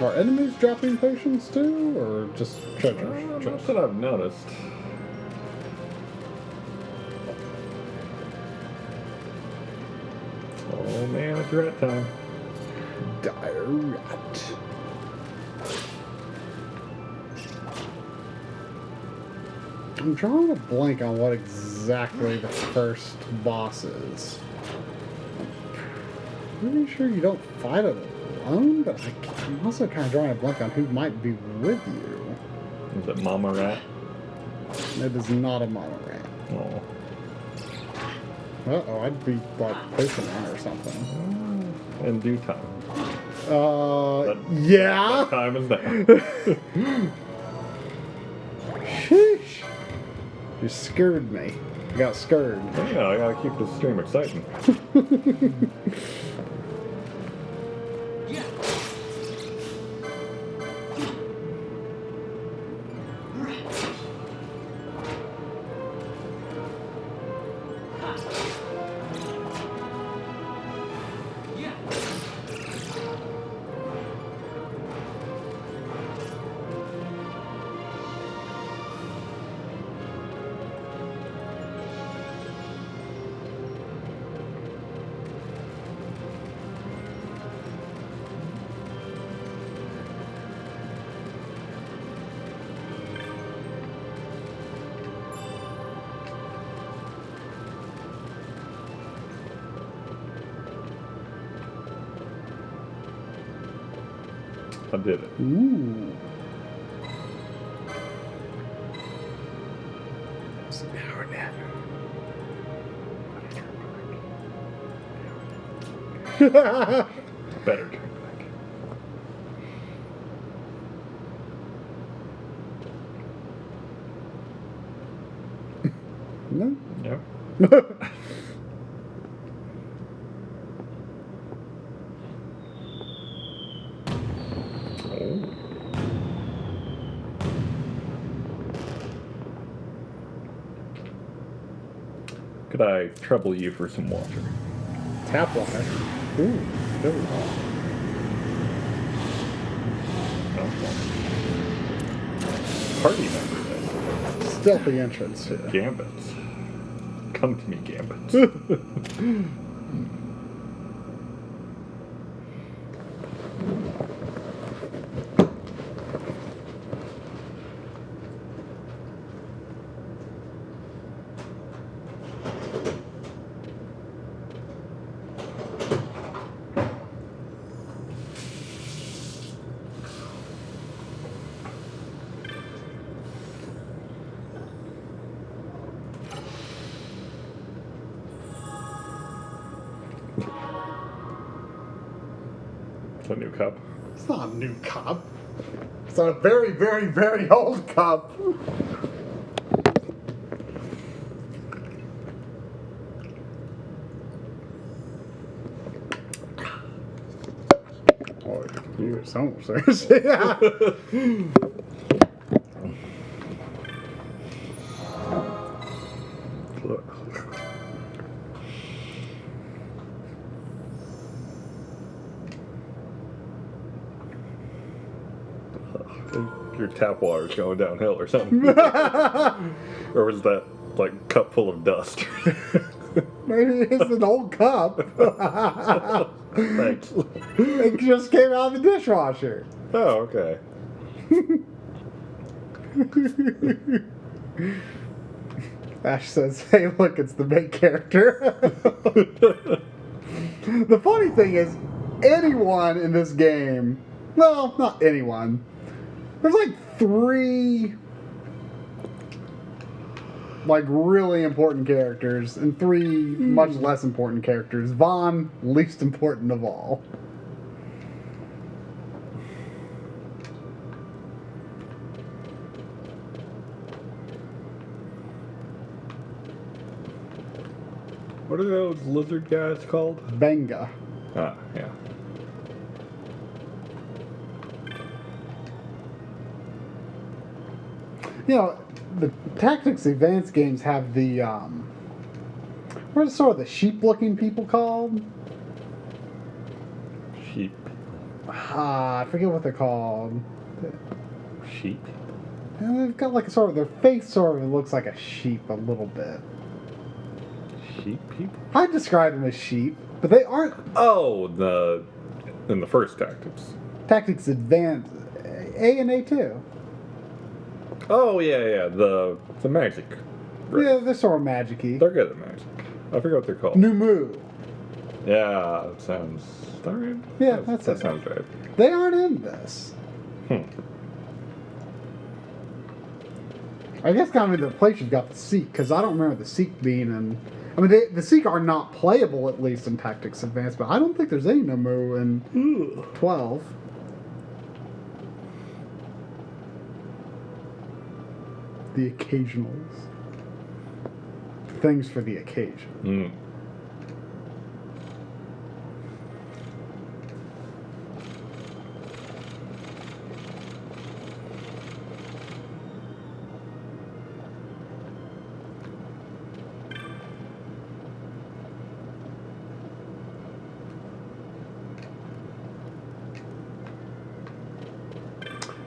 Are enemies dropping potions too, or just treasures? Not that I've noticed. Oh man, it's rat time. Dire rat. I'm drawing a blank on what exactly the first boss is. I'm pretty sure you don't fight it alone, but I'm also kind of drawing a blank on who might be with you. Is it Mama Rat? It is not a Mama Rat. Oh. Uh-oh, I'd be like potion on or something. In due time. Yeah. That time is now. You scared me. I got scared. Yeah, I gotta keep this stream exciting. I did it. Ooh. It's an hour and a half. Better turn back. No? Yep. Could I trouble you for some water? Tap water. Ooh. Ooh. Party member then. Stealthy entrance. Yeah. Gambits. Come to me, Gambits. It's a new cup. It's not a new cup. It's a very, very, very old cup. Oh, it's almost there. Yeah. Your tap water's going downhill or something. Or was that like cup full of dust? Maybe it's an old cup. Thanks. It just came out of the dishwasher. Oh, okay. Ash says, hey, look, it's the main character. The funny thing is, anyone in this game, well, not anyone, there's like 3 like really important characters and 3 much less important characters. Vaughn, least important of all. What are those lizard guys called? Benga. Ah, yeah. You know, the Tactics Advance games have the, what are sort of the sheep-looking people called? Sheep. I forget what they're called. Sheep? And they've got like a sort of, their face sort of looks like a sheep a little bit. Sheep people? I'd describe them as sheep, but they aren't. Oh, in the first Tactics. Tactics Advance, A and A2. Oh, yeah, the magic. Right. Yeah, they're sort of magic-y. They're good at magic. I forget what they're called. Numu. Yeah, that sounds... Is that right? Yeah, that sounds right. They aren't in this. I guess kind of the place you've got the Seek, because I don't remember the Seek being in... I mean, the Seek are not playable, at least, in Tactics Advance, but I don't think there's any Numu in 12. The Occasionals. things for the occasion. Mm.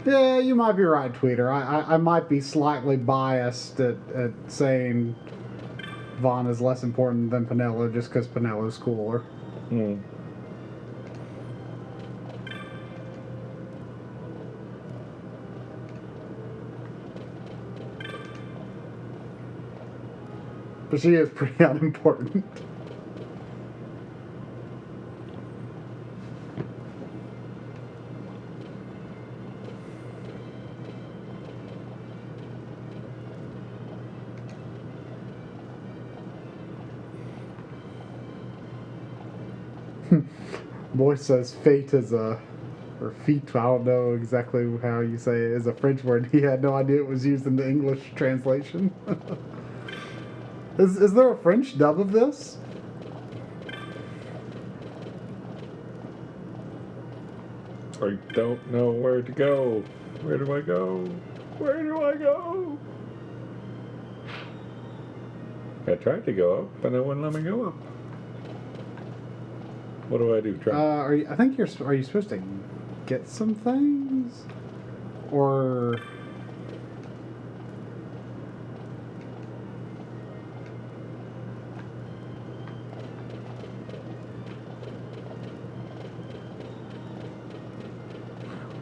Yeah, you might be right, Tweeter. I might be slightly biased at saying Vaughn is less important than Penelo just because Penelo's cooler. Mm. But she is pretty unimportant. Boy says fate is a, or feet, I don't know exactly how you say it, is a French word. He had no idea it was used in the English translation. Is there a French dub of this? I don't know where to go. Where do I go? Where do I go? I tried to go up, but it wouldn't let me go up. What do I do? Try. I think are you supposed to get some things? Or...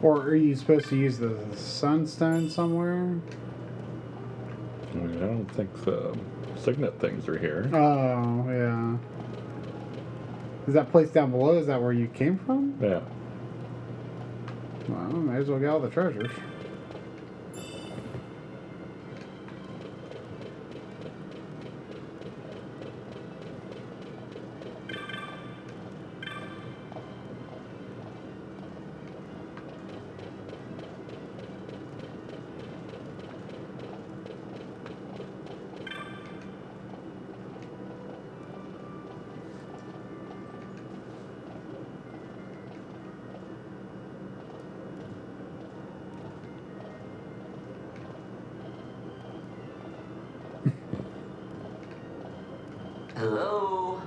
Or are you supposed to use the sunstone somewhere? I don't think the signet things are here. Oh, yeah. Is that place down below? Is that where you came from? Yeah. Well, may as well get all the treasures. Hello?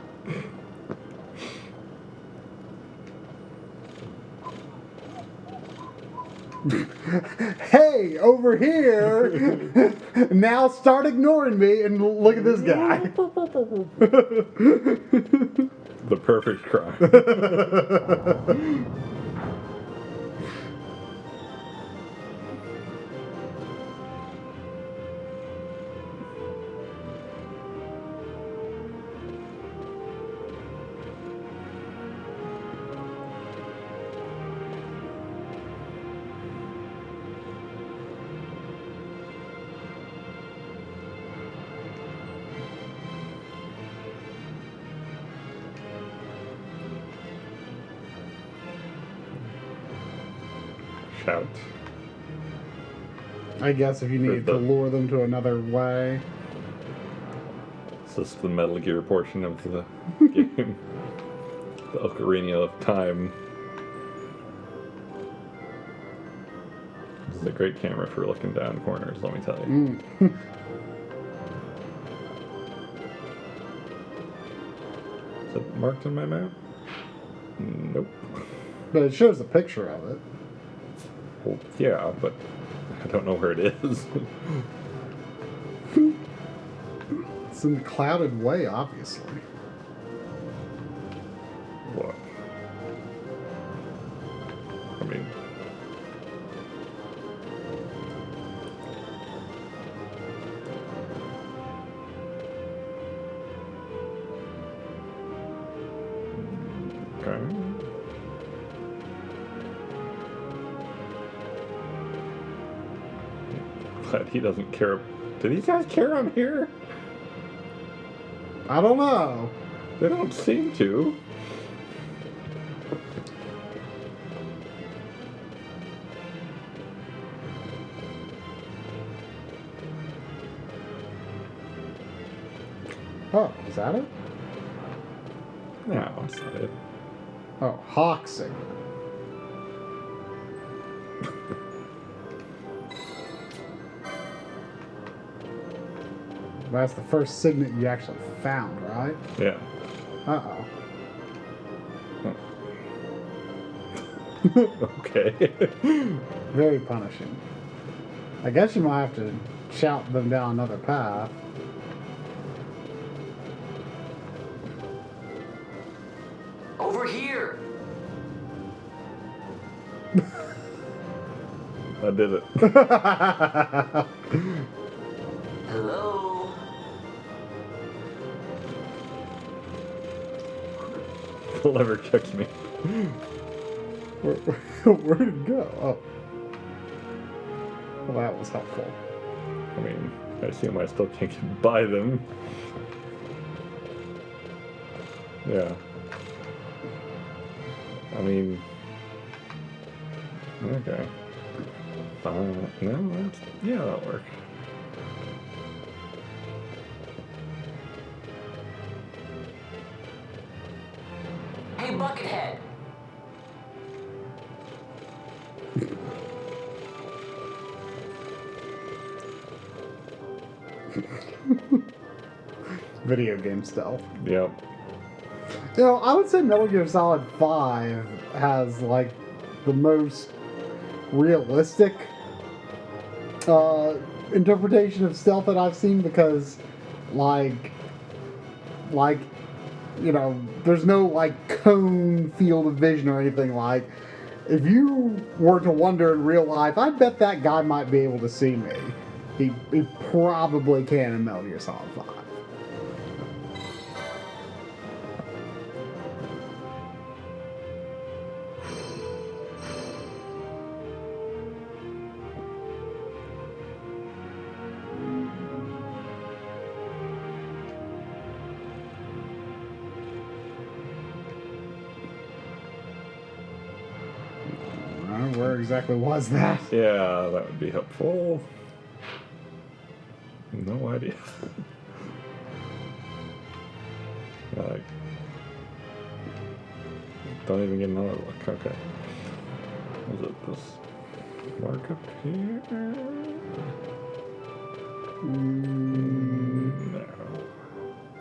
Hey, over here! Now start ignoring me and look at this guy. The perfect crime. Shout. I guess if you need to lure them to another way. Is this the Metal Gear portion of the game? The Ocarina of Time. This is a great camera for looking down corners, let me tell you. Is it marked on my map? Nope. But it shows a picture of it. Well, yeah, but I don't know where it is. It's in the clouded way, obviously. What? I mean... Okay. Glad he doesn't care. Do these guys care I'm here? I don't know. They don't seem to. that it? No, that's not it. Oh, Hawk signet. That's the first signet you actually found, right? Yeah. Uh-oh. Okay. Very punishing. I guess you might have to shout them down another path. Over here! I did it. Hello? The lever kicks me. Where'd it go? Oh. Well, that was helpful. I mean, I assume I still can't get by them. Yeah. I mean... Okay. No, that's... Yeah, that'll work. Hey, Buckethead! Video game stealth. Yep. You know, I would say Metal Gear Solid 5 has, like, the most realistic interpretation of stealth that I've seen because, like, you know, there's no, like, cone field of vision or anything. Like, if you were to wander in real life, I bet that guy might be able to see me. He probably can in Metal Gear Solid 5. Where exactly was that? Yeah, that would be helpful. No idea. Like, don't even get another look. Okay. Is it this mark up here? No.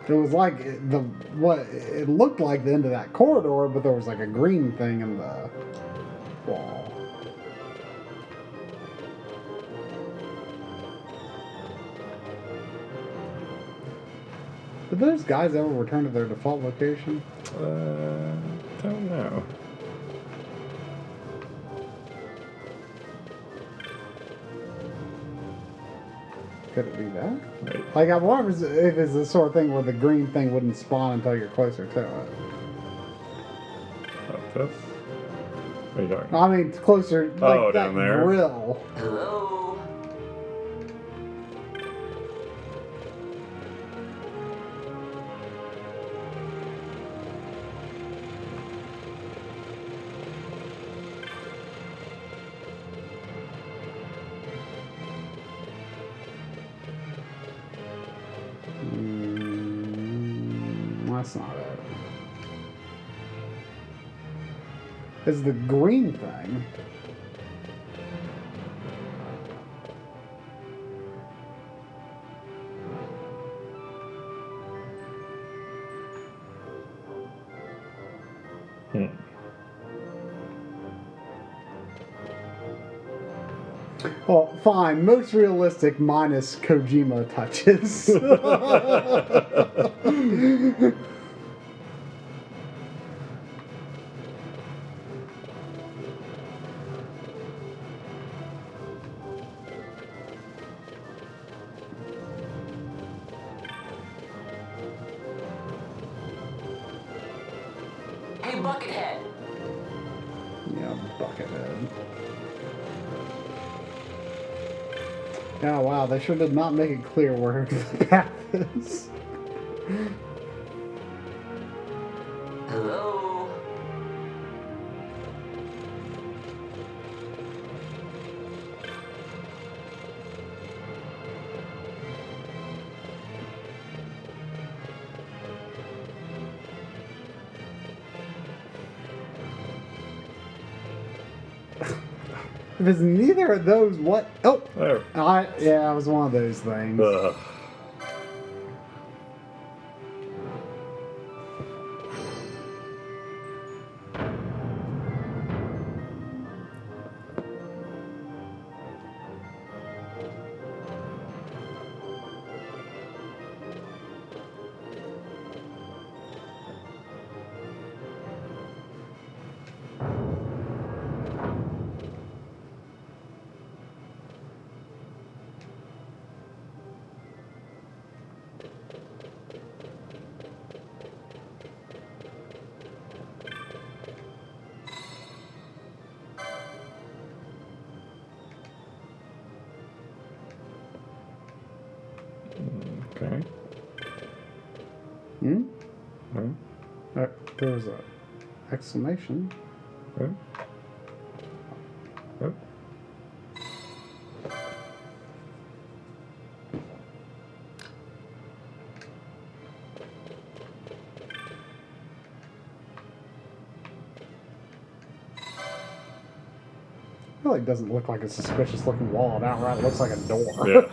It was like it looked like the end of that corridor, but there was like a green thing in the wall. Did those guys ever return to their default location? Don't know. Could it be that? Right. Like, I wonder if it's the sort of thing where the green thing wouldn't spawn until you're closer to it. Like this? What are you talking? I mean, it's closer, like Oh, that down there? grill. Hello? That's not it. It's the green thing. Well, fine. Most realistic minus Kojima touches. Hey, Buckethead! Yeah, Buckethead. Oh, wow, they sure did not make it clear where the path is. Hello? If it's neither of those, what? Oh, There. yeah, it was one of those things. Okay. Hmm? Hmm? There was a exclamation. Hmm? Hmm? It really doesn't look like a suspicious looking wall. It outright looks like a door. Yeah.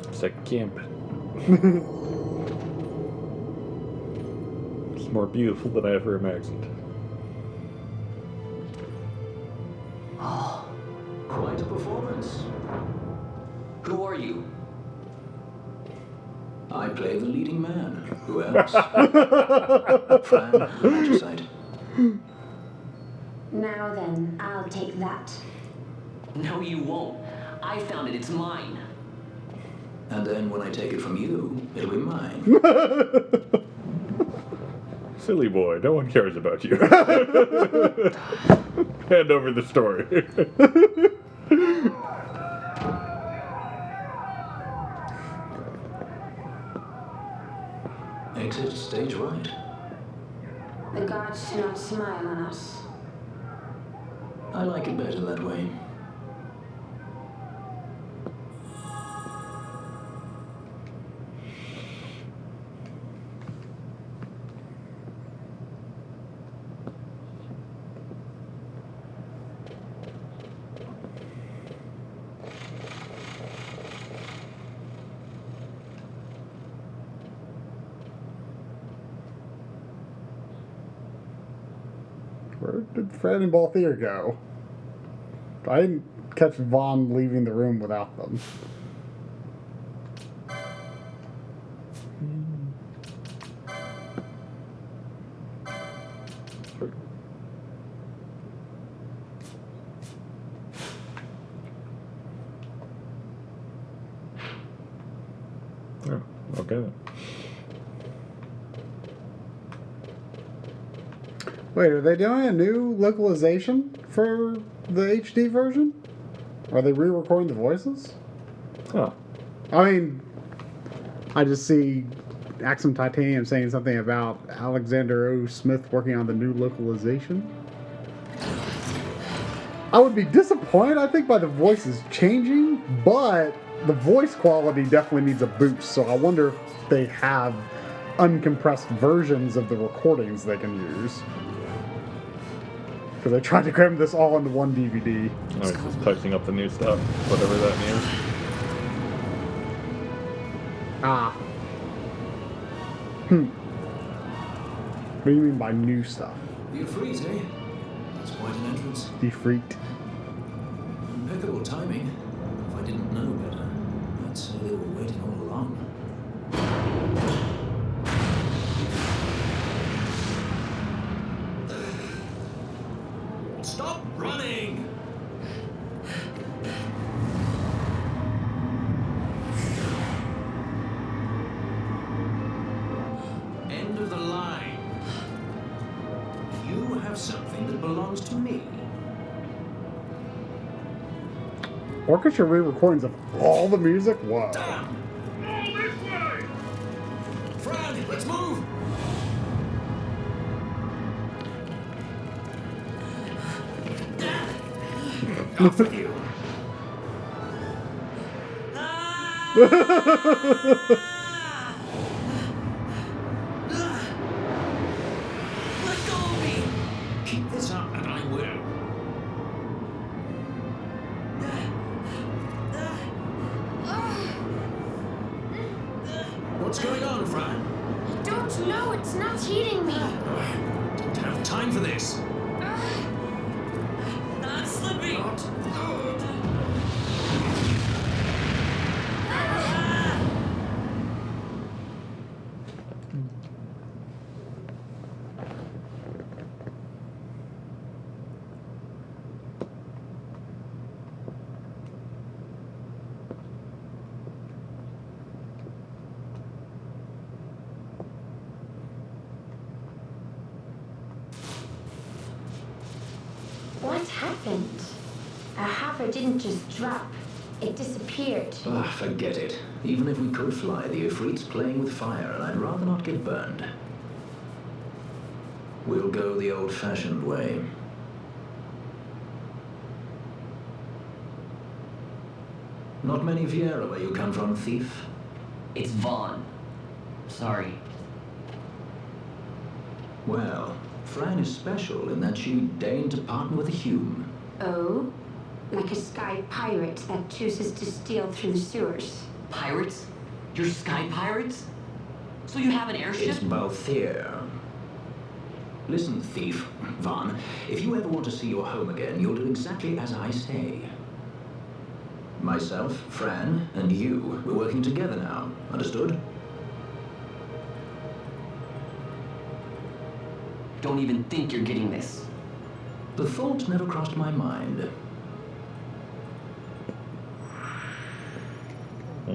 It's like camp. It's more beautiful than I ever imagined. Oh, quite a performance. Who are you? I play the leading man. Who else? Fran, Magicite. Now then, I'll take that. No, you won't. I found it. It's mine. And then when I take it from you, it'll be mine. Silly boy, no one cares about you. Hand over the story. Exit stage right. The gods do not smile on us. I like it better that way. Where did Fred and Balthier go? I didn't catch Vaughn leaving the room without them. Oh, okay then. Wait, are they doing a new localization for the HD version? Are they re-recording the voices? Huh. I mean, I just see Axum Titanium saying something about Alexander O. Smith working on the new localization. I would be disappointed, I think, by the voices changing, but the voice quality definitely needs a boost, so I wonder if they have uncompressed versions of the recordings they can use. Because I tried to cram this all into one DVD. I was just touching up the new stuff, whatever that means. Ah. What do you mean by new stuff? You're free, eh? That's quite an entrance. Defreaked. Impeccable timing. If I didn't know better, I'd say they were waiting all along. Stop running! Orchestra re-recordings of all the music? Wow. Fran, let's move! Off with you. Let go of me! Keep this up and I will. What's going on, Fran? I don't know. It's not heating me. Don't have time for this. I'm slipping. Not good. What happened? Our hopper didn't just drop. It disappeared. Ah, forget it. Even if we could fly, the Ifrit's playing with fire, and I'd rather not get burned. We'll go the old-fashioned way. Not many Viera where you come from, thief? It's Vaughn. Sorry. Well, Fran is special in that she deigned to partner with a Hume. Oh? Like a sky pirate that chooses to steal through the sewers. Pirates? You're sky pirates? So you have an airship? It's Balthier. Listen, thief, Vaughn, if you ever want to see your home again, you'll do exactly as I say. Myself, Fran, and you, we're working together now. Understood? Don't even think you're getting this. The thought never crossed my mind. I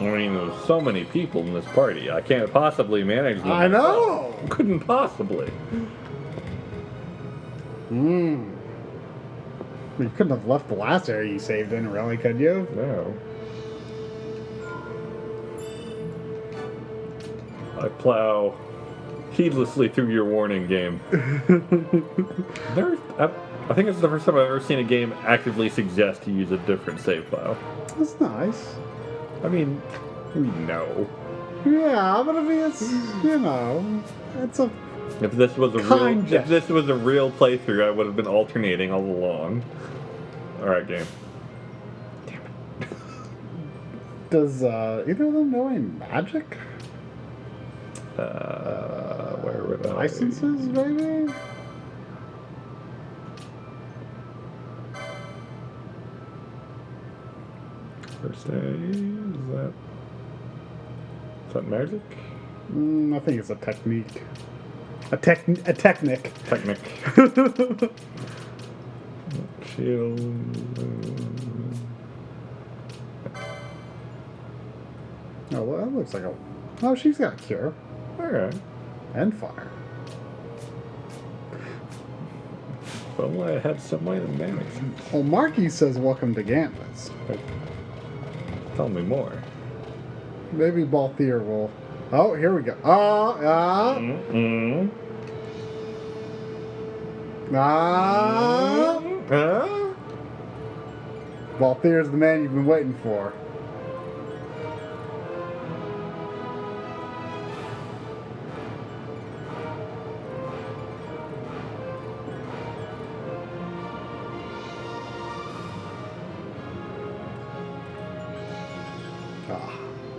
mean, there's so many people in this party. I can't possibly manage them. I know! Couldn't possibly. You couldn't have left the last area you saved in, really, could you? No. I plow heedlessly through your warning game. I think it's the first time I've ever seen a game actively suggest to use a different save file. That's nice. I mean, we know. Yeah, but I mean, it's, you know, it's a... If this was a real playthrough, I would have been alternating all along. All right, game. Damn it. Does either of them know any magic? Where would I? Licenses, maybe? First aid, is that magic? I think it's a technique. A technic. Technic. Shield. Oh, well, that looks like a... Oh, she's got cure. Alright. And fire. Well, I had some way to manage. Well, Marky says welcome to Gantlet's. Tell me more. Maybe Balthier will... Oh, here we go. Balthier's the man you've been waiting for.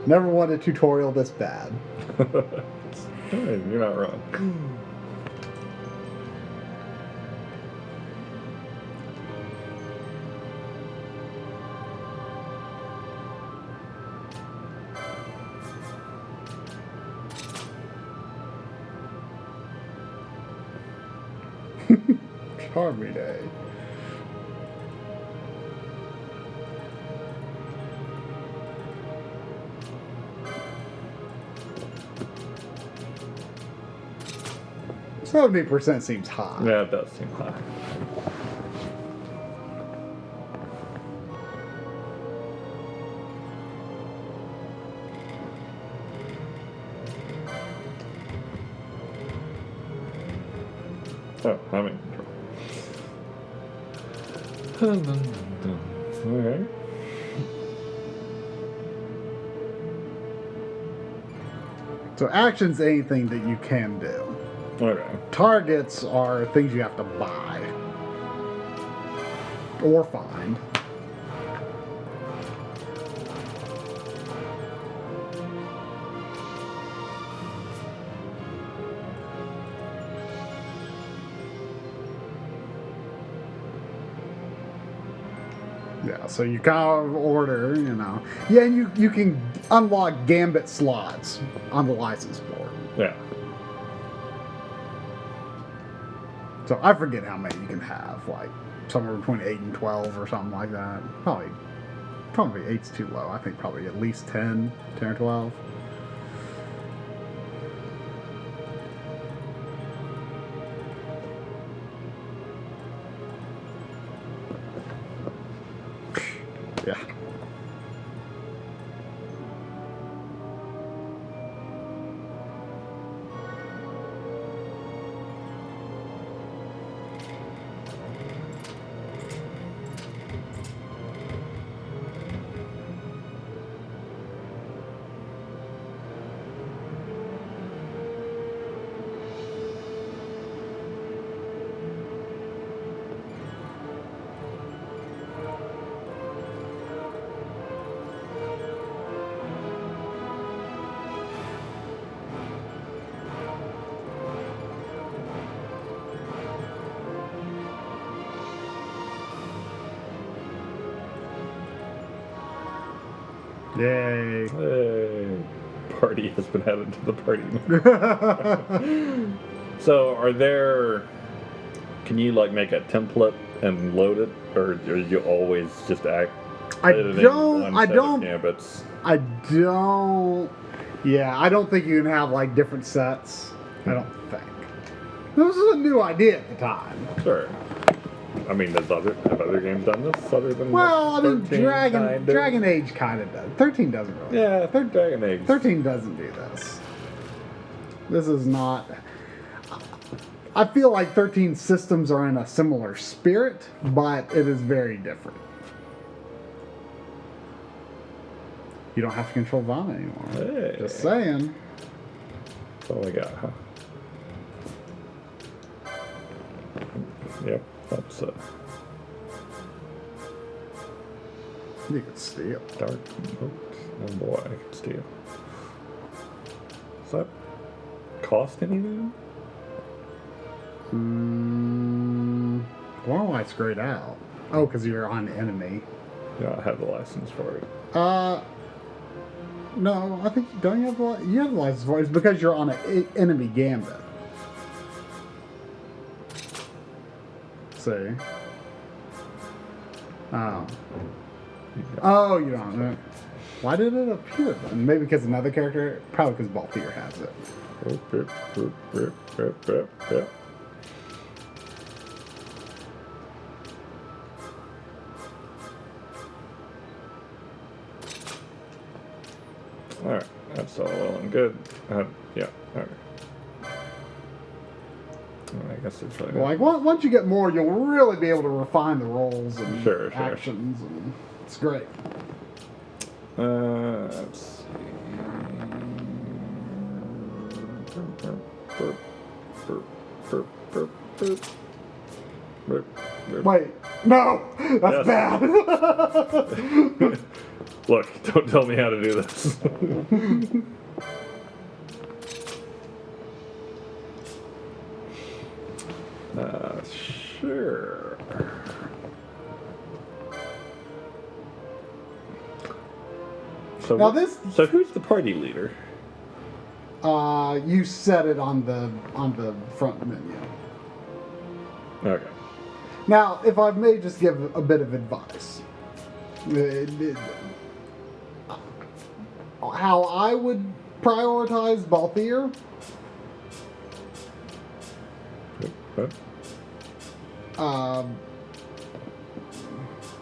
Never wanted a tutorial this bad. You're not wrong. Charmy Day. 70% seems high. Yeah, it does seem high. Oh, I'm in control. Okay. So action's anything that you can do. Okay. Targets are things you have to buy or find. Yeah, so you kind of order, you know. Yeah, and you can unlock gambit slots on the license board. Yeah. So I forget how many you can have, like somewhere between 8 and 12 or something like that. Probably 8's too low. I think probably at least 10 or 12. Yeah. Yay. Hey. Party has been added to the party. So, are there... Can you, like, make a template and load it? Or are you always just I editing don't... one I set don't... of gambits? I don't... Yeah, I don't think you can have, like, different sets. I don't think. This was a new idea at the time. Sure. I mean, have other games done this other than Well, I mean, 13 Dragon Age kind of does. 13 doesn't really. Yeah, Dragon Age. 13 doesn't do this. This is not... I feel like 13 systems are in a similar spirit, but it is very different. You don't have to control Vana anymore. Hey. Just saying. That's all I got, huh? Yep, that's You can steal. Dark moat. Oh boy, I can steal. Does that cost anything? Warlight's grayed out. Oh, because you're on enemy. Yeah, I have the license for it. No, I think don't you have the license for it? It's because you're on an enemy gambit. See. Oh, you don't. Why did it appear then? Maybe because another character. Probably because Balthier has it. Alright, that's all well and good. Yeah, alright. I guess it's like Like once you get more, you'll really be able to refine the roles and Sure. actions, and it's great. Let's see. Wait, no, that's bad. Look, don't tell me how to do this. Sure. So Now so who's the party leader? You set it on the front menu. Okay. Now, if I may just give a bit of advice, how I would prioritize Balthier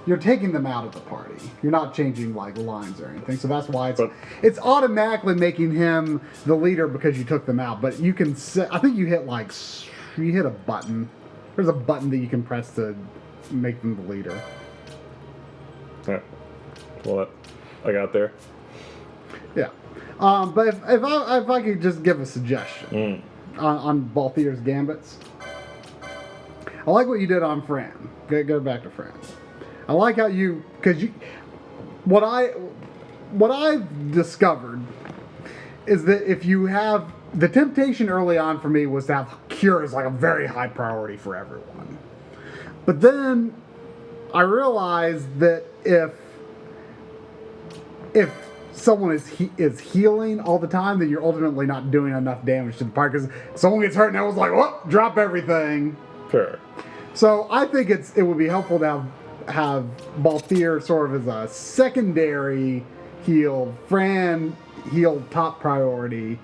You're taking them out of the party. You're not changing like lines or anything. So that's why it's automatically making him the leader because you took them out. But you can set, I think you hit a button. There's a button that you can press to make them the leader. Alright. Well, I got there. Yeah. But if I could just give a suggestion on Balthier's Gambits, I like what you did on Fran. Go back to Fran. I like how what I've discovered is that if you have the temptation early on for me was to have cure as like a very high priority for everyone. But then I realized that if someone is healing all the time, then you're ultimately not doing enough damage to the party because someone gets hurt and I was like, "Oh, drop everything." Sure. So I think it would be helpful to have Balthier sort of as a secondary heal, Fran healed top priority,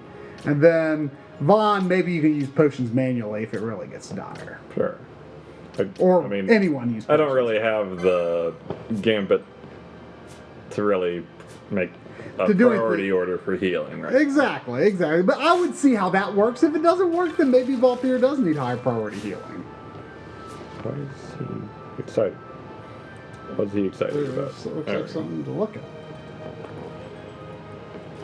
and then Vaughn, maybe you can use potions manually if it really gets dire. Sure. Anyone use potions. I don't really have the gambit to really make a priority order for healing, right? Exactly. But I would see how that works. If it doesn't work, then maybe Balthier does need high priority healing. Why is he excited? What's he excited about? It looks like something to look at.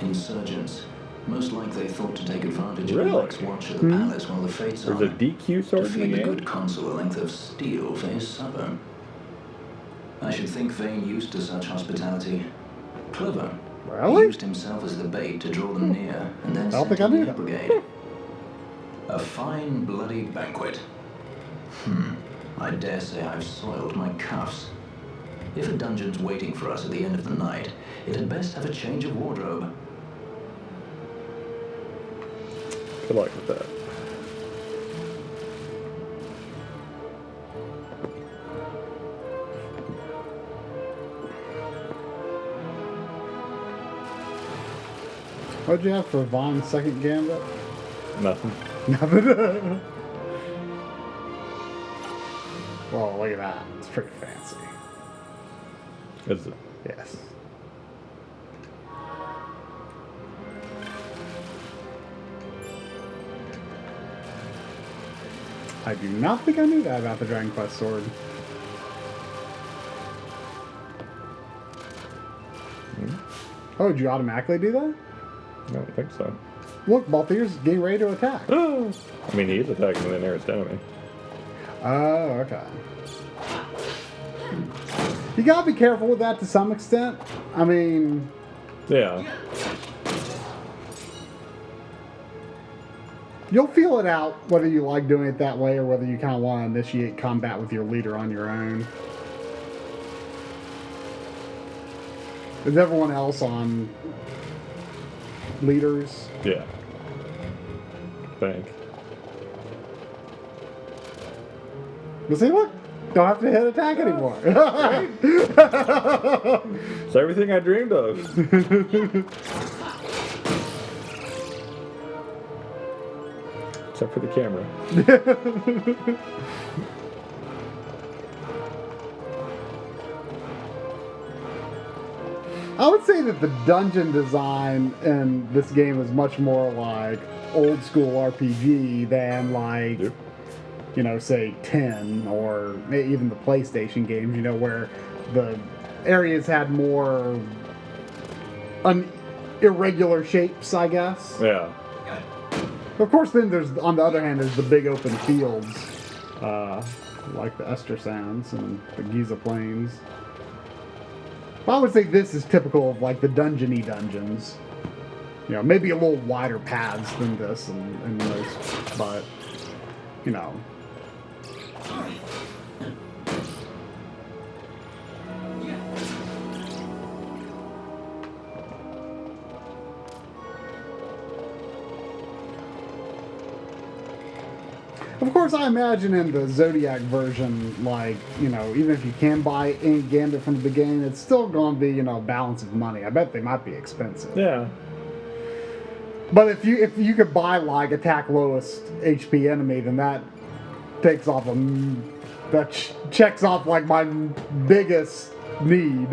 Insurgents. Most likely thought to take advantage of the Night's watch at the palace while the fates There's are a DQ sword to in the feed the game? good consul a length of steel for his supper. I should think Vane used to such hospitality. Clever. Really? He used himself as the bait to draw them near, and then sent in the brigade. A fine bloody banquet. I dare say I've soiled my cuffs. If a dungeon's waiting for us at the end of the night, it had best have a change of wardrobe. Good luck with that. What'd you have for Vaughn's second gambit? Nothing. Nothing. Well, look at that. It's pretty fancy. Is it? Yes. I do not think I knew that about the Dragon Quest sword. Oh, did you automatically do that? I don't think so. Look, Balthier's getting ready to attack. I mean, he's attacking the nearest enemy. Oh, okay. You gotta be careful with that to some extent. I mean... Yeah. You'll feel it out whether you like doing it that way or whether you kind of want to initiate combat with your leader on your own. Is everyone else on leaders? Yeah. I think. But see, look, don't have to hit attack anymore. It's everything I dreamed of. Except for the camera. I would say that the dungeon design in this game is much more like old school RPG than like, you know, say 10 or even the PlayStation games, you know, where the areas had more irregular shapes, I guess. Yeah. Of course, then there's, on the other hand, there's the big open fields, like the Ester Sands and the Giza Plains. I would say this is typical of like the dungeon-y dungeons. You know, maybe a little wider paths than this and most, but, you know. Of course, I imagine in the Zodiac version, like, you know, even if you can buy any Gambit from the beginning, it's still going to be, you know, balance of money. I bet they might be expensive. Yeah. But if you could buy, like, attack lowest HP enemy, then that takes off checks off like my biggest need.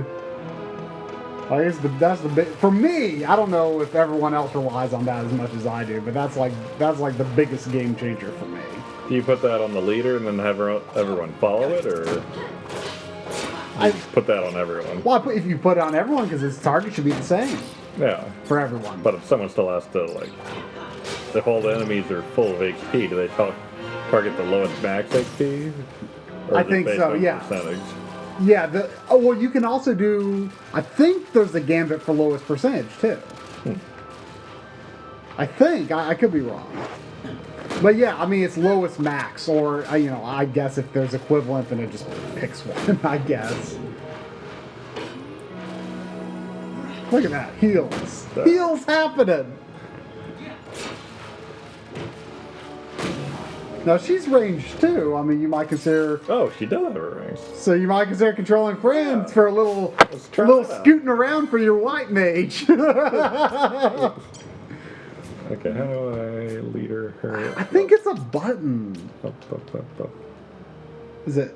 I guess that's the big for me. I don't know if everyone else relies on that as much as I do, but that's like the biggest game changer for me. Do you put that on the leader and then have everyone follow it, or I put that on everyone? Well, if you put it on everyone, because its target should be the same. Yeah, for everyone. But if someone still has to if all the enemies are full of HP, do they target the lowest max HP? Or I think so. Yeah. Percentage? Yeah. Well, you can also do. I think there's a gambit for lowest percentage too. I think I could be wrong. But yeah, I mean, it's lowest max, or, I guess if there's equivalent, then it just picks one, I guess. Look at that, heals. Heals happening! Now, she's ranged, too. I mean, you might consider... Oh, she does have a range. So you might consider controlling friends for a little scooting around for your white mage. Okay, how do I leader her? I think it's a button. Up. Is it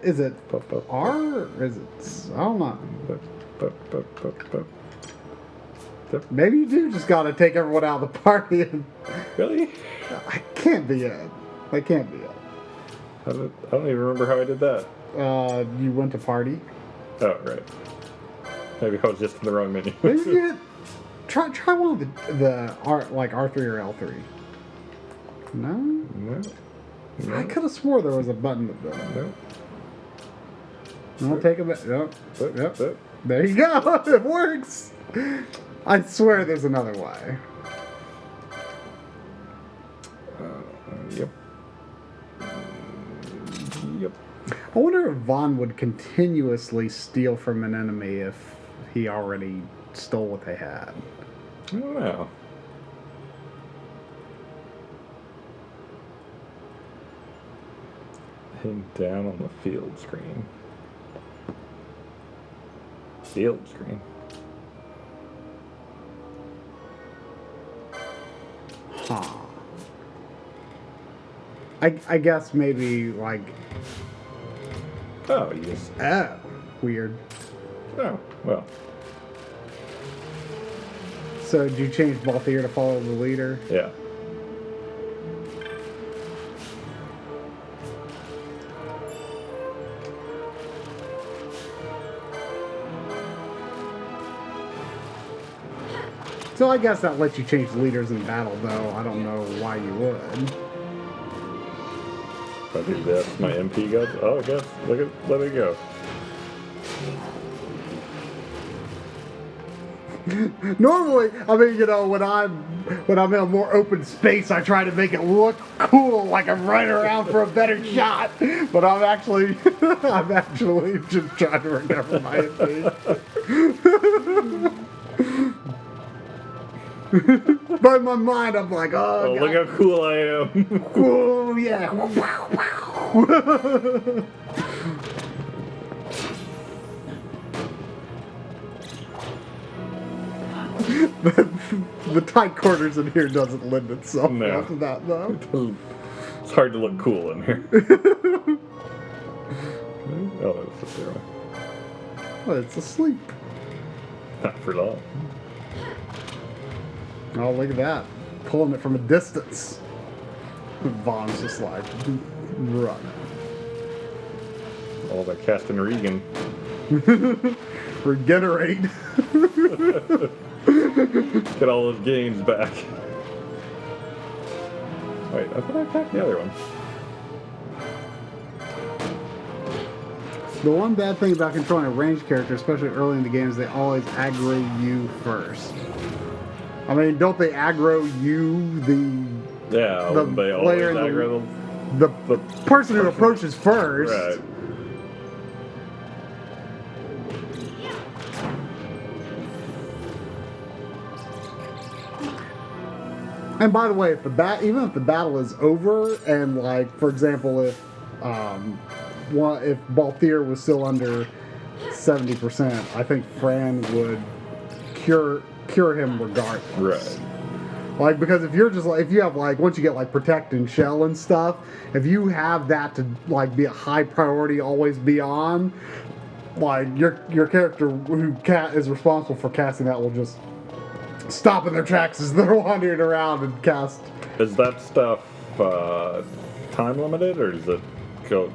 R? Or is it? I don't know. Maybe you do just gotta take everyone out of the party. Really? I can't be it. I can't be it. I don't even remember how I did that. You went to party. Oh, right. Maybe I was just in the wrong menu. Maybe you try one of the R, like R3 or L3. No? I could have swore there was a button that did. I'll take a bit. Yep. There you go. It works. I swear there's another way. Yep. I wonder if Vaughn would continuously steal from an enemy if he already stole what they had. I don't know. Hitting down on the field screen. Field screen. Huh. I guess maybe like. Oh, yes. Oh, weird. Oh, well. So did you change Balthier to follow the leader? Yeah. So I guess that lets you change leaders in battle, though. I don't know why you would. If I do this, my MP goes. Oh, I guess. Let it go. Normally, I mean, when I'm in a more open space, I try to make it look cool, like I'm running around for a better shot. But I'm actually just trying to recover my MP. But in my mind, I'm like, oh look how cool I am. Cool, yeah. The tight quarters in here doesn't lend itself well to that, though. It's hard to look cool in here. Oh, it's a zero. Well, it's asleep. Not for long. Oh, look at that. Pulling it from a distance. Vaughn's just like, run. All that Caston Regan. Regenerate. Get all those games back. Wait, I thought I attacked the other one. The one bad thing about controlling a ranged character, especially early in the game, is they always aggro you first. I mean, don't they aggro you, the they always player, aggro the person who approaches first? Right. And by the way, even if the battle is over, and like, for example, if Balthier was still under 70%, I think Fran would cure him regardless. Right. Like, because if you're just like, if you have like, once you get like protect and shell and stuff, if you have that to like be a high priority, always be on, like your character who is responsible for casting that will just stop in their tracks as they're wandering around and cast. Is that stuff time limited, or does it go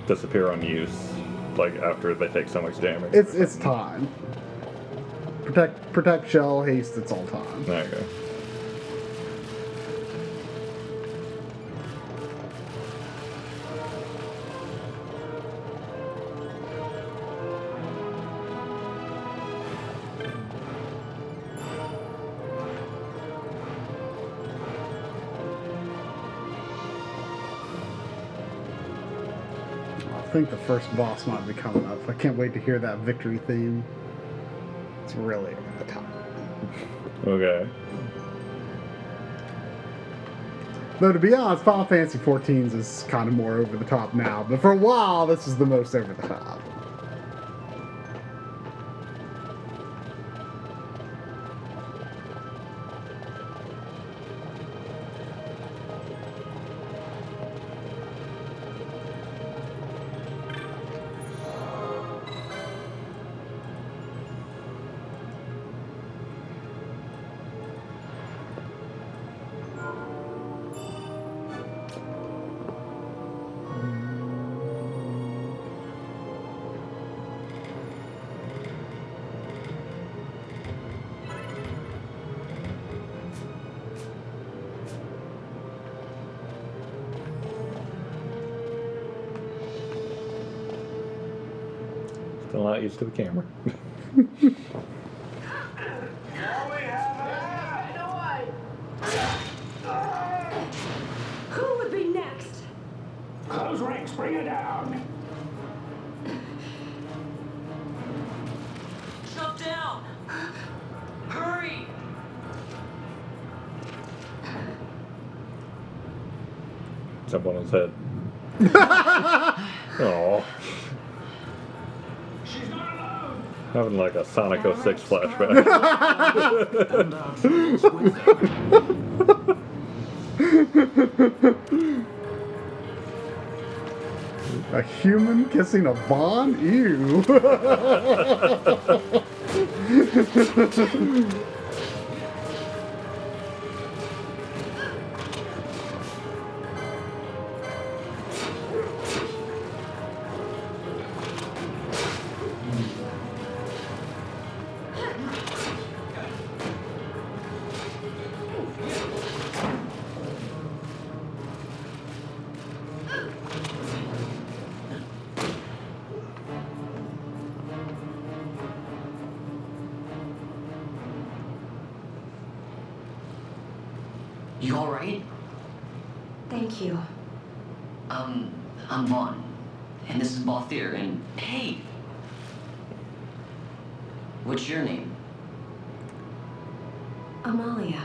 disappear on use, like after they take so much damage? It's time. Protect, shell, haste. It's all time. There you go. I think the first boss might be coming up. I can't wait to hear that victory theme. It's really over the top. Okay. Though to be honest, Final Fantasy XIV's is kind of more over the top now, but for a while, this is the most over the top. Still not used to the camera. Who would be next? Close ranks, bring it down. Jump down! Hurry! Jump on his head. Oh. She's not alone. Having like a Sonic 06 flashback. A human kissing a Vaughn? Ew. You alright? Thank you. I'm Vaughn. And this is Balthier, and hey! What's your name? Amalia.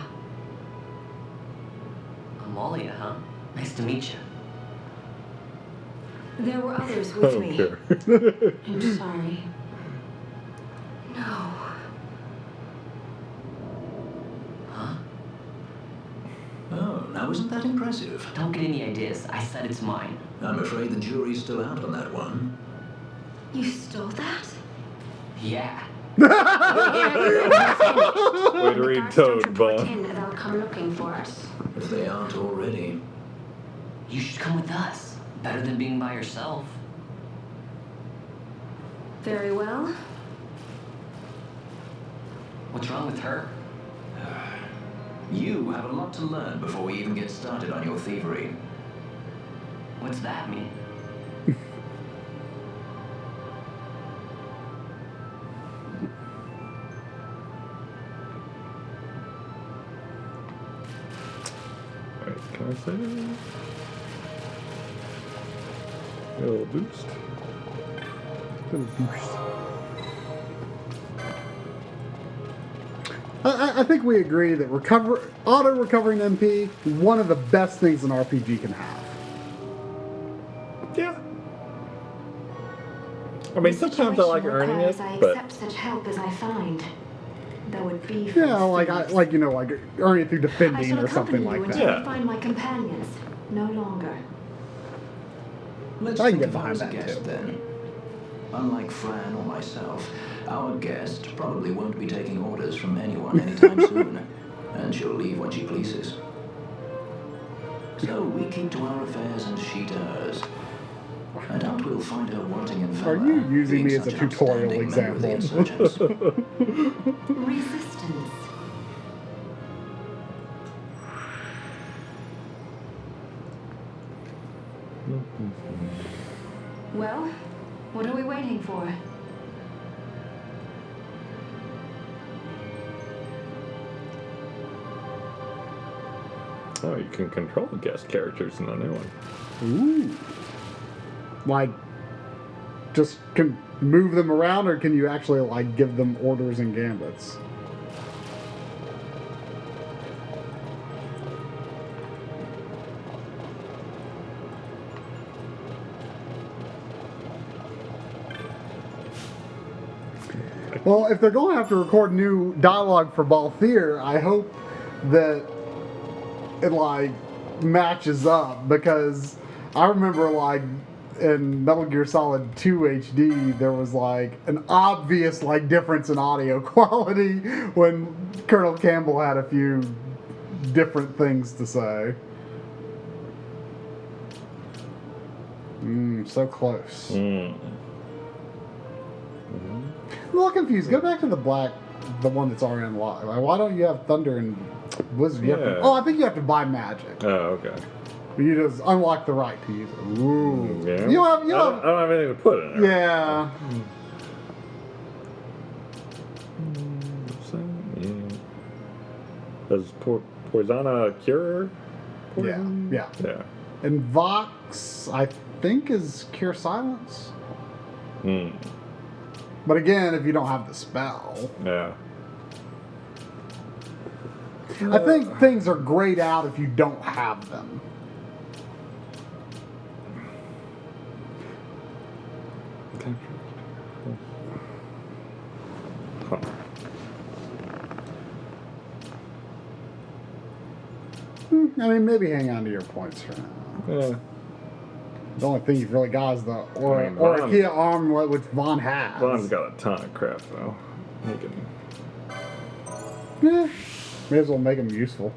Amalia, huh? Nice to meet you. There were others with me. Sure. I'm sorry. No. Huh? Oh, now isn't that impressive? Don't get any ideas. I said it's mine. I'm afraid the jury's still out on that one. You stole that? Yeah. Way to read Toad, Bun. They'll come looking for us. If they aren't already. You should come with us. Better than being by yourself. Very well. What's wrong with her? You have a lot to learn before we even get started on your thievery. What's that mean? Wait, can I say that? A little boost. A little boost. I think we agree that auto-recovering MP, one of the best things an RPG can have. Yeah. I mean, sometimes I like earning it, I but accept such help as I find. There would be. Yeah, like earning through I defending shall or something accompany you like until that. I find my companions. No longer. Let's I can think get of her behind as a that, guest too. then. Unlike Fran or myself, our guest probably won't be taking orders from anyone anytime soon, and she'll leave when she pleases. So we keep to our affairs and she to hers. I doubt we'll find her wanting in valor. Are you using being me as a such tutorial outstanding member of the example? insurgents. Resistance. Well, what are we waiting for? Oh, you can control guest characters in the new one. Ooh. Like, just can move them around, or can you actually, like, give them orders and gambits? Well, if they're going to have to record new dialogue for Balthier, I hope that it, like, matches up, because I remember, like, in Metal Gear Solid 2 HD, there was, like, an obvious, like, difference in audio quality when Colonel Campbell had a few different things to say. So close. I'm a little confused. Go back to the one that's already unlocked. Like, why don't you have Thunder and Blizzard? You have to, I think you have to buy magic. Oh, okay. But you just unlock the right to use it. Ooh. Yeah. I don't have anything to put in there. Yeah. Does Poisana cure poison? Yeah. Yeah. And Vox, I think, is Cure Silence. But again, if you don't have the spell. Yeah. I think things are grayed out if you don't have them. Okay. Huh. I mean, maybe hang on to your points for now. Yeah. The only thing you've really got is the Orakia armlet, which Vaughn has. Vaughn's got a ton of crap, though. He can... Yeah. May as well make them useful.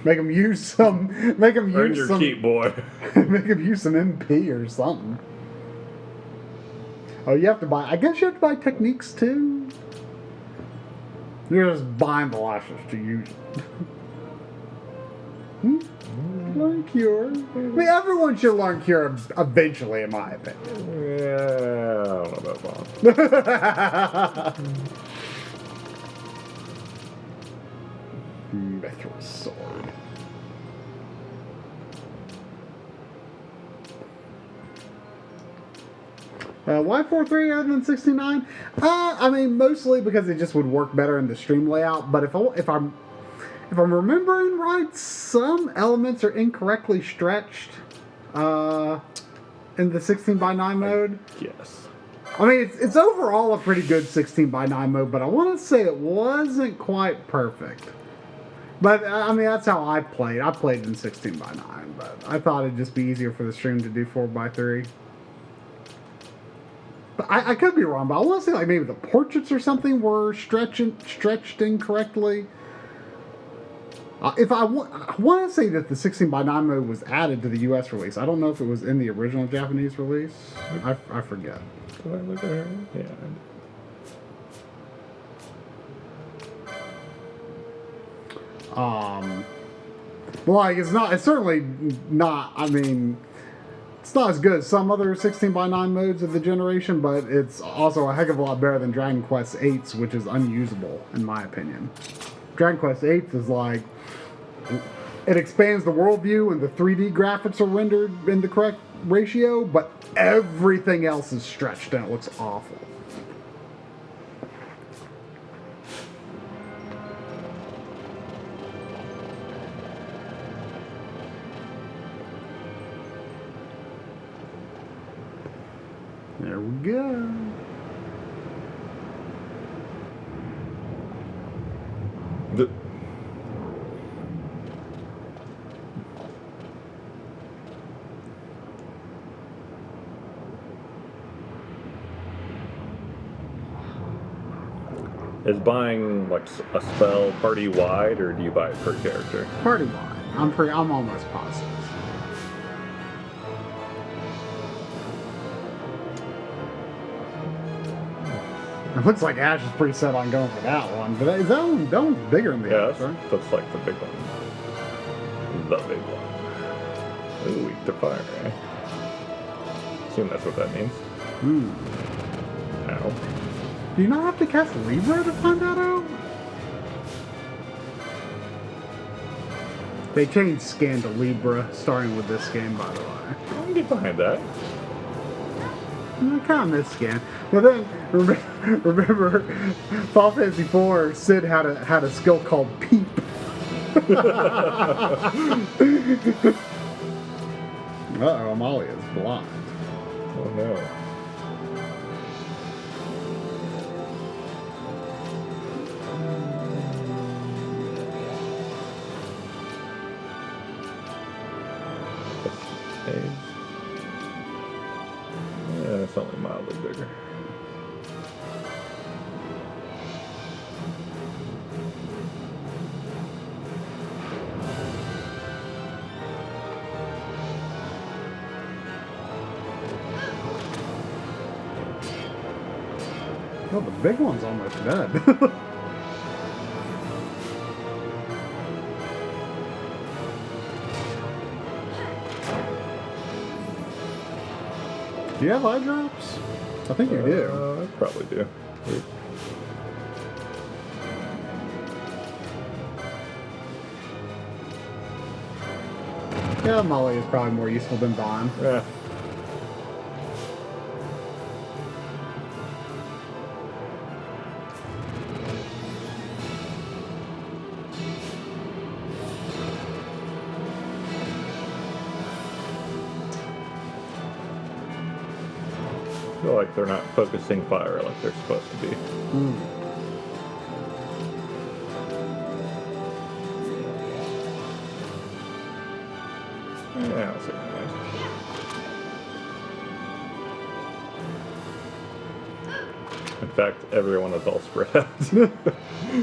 Make them use some. Make them use Earn your some. keep, boy. Make them use some MP or something. Oh, you have to buy. I guess you have to buy techniques too. You're just buying the lashes to use it. Learn Cure. I mean, everyone should learn Cure eventually, in my opinion. Yeah, I don't know about Vaughn. Mithril sword. Why 4.3 other than 69? I mean, mostly because it just would work better in the stream layout. But if I'm remembering right, some elements are incorrectly stretched in the 16:9 mode. Yes. I mean, it's overall a pretty good 16:9 mode, but I want to say it wasn't quite perfect. But, I mean, that's how I played. I played in 16:9, but I thought it'd just be easier for the stream to do 4:3. But I could be wrong, but I want to say, like, maybe the portraits or something were stretched incorrectly. I want to say that the 16:9 mode was added to the US release. I don't know if it was in the original Japanese release. I forget. Did I look at her? Yeah. Well, like, it's certainly not, I mean, it's not as good as some other 16:9 modes of the generation, but it's also a heck of a lot better than Dragon Quest VIII's, which is unusable, in my opinion. Dragon Quest VIII is like, it expands the worldview and the 3D graphics are rendered in the correct ratio, but everything else is stretched and it looks awful. There we go. Is buying like a spell party wide, or do you buy it per character? Party wide. I'm almost positive. It looks like Ash is pretty set on going for that one, but is that one's bigger than the Yeah, others, right? that's like the big one. The big one. Ooh, weak to fire, eh? Assume that's what that means. Ow. Do you not have to cast Libra to find that out? They changed scan to Libra, starting with this game, by the way. I can get behind that. I kind of miss scan. But then, remember Final Fantasy IV, Sid had a skill called Peep. Uh-oh, Amalia is blind. Oh no. Yeah, it's only mildly bigger. Well, the big one's almost dead. Do you have eye drops? I think you do. I probably do. Yeah, Molly is probably more useful than Vaughn. Yeah. I feel like they're not focusing fire like they're supposed to be. Yeah, that's it. In fact, everyone is all spread out.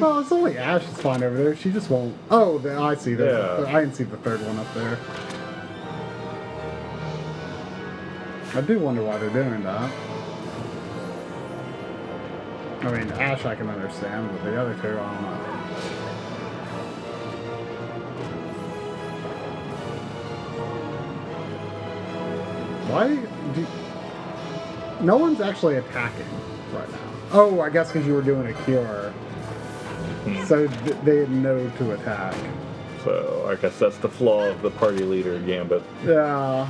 Oh, it's only Ash is fine over there. She just won't. Oh, I see that. Yeah. I didn't see the third one up there. I do wonder why they're doing that. I mean, Ash I can understand, but the other two, I don't know. Why do... No one's actually attacking right now. Oh, I guess because you were doing a cure. So they didn't know to attack. So I guess that's the flaw of the party leader gambit. Yeah.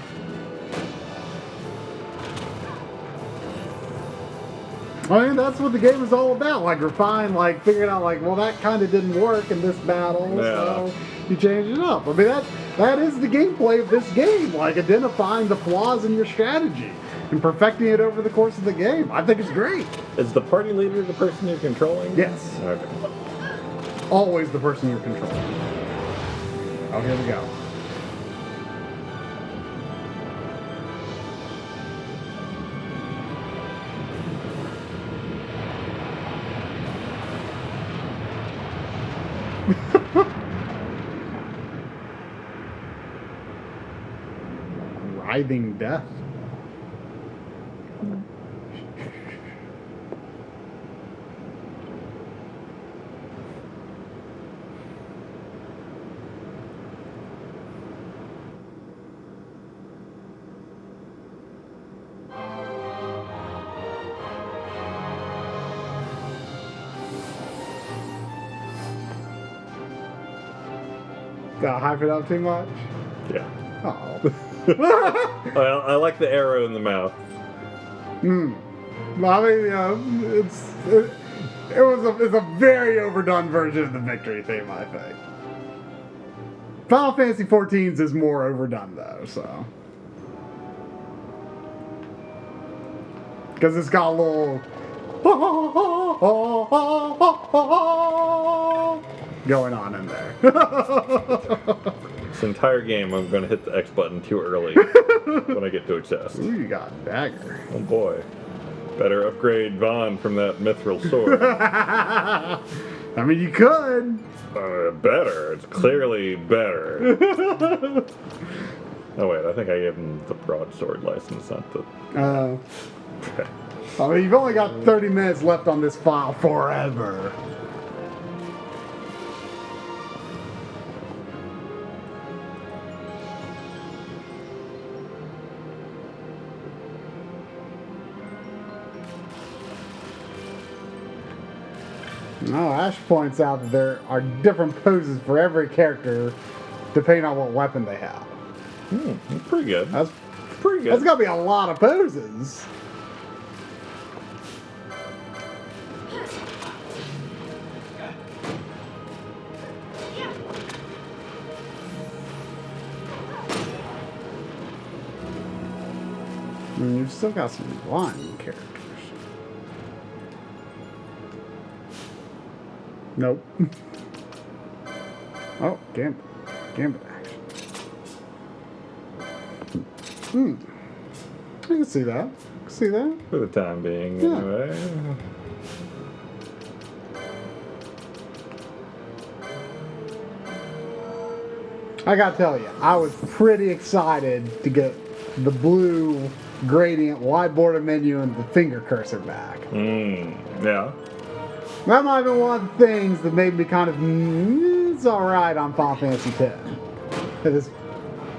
I mean, that's what the game is all about. Like, refine, like, figuring out, like, well, that kind of didn't work in this battle, so you change it up. I mean, that is the gameplay of this game. Like, identifying the flaws in your strategy and perfecting it over the course of the game. I think it's great. Is the party leader the person you're controlling? Yes. Okay. Always the person you're controlling. Oh, here we go. Writhing death. Got to hype it up too much? Yeah. Oh. I like the arrow in the mouth. Well, I mean, it's a very overdone version of the victory theme, I think. Final Fantasy XIV's is more overdone, though, so. Because it's got a little going on in there. This entire game, I'm going to hit the X button too early when I get to a chest. Ooh, you got a dagger. Oh boy. Better upgrade Vaughn from that mithril sword. I mean, you could. Better. It's clearly better. Oh wait, I think I gave him the broadsword license, not the. Okay. I mean, you've only got 30 minutes left on this file forever. No, Ash points out that there are different poses for every character depending on what weapon they have. That's pretty good. That's pretty good. That's got to be a lot of poses. I mean, you've still got some blind characters. Nope. Oh, gambit. Gambit action. I can see that. I can see that. For the time being, Yeah. anyway. I gotta tell you, I was pretty excited to get the blue gradient wide border menu and the finger cursor back. Yeah. That might have been one of the things that made me kind of, it's alright on Final Fantasy X. This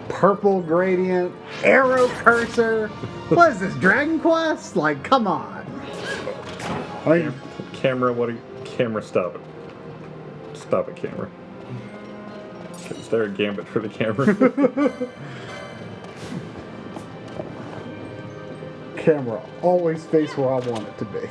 purple gradient, arrow cursor. What is this, Dragon Quest? Like, come on. Camera, what are you? Camera, stop it. Stop it, camera. Is there a gambit for the camera? Camera, always face where I want it to be.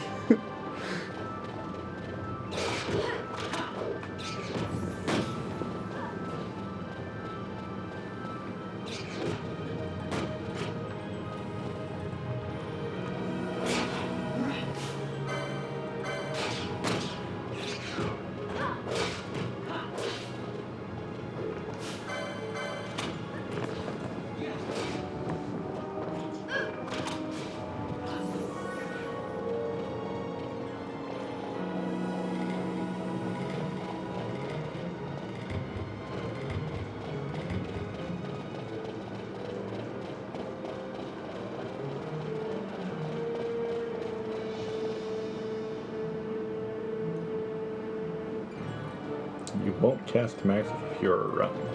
You won't cast Max if you're running.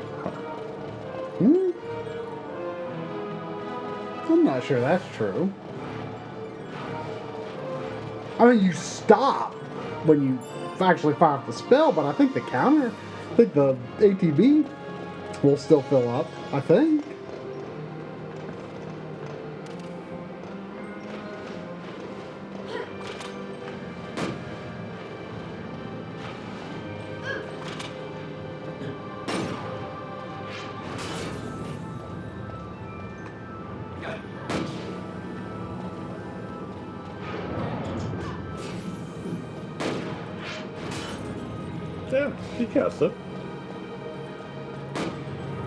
I'm not sure that's true. I mean, you stop when you actually fire off the spell, but I think the counter, I think the ATB will still fill up, I think. Yeah, you cast it.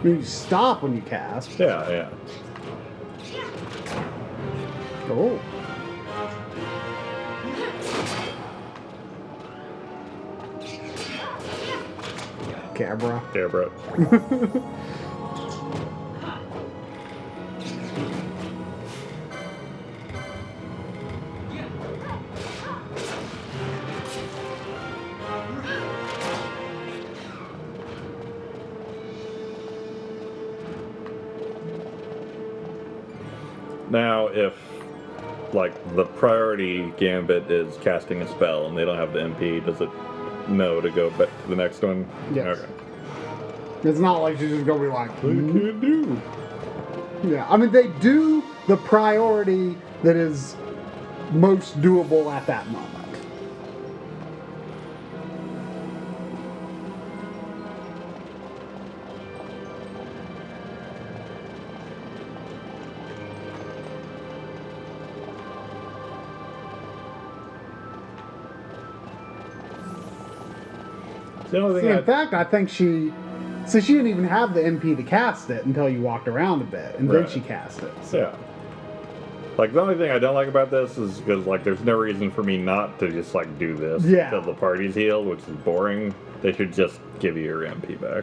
You stop when you cast. Yeah, yeah. Oh. Cabra. Cabra. Now, if, like, the priority gambit is casting a spell and they don't have the MP, does it know to go back to the next one? Yes. Okay. It's not like she's just gonna be like, What can you do? Yeah, I mean, they do the priority that is most doable at that moment. The only thing See, in fact, I think she didn't even have the MP to cast it until you walked around a bit, and then Right. she cast it. Yeah. Like, the only thing I don't like about this is because, like, there's no reason for me not to just, like, do this until the party's healed, which is boring. They should just give you your MP back.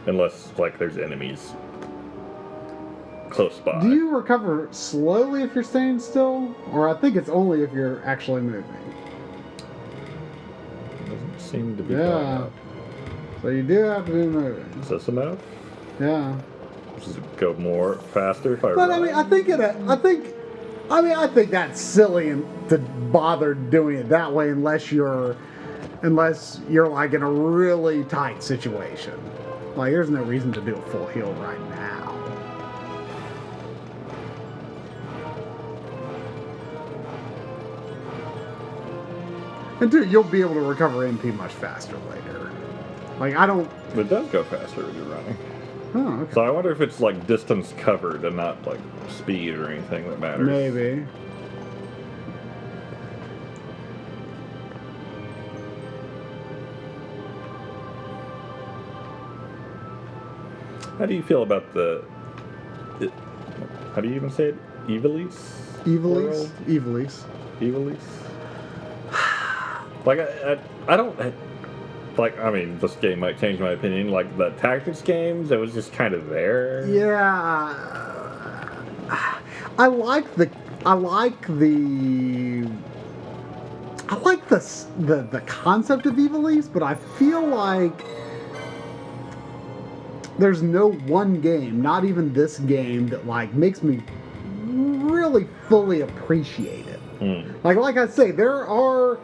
Unless, like, there's enemies close by. Do you recover slowly if you're staying still? Or I think it's only if you're actually moving. Doesn't seem to be going up. So you do have to be moving. Is this enough? Yeah. Does it go more faster if I But run? I mean, I think that's silly to bother doing it that way unless you're like in a really tight situation. Like, there's no reason to do a full heal right now. And dude, you'll be able to recover MP much faster later. Like, I don't... It does go faster when you're running. Oh, okay. So I wonder if it's like distance covered and not like speed or anything that matters. Maybe. How do you feel about how do you even say it? Evilise? Evilise? Evilise. Evilise? Like, I don't... Like, I mean, this game might change my opinion. Like, the tactics games, it was just kind of there. Yeah. I like the concept of Evilise, but I feel like there's no one game, not even this game, that like makes me really fully appreciate it. Like I say, there are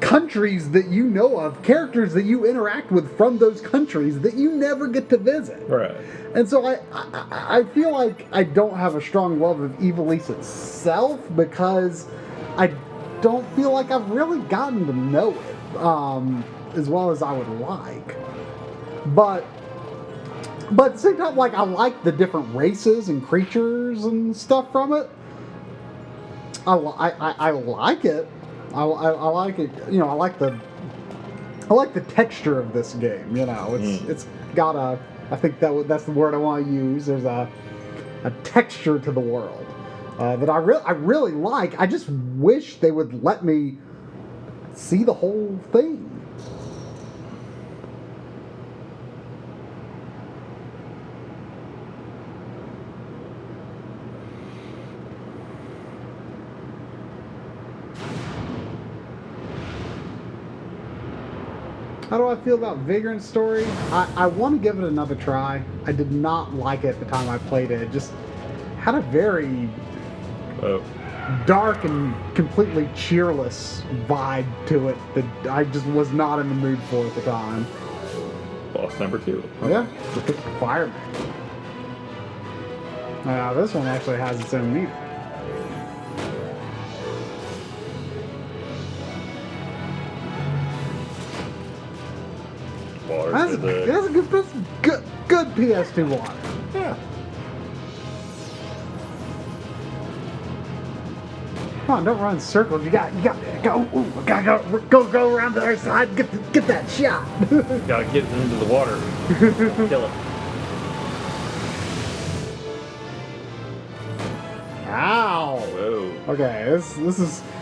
countries that you know of, characters that you interact with from those countries that you never get to visit. Right. And so I feel like I don't have a strong love of Evilise itself because I don't feel like I've really gotten to know it as well as I would like. But at the same time, like, I like the different races and creatures and stuff from it. I like it. I like it. You know, I like the texture of this game. You know, it's got a. I think that's the word I want to use. There's a texture to the world that I really like. I just wish they would let me see the whole thing. How do I feel about Vagrant's story? I want to give it another try. I did not like it the time I played it. It just had a very dark and completely cheerless vibe to it that I just was not in the mood for at the time. Boss number 2. Yeah, Fireman. This one actually has its own meter. That's a good PS2 water. Yeah. Come on, don't run in circles. You got to go. Ooh, gotta go around the other side. Get that shot. Gotta get it into the water. Kill it. Ow. Whoa. Okay, this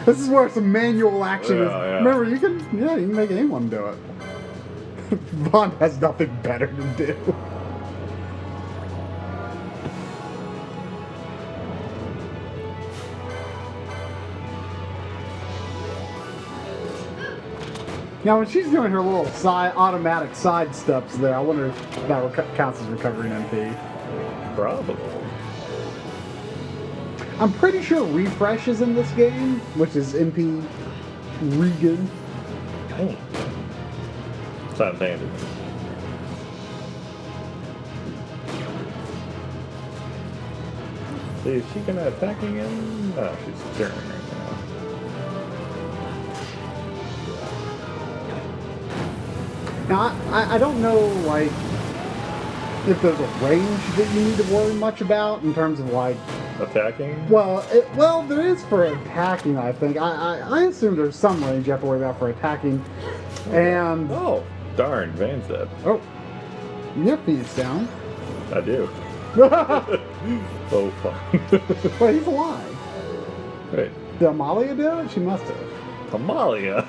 is where some manual action is. Yeah. Remember, you can make anyone do it. Vaughn has nothing better to do. Now, when she's doing her little automatic side steps there, I wonder if that counts as recovering MP. Probably. I'm pretty sure refresh is in this game, which is MP Regan. Oh. Sounds handy. See, is she gonna attack again? No, she's turning right now. Now, I don't know, like, if there's a range that you need to worry much about in terms of, like... Attacking? Well, there is for attacking, I think. I assume there's some range you have to worry about for attacking. And... Oh, darn, Van's dead. Oh. Your feet's down. I do. Oh, fuck. Wait, he's alive. Wait. Did Amalia do it? She must have. Amalia?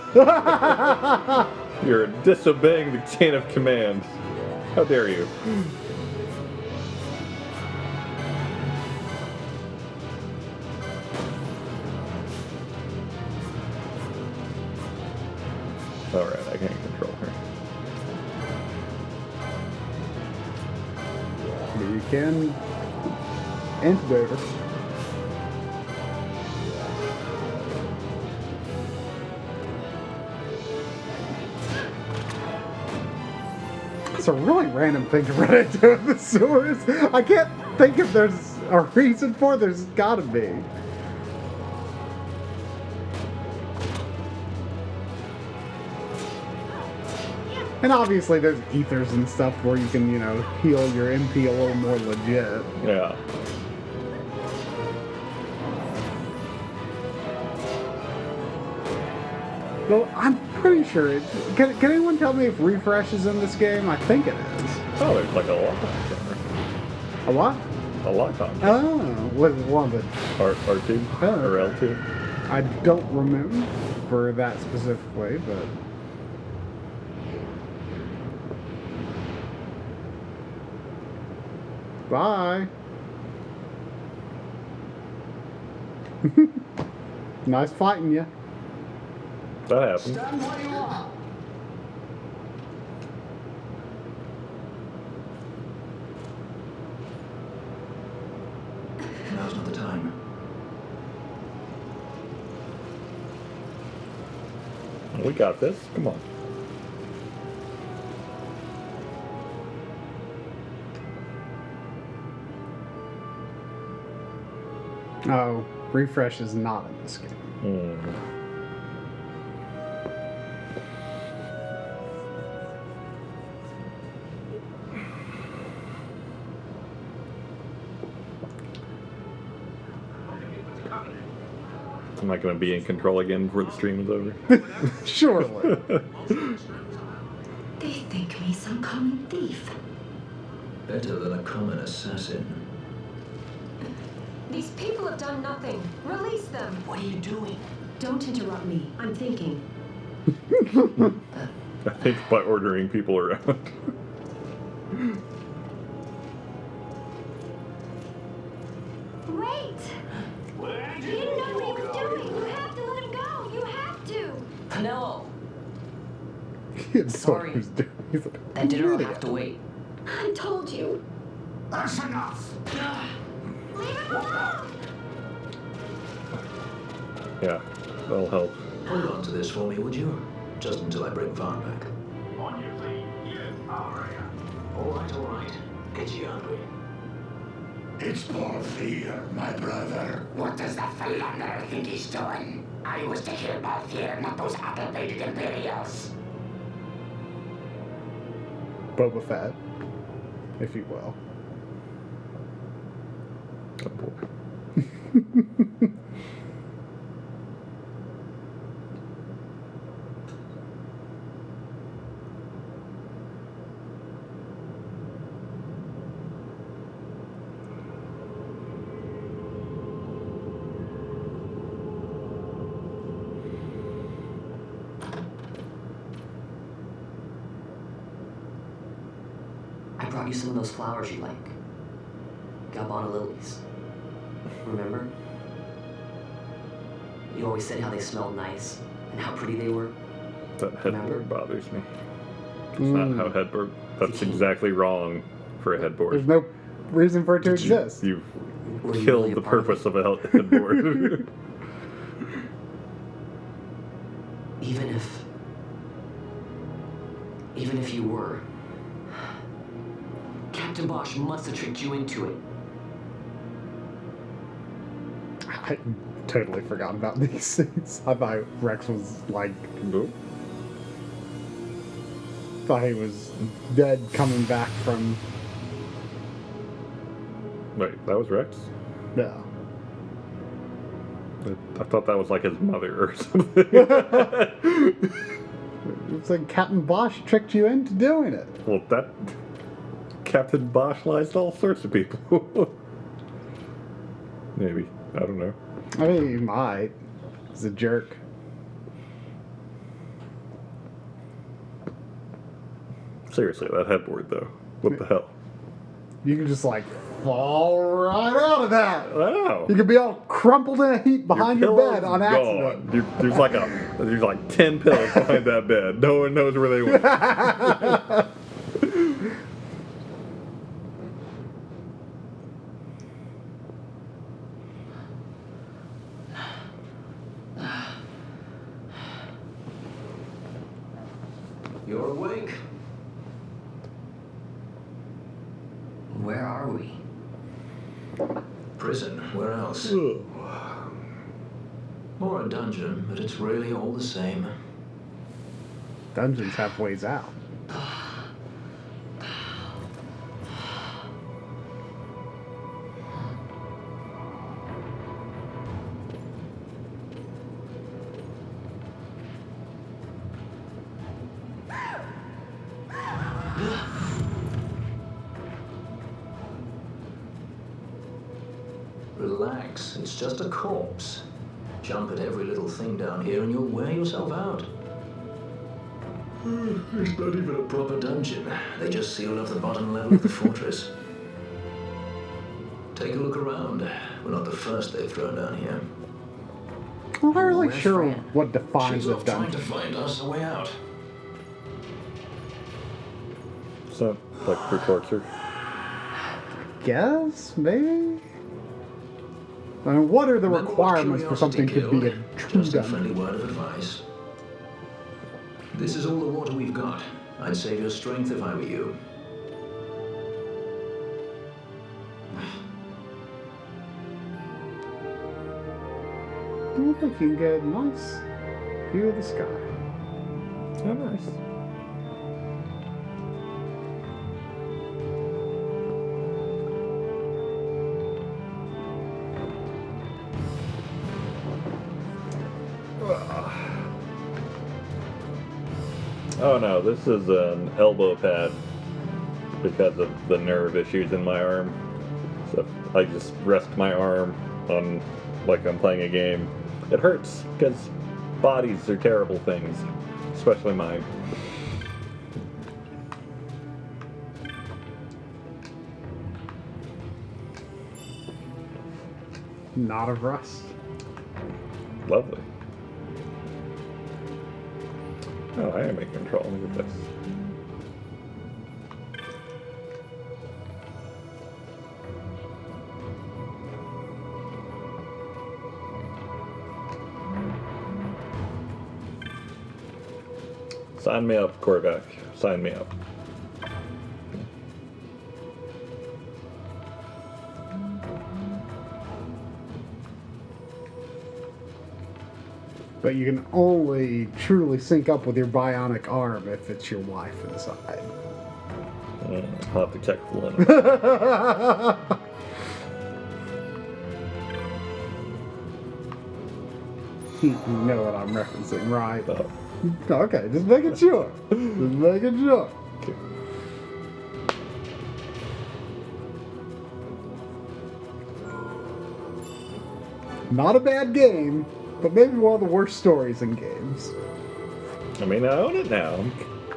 You're disobeying the chain of command. How dare you? Alright, I can't control her. But you can antidote her. It's a really random thing to run into in the sewers. I can't think if there's a reason for it. There's gotta be. And obviously there's ethers and stuff where you can, you know, heal your MP a little more legit. Yeah. Well, I'm pretty sure it... Can anyone tell me if refresh is in this game? I think it is. Oh, there's like a lock on camera. A what? A lock on. Oh, what is one of the... R2 Oh, or okay. L2. I don't remember that specifically, but... Bye. Nice fighting you. That happened. Stand where you are. Now's not the time. We got this. Come on. Oh, refresh is not in this game. I'm not going to be in control again before the stream is over. Surely. They think me some common thief. Better than a common assassin. These people have done nothing. Release them. What are you doing? Don't interrupt me. I'm thinking. I think by ordering people around. Wait! He didn't know what he was doing. You have to let him go. You have to. Penelope! He had Sorry. He's like, That dinner will idiot. have to wait. I told you. That's enough. Leave him alone. Yeah, that'll help. Hold on to this for me, would you? Just until I bring Vaughn back. On your feet. Yes, all right. All right. Get you hungry. It's Paul Fear, my brother. What does that philanderer think he's doing? I was to kill Balthier, not those apple-pated Imperials. Boba Fett, if you will. Oh boy. I brought you some of those flowers you like. Gabbana lilies. Remember? You always said how they smelled nice and how pretty they were. That headboard bothers me. It's not how headboard. That's exactly wrong for a headboard. There's no reason for it to exist. You've Were you killed really a the part of purpose of a headboard. Even if you were, Captain Bosch must have tricked you into it. I totally forgot about these things. I thought Rex was like... Nope. Thought he was dead coming back from... Wait, that was Rex? Yeah. I thought that was like his mother or something. It's like Captain Bosch tricked you into doing it. Well, that... Captain Bosch lies to all sorts of people. Maybe. I don't know. I mean, he might. He's a jerk. Seriously, that headboard, though. What the hell? You can just, like, fall right out of that. Wow. You could be all crumpled in a heap behind your bed on accident. There's like 10 pillows behind that bed. No one knows where they went. You're awake? Where are we? Prison. Where else? Or a dungeon, but it's really all the same. Dungeon's half ways out. Relax, it's just a corpse. Jump at every little thing down here and you'll wear yourself out. It's not even a proper dungeon. They just sealed off the bottom level of the fortress. Take a look around. We're not the first they've thrown down here. I'm not really sure what defines She's a off trying to dungeon. find us a way out. So, like for torture. Guess, maybe? I mean, what are the requirements for something to be a true Just a friendly dungeon? word of advice. This is all the water we've got. I'd save your strength if I were you. I think you can get a nice view of the sky. Oh, nice. Oh no, this is an elbow pad because of the nerve issues in my arm. So I just rest my arm on like I'm playing a game. It hurts because bodies are terrible things, especially mine. Knot of rust. Lovely. Oh, I am in control. Look at this. Sign me up, Korvac. Sign me up. But you can only truly sync up with your bionic arm if it's your wife inside. I'll have to check the limit. You know what I'm referencing, right? Okay, just making sure. Just making sure. Not a bad game, but maybe one of the worst stories in games. I mean, I own it now.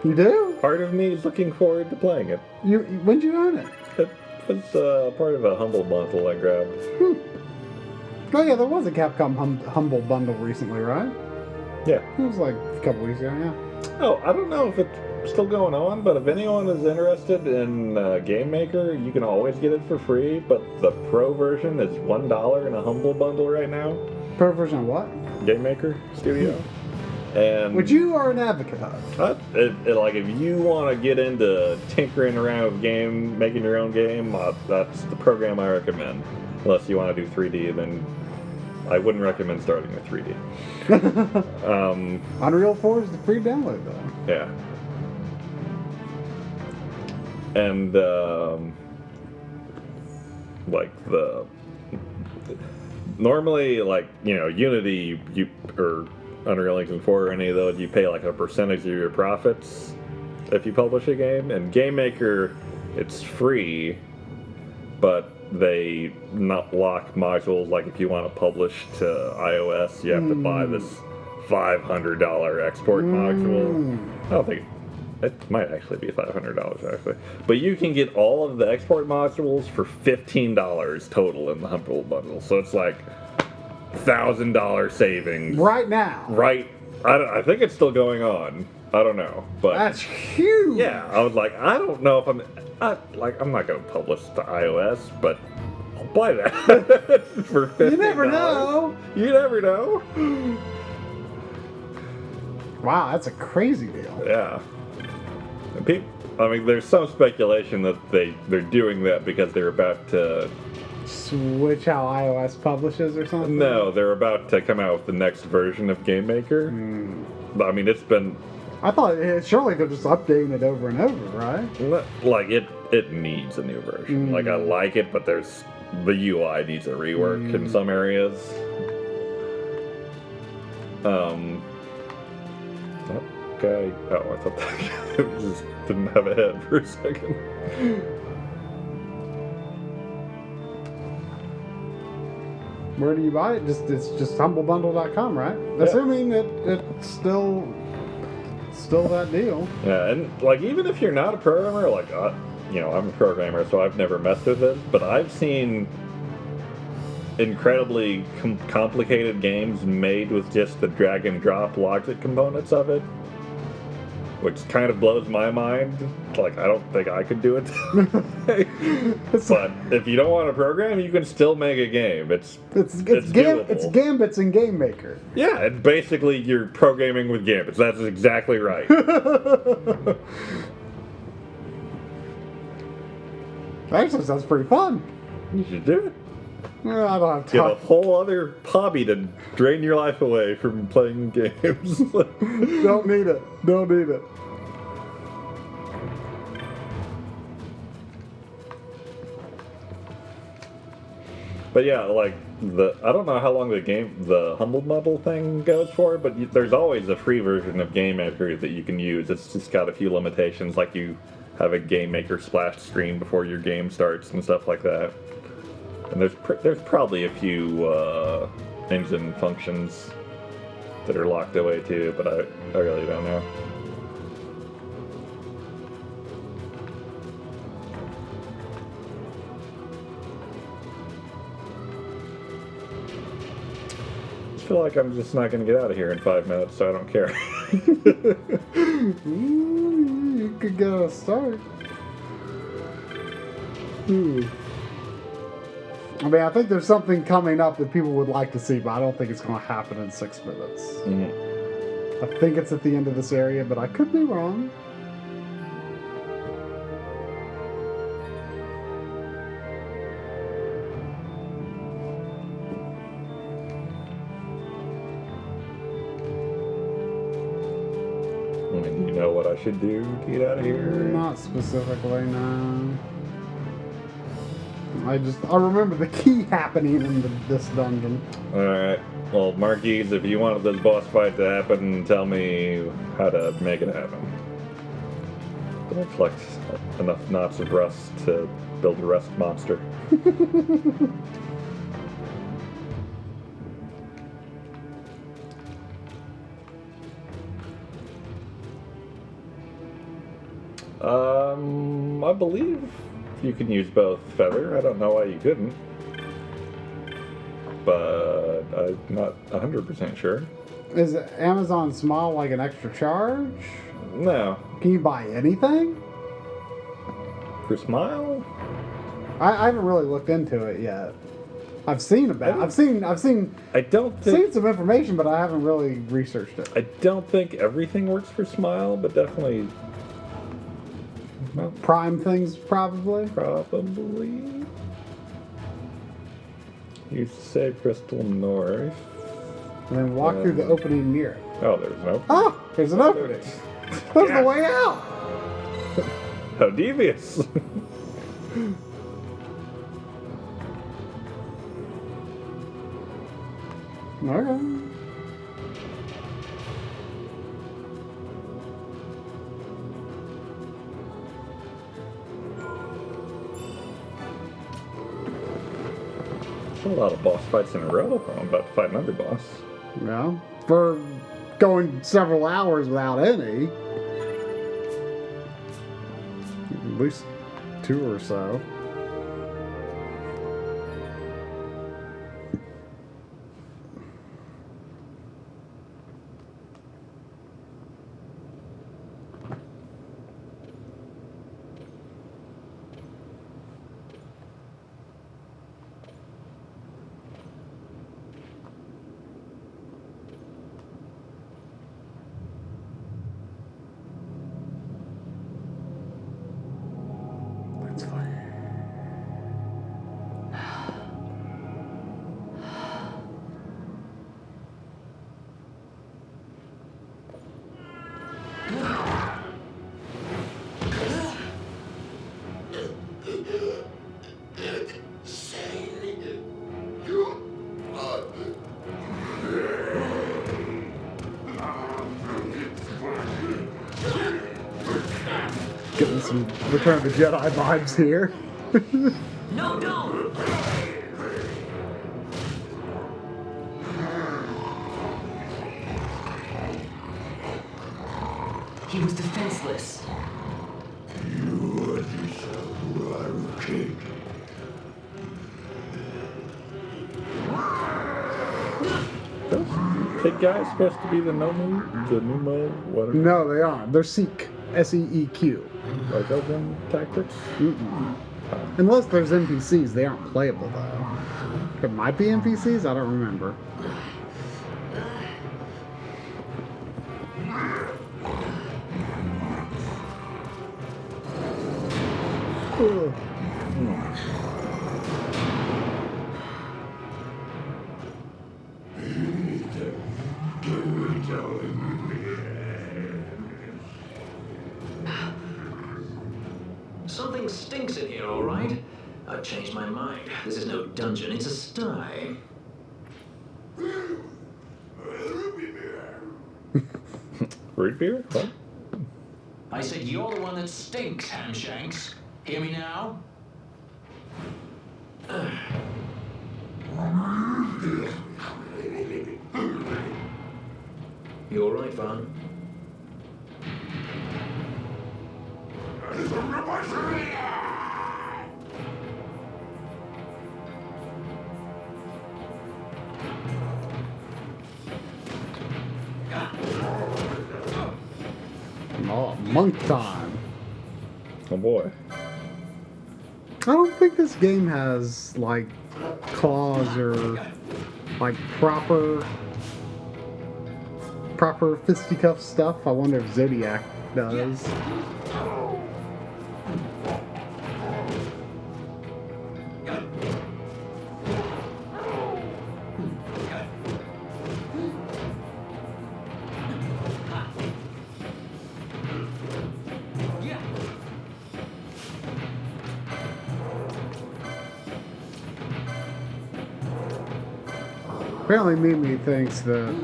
You do? Part of me is looking forward to playing it. When'd you own it? It was part of a Humble bundle I grabbed. Oh yeah, there was a Capcom Humble bundle recently, right? Yeah. It was like a couple weeks ago, yeah. Oh, I don't know if it's still going on, but if anyone is interested in Game Maker, you can always get it for free, but the Pro version is $1 in a Humble bundle right now. Pro version of what? Game Maker Studio. And which you are an advocate of. Like, if you want to get into tinkering around with making your own game, that's the program I recommend. Unless you want to do 3D, then I wouldn't recommend starting with 3D. Unreal 4 is the free download, though. Yeah. And, like, normally, like, Unity, or Unreal Engine 4 or any of those, you pay like a percentage of your profits if you publish a game. And Game Maker it's free, but they not lock modules. Like if you want to publish to iOS, you have to buy this $500 export module. I don't think it might actually be $500 actually, but you can get all of the export modules for $15 total in the Humble Bundle. So it's like $1,000 savings right now. Right, I think it's still going on. I don't know, but that's huge. Yeah, I was like, I don't know if I'm not going to publish to iOS, but I'll buy that for $15. You never know. You never know. Wow, that's a crazy deal. Yeah. And I mean, there's some speculation that they're doing that because they're about to switch how iOS publishes or something. No, they're about to come out with the next version of Game Maker. I mean, it's been. I thought surely they're just updating it over and over, right? Like it needs a new version. Like I like it, but the UI needs a rework in some areas. That guy. Oh, I thought that guy just didn't have a head for a second. Where do you buy it? It's just humblebundle.com, right? Yeah. Assuming it's still that deal. Yeah, and like even if you're not a programmer, like I'm a programmer, so I've never messed with it, but I've seen incredibly complicated games made with just the drag and drop logic components of it, which kind of blows my mind. Like, I don't think I could do it. But if you don't want to program, you can still make a game. It's doable. It's gambits in Game Maker. Yeah, and basically you're programming with gambits. That's exactly right. Actually, sounds pretty fun. You should do it. Well, I don't have time. Get a whole other hobby to drain your life away from playing games. Don't need it. Don't need it. But yeah, like I don't know how long the Humble Bundle thing goes for, but there's always a free version of Game Maker that you can use. It's just got a few limitations, like you have a Game Maker splash screen before your game starts and stuff like that. And there's probably a few engine functions that are locked away too, but I really don't know. I feel like I'm just not going to get out of here in 5 minutes, so I don't care. You could get a start. I mean, I think there's something coming up that people would like to see, but I don't think it's going to happen in 6 minutes. I think it's at the end of this area, but I could be wrong. I mean, you know what I should do to get out of here? Not specifically, no. I remember the key happening in this dungeon. Alright. Well, Marquise, if you wanted this boss fight to happen, tell me how to make it happen. Don't collect enough knots of rust to build a rust monster. I believe you can use both feather. I don't know why you couldn't. But I'm not 100% sure. Is Amazon Smile like an extra charge? No. Can you buy anything? For Smile? I haven't really looked into it yet. I've seen I've seen I don't think seen some information, but I haven't really researched it. I don't think everything works for Smile, but definitely Prime things probably. Probably. Use the save crystal north. And then walk through the opening near it. Oh, there's an opening. Oh, there's an opening. There's the way out. How devious. Okay. lot of boss fights in a row. I'm about to fight another boss. Well, for going several hours without any. At least 2 or so. Getting some Return of the Jedi vibes here. No, don't! He was defenseless. You are king. Big guy is supposed to be the Numo, whatever. No, they aren't. They're Seek. S-E-E-Q. Like Elven tactics? Mm-mm. Unless there's NPCs, they aren't playable though. There might be NPCs, I don't remember. Ugh. Something stinks in here, all right? I've changed my mind. This is no dungeon, it's a sty. Root beer? What? I said you're the one that stinks, Hamshanks. Hear me now? You all right, Vaughn? Oh, monk time. Oh boy. I don't think this game has, like, claws or, like, proper fisticuff stuff. I wonder if Zodiac does. Apparently Mimi thinks that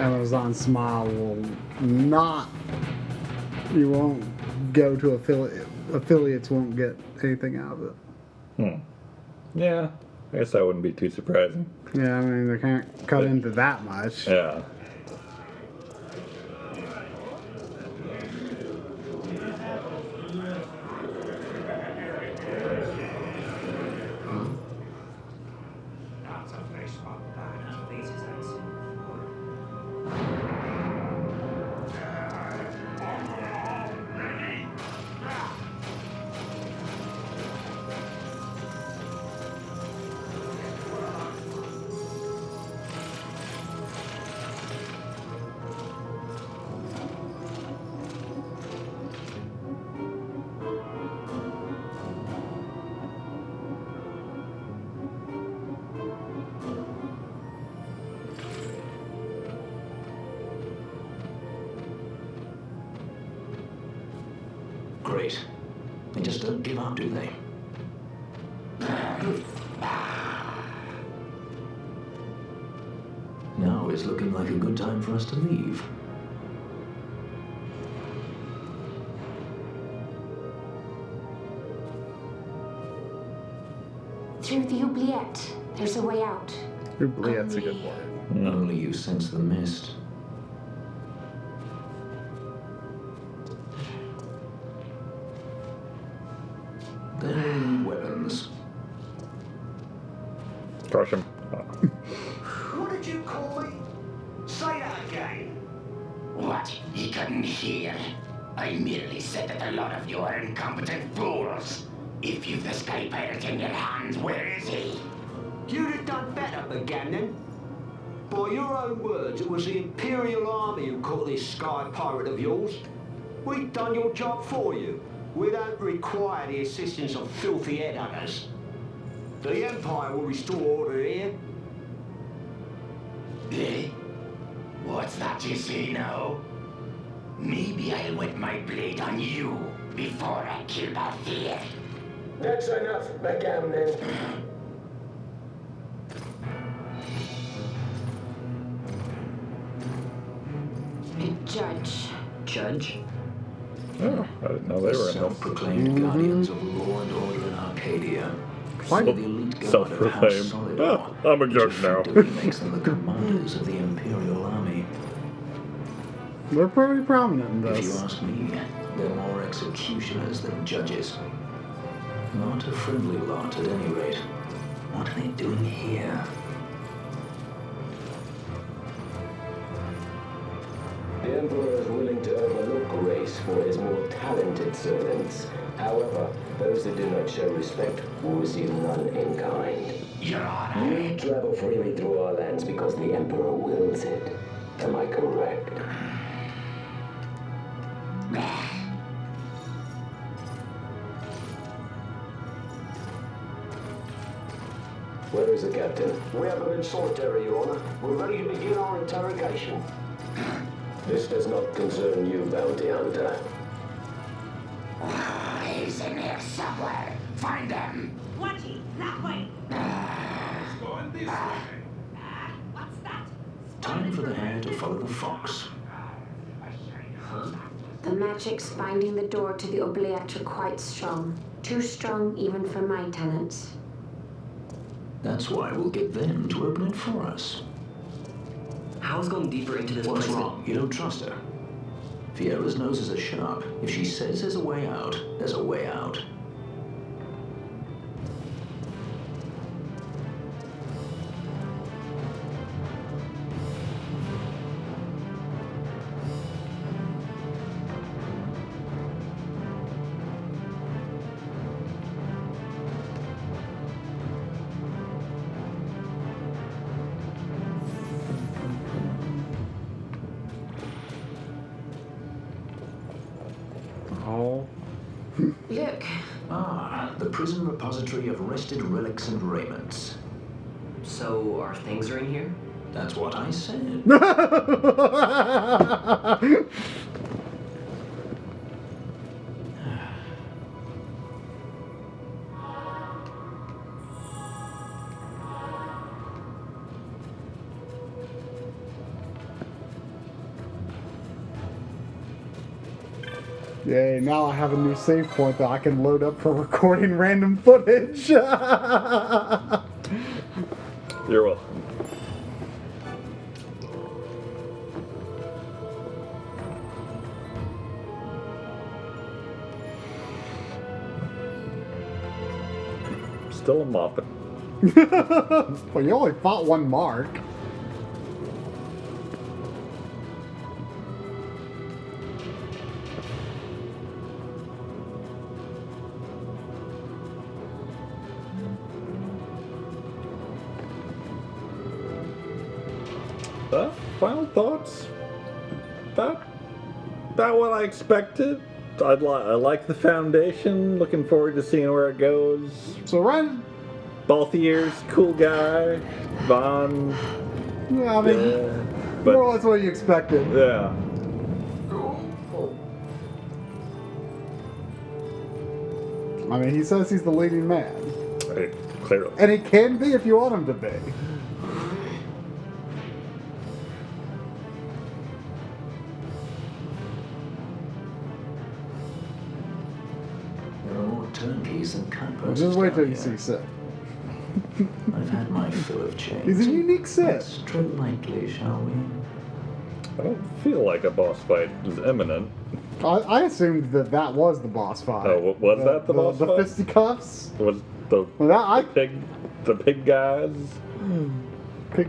Amazon Smile will not, you won't go to affiliates won't get anything out of it. Yeah, I guess that wouldn't be too surprising. Yeah, I mean, they can't cut into that much. Yeah. Great. They just don't give up, do they? Now it's looking like a good time for us to leave. to the oubliette. There's a way out. Oubliette's a good word. Only you sense the mist. Then we need weapons. Crush him. What did you call me? Say that again. What? He couldn't hear. I merely said that a lot of you are incompetent fools. If you've the Sky Pirate in your hands, where is he? You'd have done better, Begannon. By your own words, it was the Imperial Army who caught this Sky Pirate of yours. We've done your job for you. We don't require the assistance of filthy headhunters. The Empire will restore order here. Eh? What's that you say now? Maybe I'll wet my blade on you before I kill Balthier. That's enough, backgammon. Judge. Judge? Oh, I didn't know they were in this. Self-proclaimed guardians of law and order in Arcadia. What? The elite guard of House Self-proclaimed. Solidor, Ah, I'm a judge which now. effectively makes them the commanders of the Imperial Army. They're pretty prominent in If you this. ask me, they're more executioners than judges. Not a friendly lot, at any rate. What are they doing here? The Emperor is willing to overlook grace for his more talented servants. However, those that do not show respect will receive none in kind. Your Honor. You travel freely through our lands because the Emperor wills it. Am I correct? Where is the captain? We have him in solitary, Your Honor. We're ready to begin our interrogation. This does not concern you, bounty hunter. He's in here somewhere. Find him. Watchy, that way. Going this way. What's that? Time for the hare to follow the fox. The magic's binding the door to the oubliette are quite strong. Too strong even for my tenants. That's why we'll get them to open it for us. How's going deeper into this What's place? wrong? You don't trust her? Fiera's noses are sharp. If she says there's a way out, there's a way out. Oh. Look. Ah, the prison repository of rested relics and raiments. So, our things are in here? That's what I said. Yay, now I have a new save point that I can load up for recording random footage. You're welcome. Still a mopping. Well, you only fought one mark. Final thoughts? That what I expected. I like the foundation. Looking forward to seeing where it goes. So Balthier's cool guy. Von. Yeah, I mean, but more or less what you expected. yeah. I mean, he says he's the leading man. Right, clearly. And he can be if you want him to be. There are more turnkeys than Well, cutpurses. just wait till down you here. see Sid. I've had my fill of change. He's a unique Sith. Let's tread lightly, shall we? I don't feel like a boss fight is imminent. I assumed that was the boss fight. Oh, was that the boss fight? fight? The fisticuffs? Was the pig guys? Pig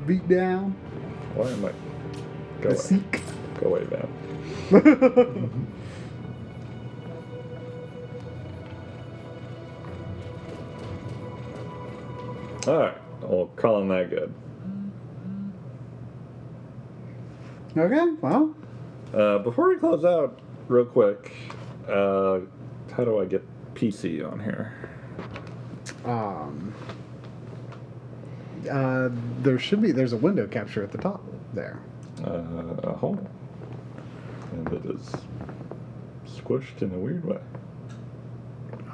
beat down. Why am I? Go The away. Seek. Go away, man. Alright, well, calling that good. Okay, well. Before we close out, real quick, how do I get PC on here? There's a window capture at the top there. A hole. And it is squished in a weird way.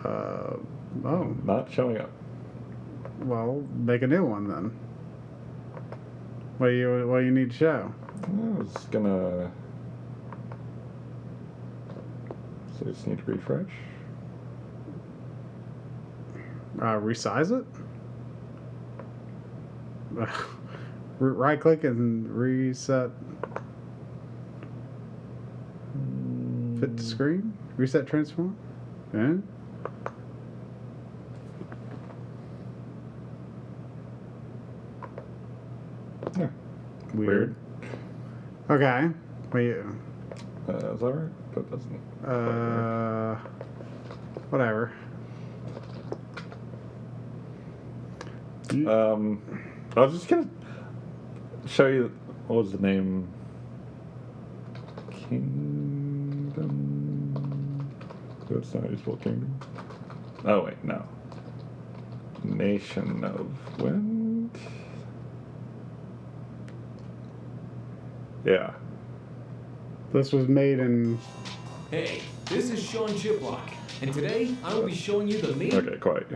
Oh. Not showing up. Well, make a new one then. What do you need to show? I was gonna. So I just need to refresh. Resize it? Right click and reset. Fit to screen? Reset transform? Yeah. Yeah. Weird. Okay. Wait. Is that right? That doesn't. Whatever. I was just gonna show you. What was the name? Kingdom. That's not useful. Kingdom. Oh wait, no. Nation of Wind. Yeah. This was made in. Hey, this is Sean Chiplock, and today I will be showing you the main. Okay, quiet.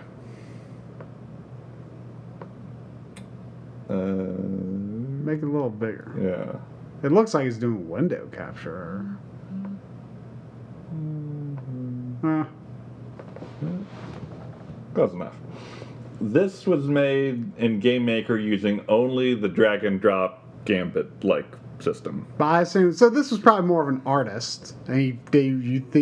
Make it a little bigger. Yeah. It looks like he's doing window capture. Close enough. This was made in Game Maker using only the drag and drop Gambit-like system. But I assume so. This was probably more of an artist, and they make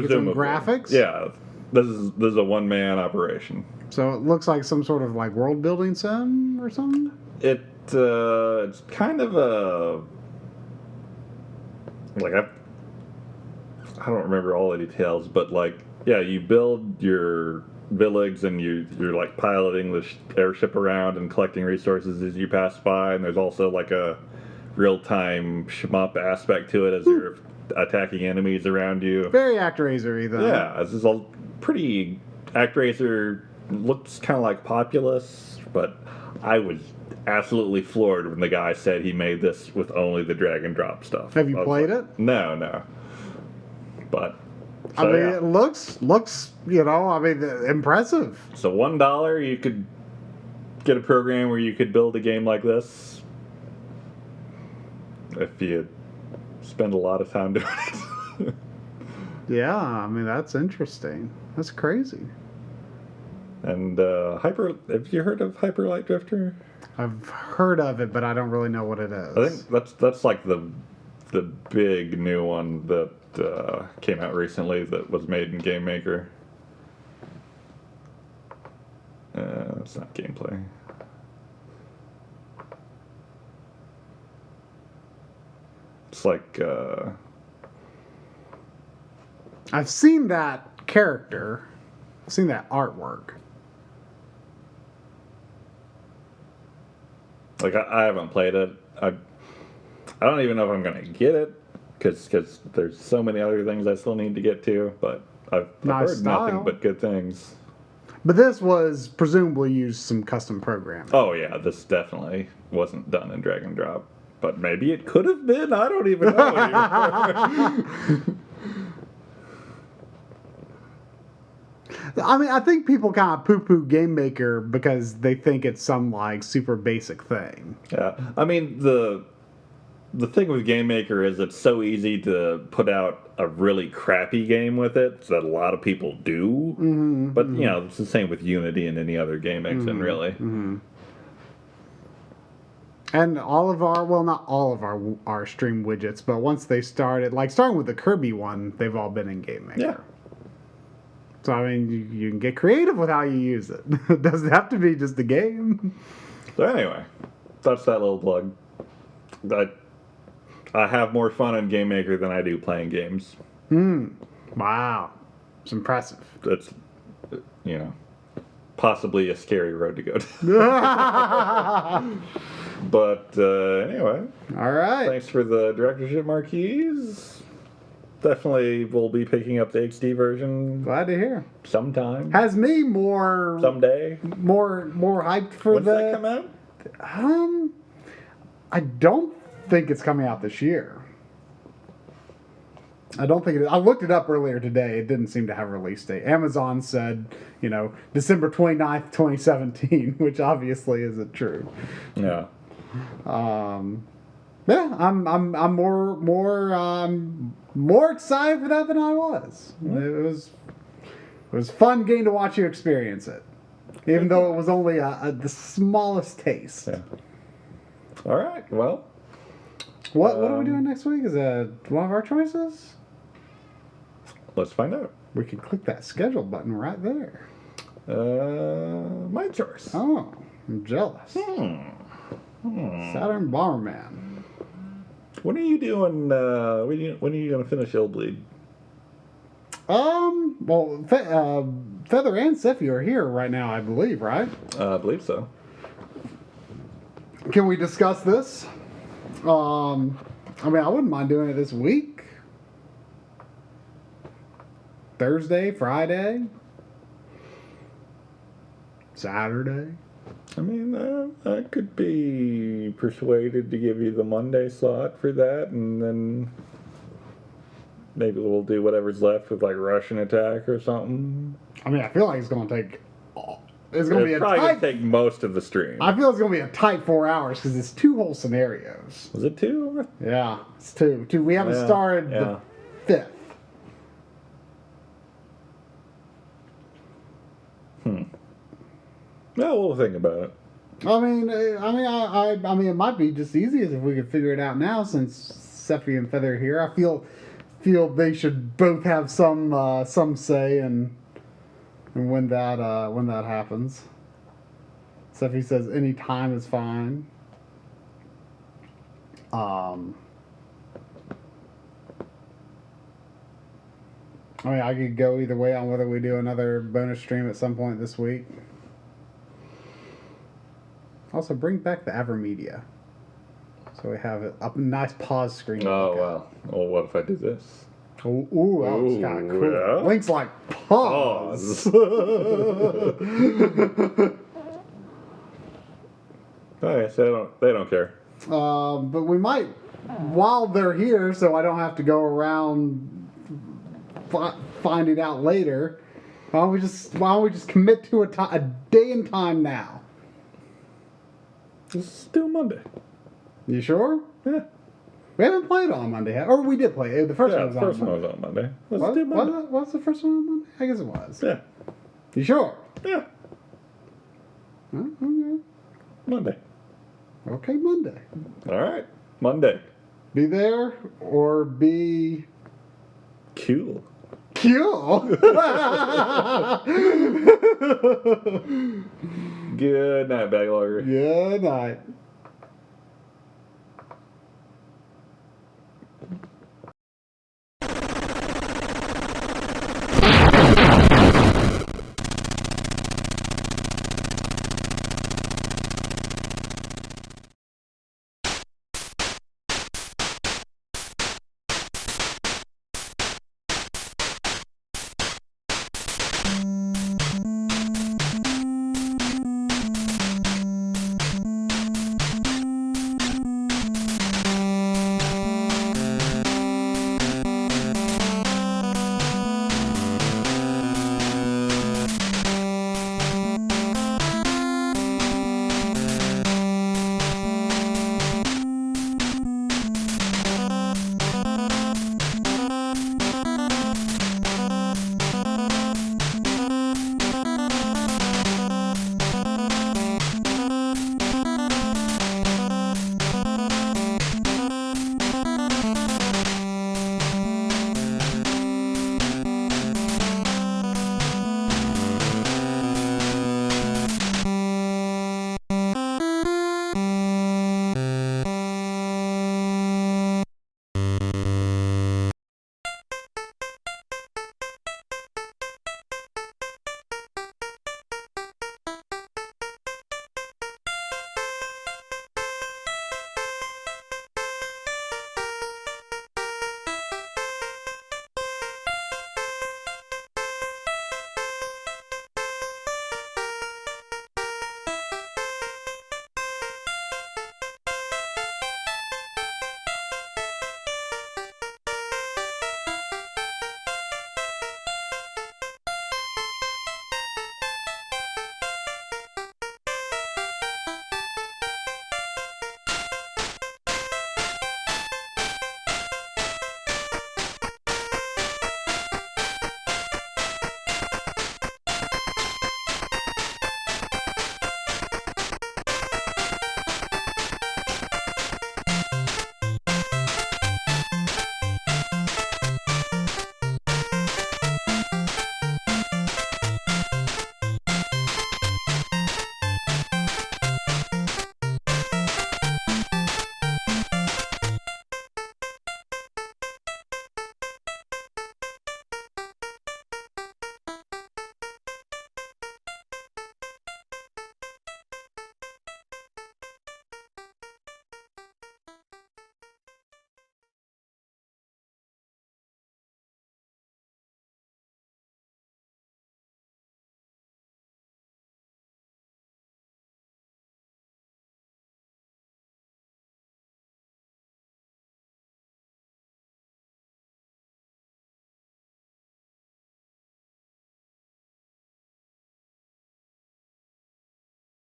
his own graphics. Yeah, this is a one-man operation. So it looks like some sort of like world building sim or something. It's kind of a like I don't remember all the details, but like yeah, you build your village and you're like piloting the airship around and collecting resources as you pass by, and there's also like a real-time shmup aspect to it as you're attacking enemies around you. Very ActRaiser-y though. Yeah, this is all pretty ActRaiser. Looks kind of like Populous, but I was absolutely floored when the guy said he made this with only the drag and drop stuff. Have you played it? No. But I mean, it looks impressive. So $1 you could get a program where you could build a game like this if you spend a lot of time doing it. Yeah, I mean that's interesting. That's crazy. And have you heard of Hyper Light Drifter? I've heard of it, but I don't really know what it is. I think that's like the big new one that came out recently that was made in Game Maker. It's not gameplay. It's like I've seen that character. I've seen that artwork. Like I haven't played it. I don't even know if I'm gonna get it because there's so many other things I still need to get to. But I've heard nothing but good things. But this was presumably used some custom programming. Oh yeah, this definitely wasn't done in drag and drop. But maybe it could have been. I don't even know anymore. I mean, I think people kind of poo-poo Game Maker because they think it's some like super basic thing. Yeah, I mean the the thing with Game Maker is it's so easy to put out a really crappy game with it that a lot of people do. Mm-hmm, but you know, it's the same with Unity and any other game engine, really. Mm-hmm. And all of our, well, not all of our stream widgets, but once they started, like starting with the Kirby one, they've all been in Game Maker. Yeah. So, I mean, you can get creative with how you use it. It doesn't have to be just a game. So anyway, that's that little plug. I have more fun in Game Maker than I do playing games. Wow. It's impressive. That's, you know, possibly a scary road to go down. But anyway. All right. Thanks for the directorship marquees. Definitely will be picking up the HD version. Glad to hear. Sometime. Has me more... Someday. More hyped for When's that come out? I don't think it's coming out this year. I don't think it is. I looked it up earlier today. It didn't seem to have a release date. Amazon said, you know, December 29th, 2017, which obviously isn't true. Yeah. Yeah, I'm more excited for that than I was. It was a fun game to watch you experience it, even though it was only the smallest taste. Yeah. All right. Well, what are we doing next week? Is that one of our choices? Let's find out. We can click that schedule button right there. My choice. Oh, I'm jealous. Saturn Bomberman. When are you doing? When are you going to finish Illbleed? Well, Feather and Seffi are here right now, I believe, right? I believe so. Can we discuss this? I mean, I wouldn't mind doing it this week. Thursday, Friday, Saturday. I mean, I could be persuaded to give you the Monday slot for that, and then maybe we'll do whatever's left with like Russian Attack or something. I mean, I feel like it's going to take. It's going to be a probably tight. Gonna take most of the stream. I feel it's going to be a tight 4 hours because it's 2 whole scenarios. Was it 2? Yeah, it's 2. We haven't started the 5th. Well, we'll think about it. I mean, it might be just easiest if we could figure it out now, since Seffi and Feather are here. I feel they should both have some say in when that happens. Seffi says any time is fine. I mean, I could go either way on whether we do another bonus stream at some point this week. Also, bring back the Avermedia. So we have a nice pause screen. Oh, wow. Well, what if I do this? Ooh, that was kind of cool. Yeah? Link's like, pause. Okay, so they don't care. But we might, while they're here, so I don't have to go around finding out later. Why don't we just commit to a day and time now? Let's do Monday. You sure? Yeah. We haven't played on Monday, or we did play. The first one was on Monday. The first one was on Monday. Let's do Monday. What's the first one on Monday? I guess it was. Yeah. You sure? Yeah. Okay. Monday. Okay, Monday. All right. Monday. Be there or be... Cool. Cool? Good night, Backloggery. Good night.